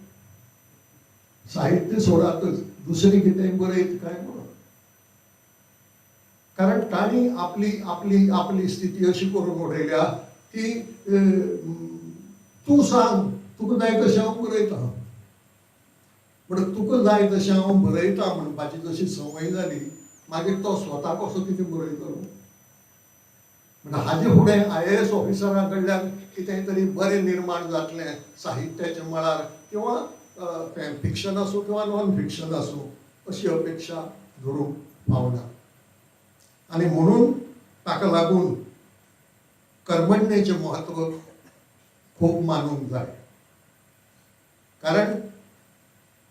साहित्य सोडातच दुसरी कितेंय बरयत काय म्हणून. कारण तांणी आपली स्थिती अशी करून उडयल्या की तूं सांग तुका जाय तशें हांव बरयतां. पूण तुका जाय तशें हांव बरयतां म्हणपाची जशी संवय जाली मागीर तो स्वता कसो कितें बरयतलो. म्हणजे हाजे फुडें IAS ऑफिसरा कडल्यान कितेंय तरी बरें निर्माण जातलें साहित्याच्या मळार किंवा फिक्शन आसूं किंवा नॉन फिक्शन आसूं अशी अपेक्षा धरूंक पावना. आनी म्हणून ताका लागून कर्मण्येचें म्हत्व खूब मानूंक जाय. कारण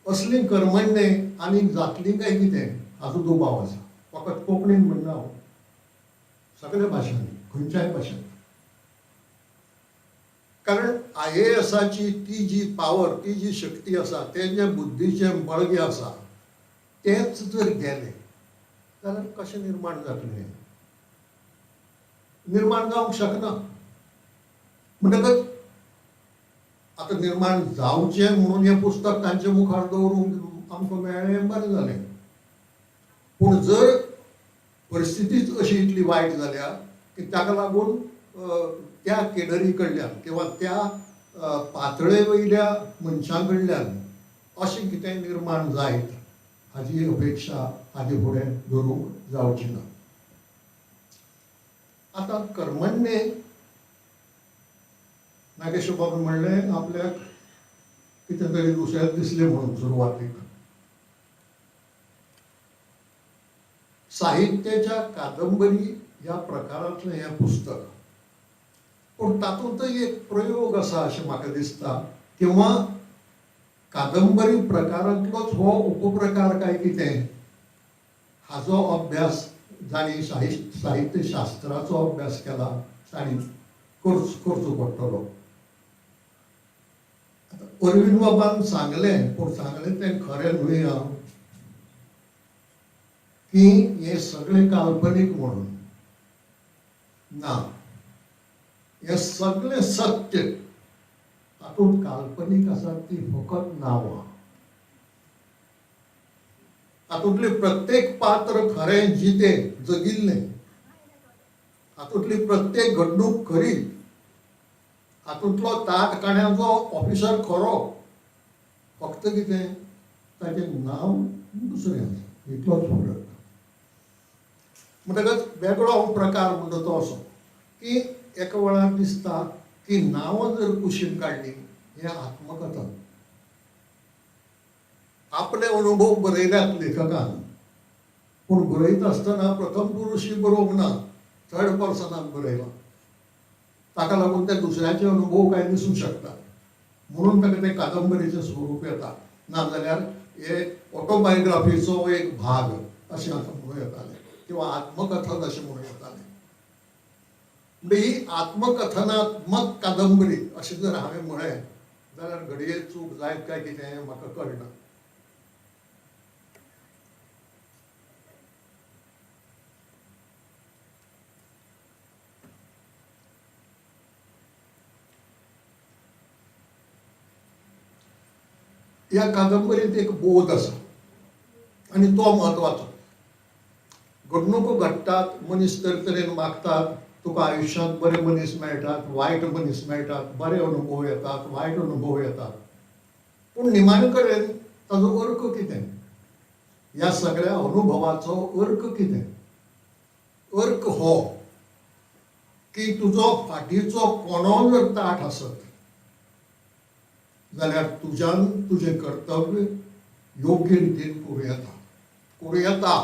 असली कर्मण्ये आनीक जातली काय कितें हाचो दुबाव आसा. फकत कोंकणीन म्हणना हांव. सगळ्या भाशांनी खंयच्याय भाशेंत. कारण IASाची ती जी पावर ती जी शक्ती आसा तें जें बुद्धीचें बळगें आसा तेंच जर गेलें जाल्यार कशें निर्माण जातलें. निर्माण जावंक शकना. म्हणटकच आतां निर्माण जावचें म्हणून हें पुस्तक तांचे मुखार दवरूंक आमकां मेळ्ळें बरें जालें. पूण जर परिस्थितीच अशी इतली वायट जाल्या की ताका लागून त्या केडरी कडल्यान किंवा त्या पातळे वयल्या मनशां कडल्यान अशें कितेंय निर्माण जायत हाजी अपेक्षा हाजे फुडें धरूंक जावची ना. आतां कर्मण्ये नागेश बाबा म्हणलें आपल्याक कितें तरी दुसरें दिसलें म्हणून सुरवातीक. साहित्याच्या कादंबरी ह्या प्रकारांतलें हें पुस्तक. पूण तातूंतय एक प्रयोग आसा अशें म्हाका दिसता. किंवा कादंबरी प्रकारांतलोच हो उपप्रकार काय कितें हाचो अभ्यास जाणी साहित्य शास्त्राचो अभ्यास केला तांणी करचो पडटलो. अरविंद बाबान सांगलें, पूण सांगलें तें खरें न्हय हांव, की हे सगळें काल्पनीक म्हणून. ना, हे सगळें सत्य. हातूंत काल्पनीक आसात ती फकत नांवां. हातूंतले प्रत्येक पात्र खरें जितें जगिल्लें. हातूंतली प्रत्येक घडणूक खरी. हातूंतलो ताटकण्याचो ऑफिसर खरो. फक्त कितें ताचें नांव दुसरें इतलोच फरक. म्हणटकच वेगळो प्रकार म्हणटा तो असो की एका वेळार दिसता की नांवां जर कुशीन काडलीं हें आत्मकथन. आपले अनुभव बरयल्यात लेखकान, पूण बरयता आसतना प्रथम पुरुशी बरोवंक ना, थर्ड पर्सनान बरयलां. ताका लागून ते दुसऱ्याचे अनुभव काय दिसूंक शकतात. म्हणून ताका ते कादंबरीचें स्वरूप येता. नाजाल्यार हे ऑटोबायोग्राफीचो एक भाग अशें आतां म्हणूं येतालें, किंवा आत्मकथन अशें म्हणूं येतालें. म्हणजे ही आत्मकथनात्मक कादंबरी अशें जर हांवें म्हळें जाल्यार घडये चूक जायत काय कितें हें म्हाका कळना. ह्या कादंबरीत एक बोध आसा आनी तो म्हत्वाचो. घडणुको घडटात, मनीस तरेतरेन वागतात, तुका आयुश्यांत बरे मनीस मेळटात, वायट मनीस मेळटात, बरे अनुभव येतात, वायट अनुभव येतात. पूण निमाणे कडेन ताजो अर्थ कितें? ह्या सगळ्या अनुभवाचो अर्थ कितें? अर्थ हो की तुजो फाटीचो कोणो जर ताट आसत जाल्यार तुज्यान तुजें कर्तव्य योग्य रितीन करूं येता. करूं येता.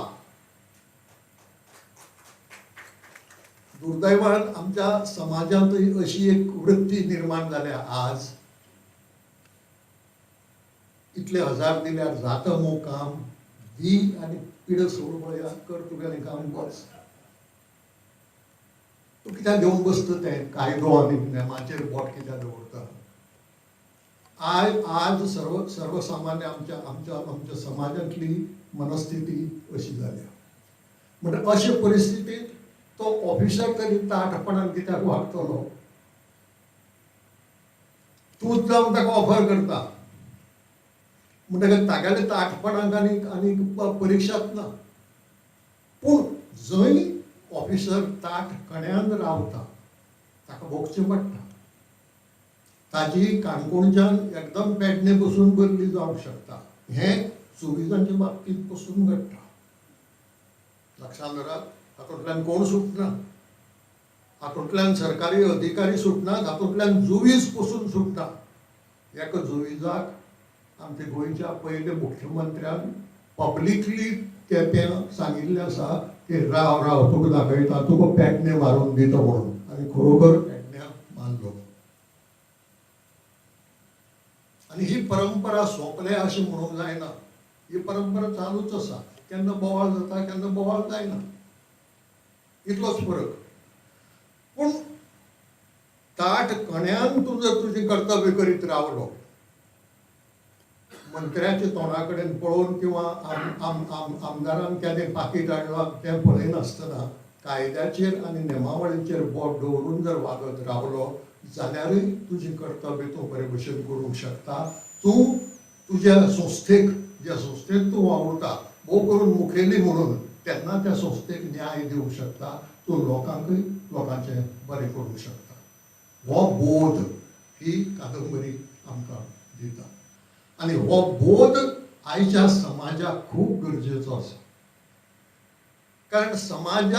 दुर्दैवान आमच्या समाजांतय अशी एक वृत्ती निर्माण जाल्या आज. इतले हजार दिल्यार जाता मो काम, दी आनी पिडो सोडवया, कर तुगेलें काम बस. तूं कित्याक घेवन बसता तें कायदो आनी नेमाचेर बोट कित्याक दवरता? आज सर्वसामान्य आमच्या समाजांतली मनस्थिती अशी जाल्या. म्हणजे अशे परिस्थितींत तो ऑफिसर तरी ताठपणान कित्याक वागतलो? तूंच जावन ताका ऑफर करता म्हणटकच तागेले ताठपणाक आनीक परिक्षाच ना. पूण जंय ऑफिसर ताठकण्यान रावता ताका भोगचें पडटा. ताजी काणकोणच्यान एकदम पेडणे बसून बदली जावंक शकता. हें सुविधांच्या बाबतींत पसून घडटा. लक्षांत दवरात, हातूंतल्यान कोण सुटना. हातूंतल्यान सरकारी अधिकारी सुटनात, हातूंतल्यान जुवीज पसून सुटता. एका जुविजाक आमच्या गोंयच्या पयले मुख्यमंत्र्यान पब्लिकली केप्यां सांगिल्लें आसा की राव राव तुका दाखयता, तुका पेडणे मारून दिता म्हणून. आनी खरोखर पेडण्या मारलो. आनी ही परंपरा सोंपल्या अशें म्हणूंक जायना. ही परंपरा चालूच आसा. केन्ना बोवाळ जाता, केन्ना बोवाळ जायना. इतलोच फरक. पूण ताठकण्यान तूं जर तुजें कर्तव्य करीत रावलो, मंत्र्याच्या तोंडा कडेन पळोवन किंवा आमदारान केदें पाकीट हाडलां तें पळयनासतना कायद्याचेर आनी नेमावळीचेर बोट दवरून जर वागत रावलो जाल्यारूय तुजें कर्तव्य तूं बरे भशेन करूंक शकता. तूं तुज्या संस्थेक, ज्या संस्थेंत तूं वावुरता, भोव करून मुखेली म्हणून, तेन्ना त्या संस्थेक न्याय दिवंक शकता. तूं लोकांकूय लोकांचें बरें करूंक शकता. हो बोध ही कादंबरी आमकां दिता. आनी हो बोध आयच्या समाजाक खूब गरजेचो आसा. कारण समाज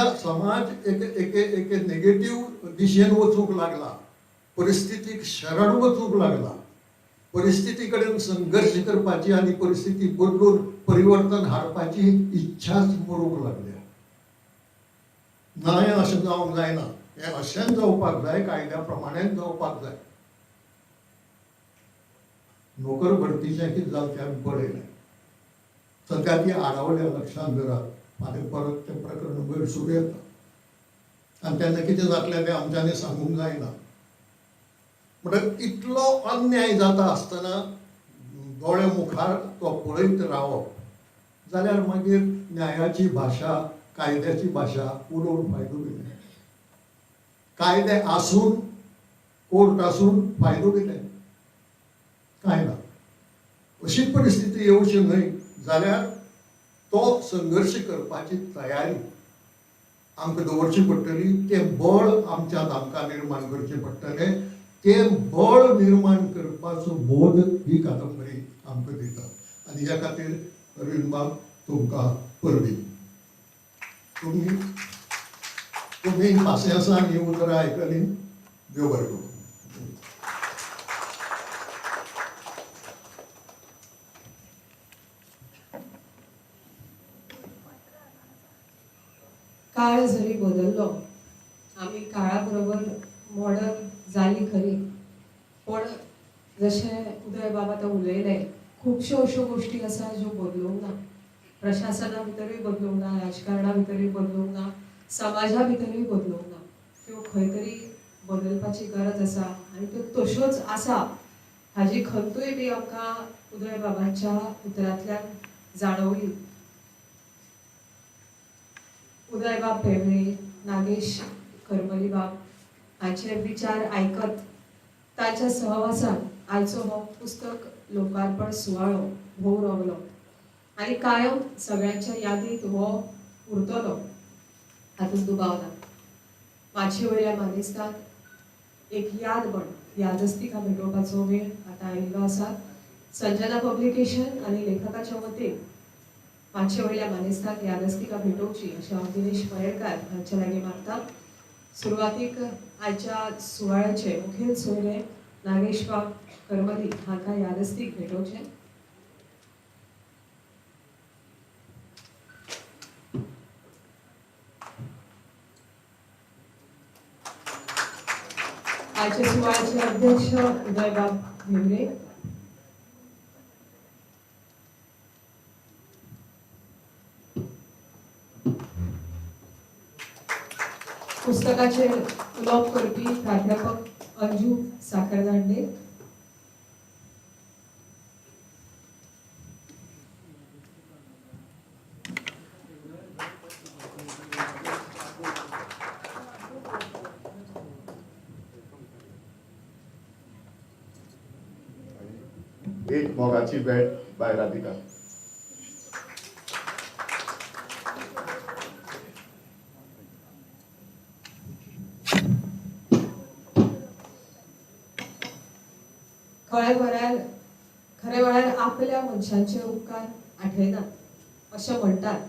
एक नेगेटीव दिशेन वचूंक लागला. परिस्थितीक शरण वचूंक लागला. परिस्थिती कडेन संघर्श करपाची आनी परिस्थिती बदलून परिवर्तन हाडपाची इच्छाच मरूंक लागल्या. ना हें अशें जावंक जायना. हें अशेंच जावपाक जाय, कायद्या प्रमाणेच जावपाक जाय. नोकर भरतीचें कितें जालें तें आमी पळयलें. सद्या ती आडावल्या. लक्षांत दवरात. फाल्यां परत तें प्रकरण वयर सुरू येता. आनी तेन्ना कितें जातलें तें आमच्यांनी सांगूंक जायना. म्हणटच इतलो अन्याय जाता आसतना दोळे मुखार तो पळयत रावप जाल्यार मागीर न्यायाची भाशा कायद्याची भाशा उलोवन फायदो कितें? कायदे आसून कोर्ट आसून फायदो कितें? कांय ना. अशी परिस्थिती येवची न्हय जाल्यार तो संघर्श करपाची तयारी आमकां दवरची पडटली. तें बळ आमच्यात आमकां निर्माण करचें पडटलें. तें बळ निर्माण करपाचो बोध ही कादंबरी आमकां दिता आनी ह्या खातीर अरविंद बाब तुमकां परबी. तुम्ही पासियांसान ही उतरां आयकली. देव बरें करूं. काळ जरी बदललो, आमी काळाबरोबर मॉडर्न जाली खरी, पण जशें उदय बाब आतां उलयले, खुबश्यो अश्यो गोश्टी आसा ज्यो बदलूंक ना. प्रशासना भितरूय बदलूंक ना, राजकारणा भितरूय बदलूंक ना, समाजा भितरूय बदलूंक ना. त्यो खंय तरी बदलपाची गरज आसा आनी त्यो तश्योच आसा हाजी खंतूय बी आमकां उदय बाबांच्या उतरांतल्यान जाणवली. उदय बाब भेंब्रे, नागेश करमली बाब हांचे विचार आयकत ताच्या सहवासान आयचो हो पुस्तक लोकार्पण सुवाळो भोव रंगलो आनी कायम सगळ्यांच्या यादींत हो उरतलो हातूंत दुबाव ना. माचये वयल्या मानेस्ताक एक याद म्हण यादस्तिका भेटोवपाचो वेळ आतां आयिल्लो आसा. संजना पब्लिकेशन आनी लेखकाच्या वतीन माचये वयल्या मानेस्ताक यादस्तिका भेटोवची अशें हांव दिनेश मयेरकार हांचे लागीं मागतां. सुरवातीक आयच्या सुवाळ्याचे मुखेल सोयरे नागेश बाब करमली हांकां यादस्तीक भेटोवचें. आयचे सुवाळ्याचे अध्यक्ष उदय बाब भेंब्रे. पुस्तकाचेर उलोवप करपी प्राध्यापक अंजू साखरदांडे. एक मोगाची भेट बाय राधिका. खरे वेळार आपल्या मनशांचे उपकार आठयनात अशें म्हणटात.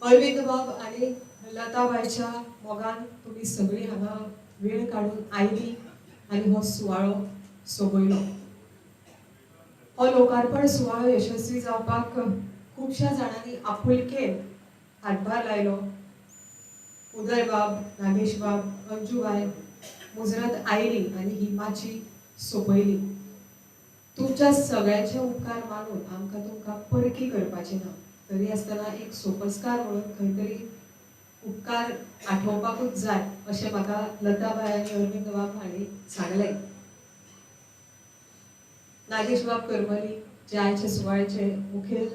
अरविंद बाब आनी लताबाईच्या मोगान तुमी सगळीं हांगा वेळ काडून आयली आनी हो सुवाळो सोबयलो. हो लोकार्पण सुवाळो यशस्वी जावपाक खुबश्या जाणांनी आपुलकेन हातभार लायलो. उदय बाब, नागेश बाब, अंजूबाई मुजरत आयली आनी ही माची सोंपयली. तुमच्या सगळ्यांचे उपकार मानून आमकां तुमकां परकी करपाचें ना. तरी आसतना एक सोपस्कार म्हणून खंय तरी उपकार आठोवपाकूच जाय अशें म्हाका लताबाई आनी अरविंद बाब हांणी सांगलें. नागेश बाब करमली जे आयचे सुवाळ्याचे मुखेल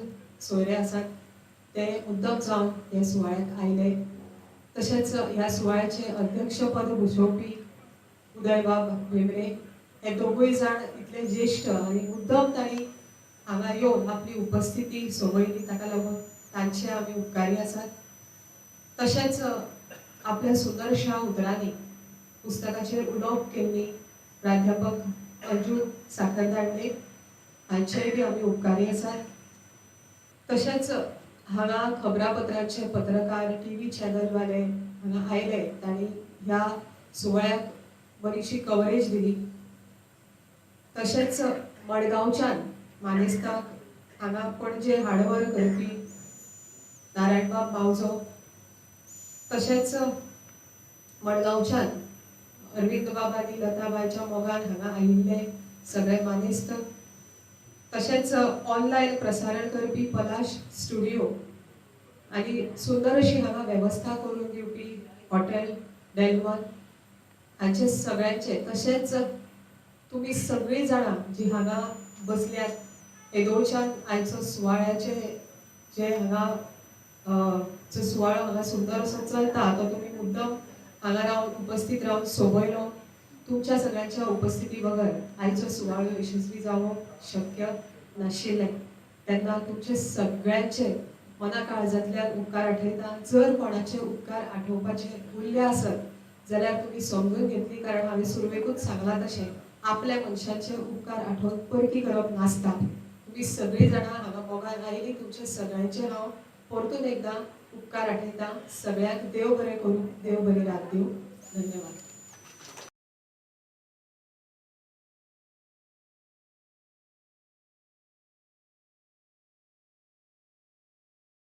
सोयरे आसात ते मुद्दम जावन ह्या सुवाळ्याक आयले. तशेंच ह्या सुवाळ्याचे अध्यक्षपद भुशोवपी उदय बाब भेंब्रे हे दोगूय जाण इतले ज्येश्ठ आनी मुद्दम तांणी हांगा येवन आपली उपस्थिती सोबयली ताका लागून तांचे आमी उपकारी आसात. तशेंच आपल्या सुंदरशा उतरांनी पुस्तकाचेर उलोवप केल्ली प्राध्यापक अंजू साखरदांडे हांचेय बी आमी उपकारी आसात. तशेंच हांगा खबरापत्रांचे पत्रकार टीव्ही चॅनलवाले हांगा आयले तांणी ह्या सुवाळ्याक बरीचशी कवरेज दिली. तशेंच मडगांवच्यान मानेस्ताक हांगा पणजे हाडवर करपी नारायणबाब मावजो, तशेंच मडगांवच्यान अरविंद बाब आनी लताबाईच्या मोगान हांगा आयिल्ले सगळे मानेस्त, तशेंच ऑनलायन प्रसारण करपी पलाश स्टुडिओ आनी सुंदर अशी हांगा वेवस्था करून दिवपी हॉटेल डेल्मन हांचे सगळ्यांचे, तशेंच तुम्ही सगळी जाणां जी हांगा बसल्यात येदोळच्यान आयचो सुवाळ्याचे जे हांगा जो सुवाळो हांगा सुंदर असो चलता तो तुमी मुद्दम हांगा रावन उपस्थित रावन सोबयलो. तुमच्या सगळ्यांच्या उपस्थिती बगर आयचो सुवाळो यशस्वी जावप शक्य नाशिल्लें. तेन्ना तुमचे सगळ्यांचे मना काळजांतल्यान उपकार आठयता. जर कोणाचे उपकार आठोवपाचे उरले आसत जाल्यार तुमी समजून घेतली, कारण हांवें सुरवेकूच सांगलां तशें आपल्या मनशांचे उपकार आठोवन परती करप नासता. तुमी सगळीं जाणां हांगा मोगान आयली, तुमचे सगळ्यांचे हांव परतून एकदां उपकार आठयता. सगळ्यांक देव बरें करूं, देव बरी रात दिवं. धन्यवाद.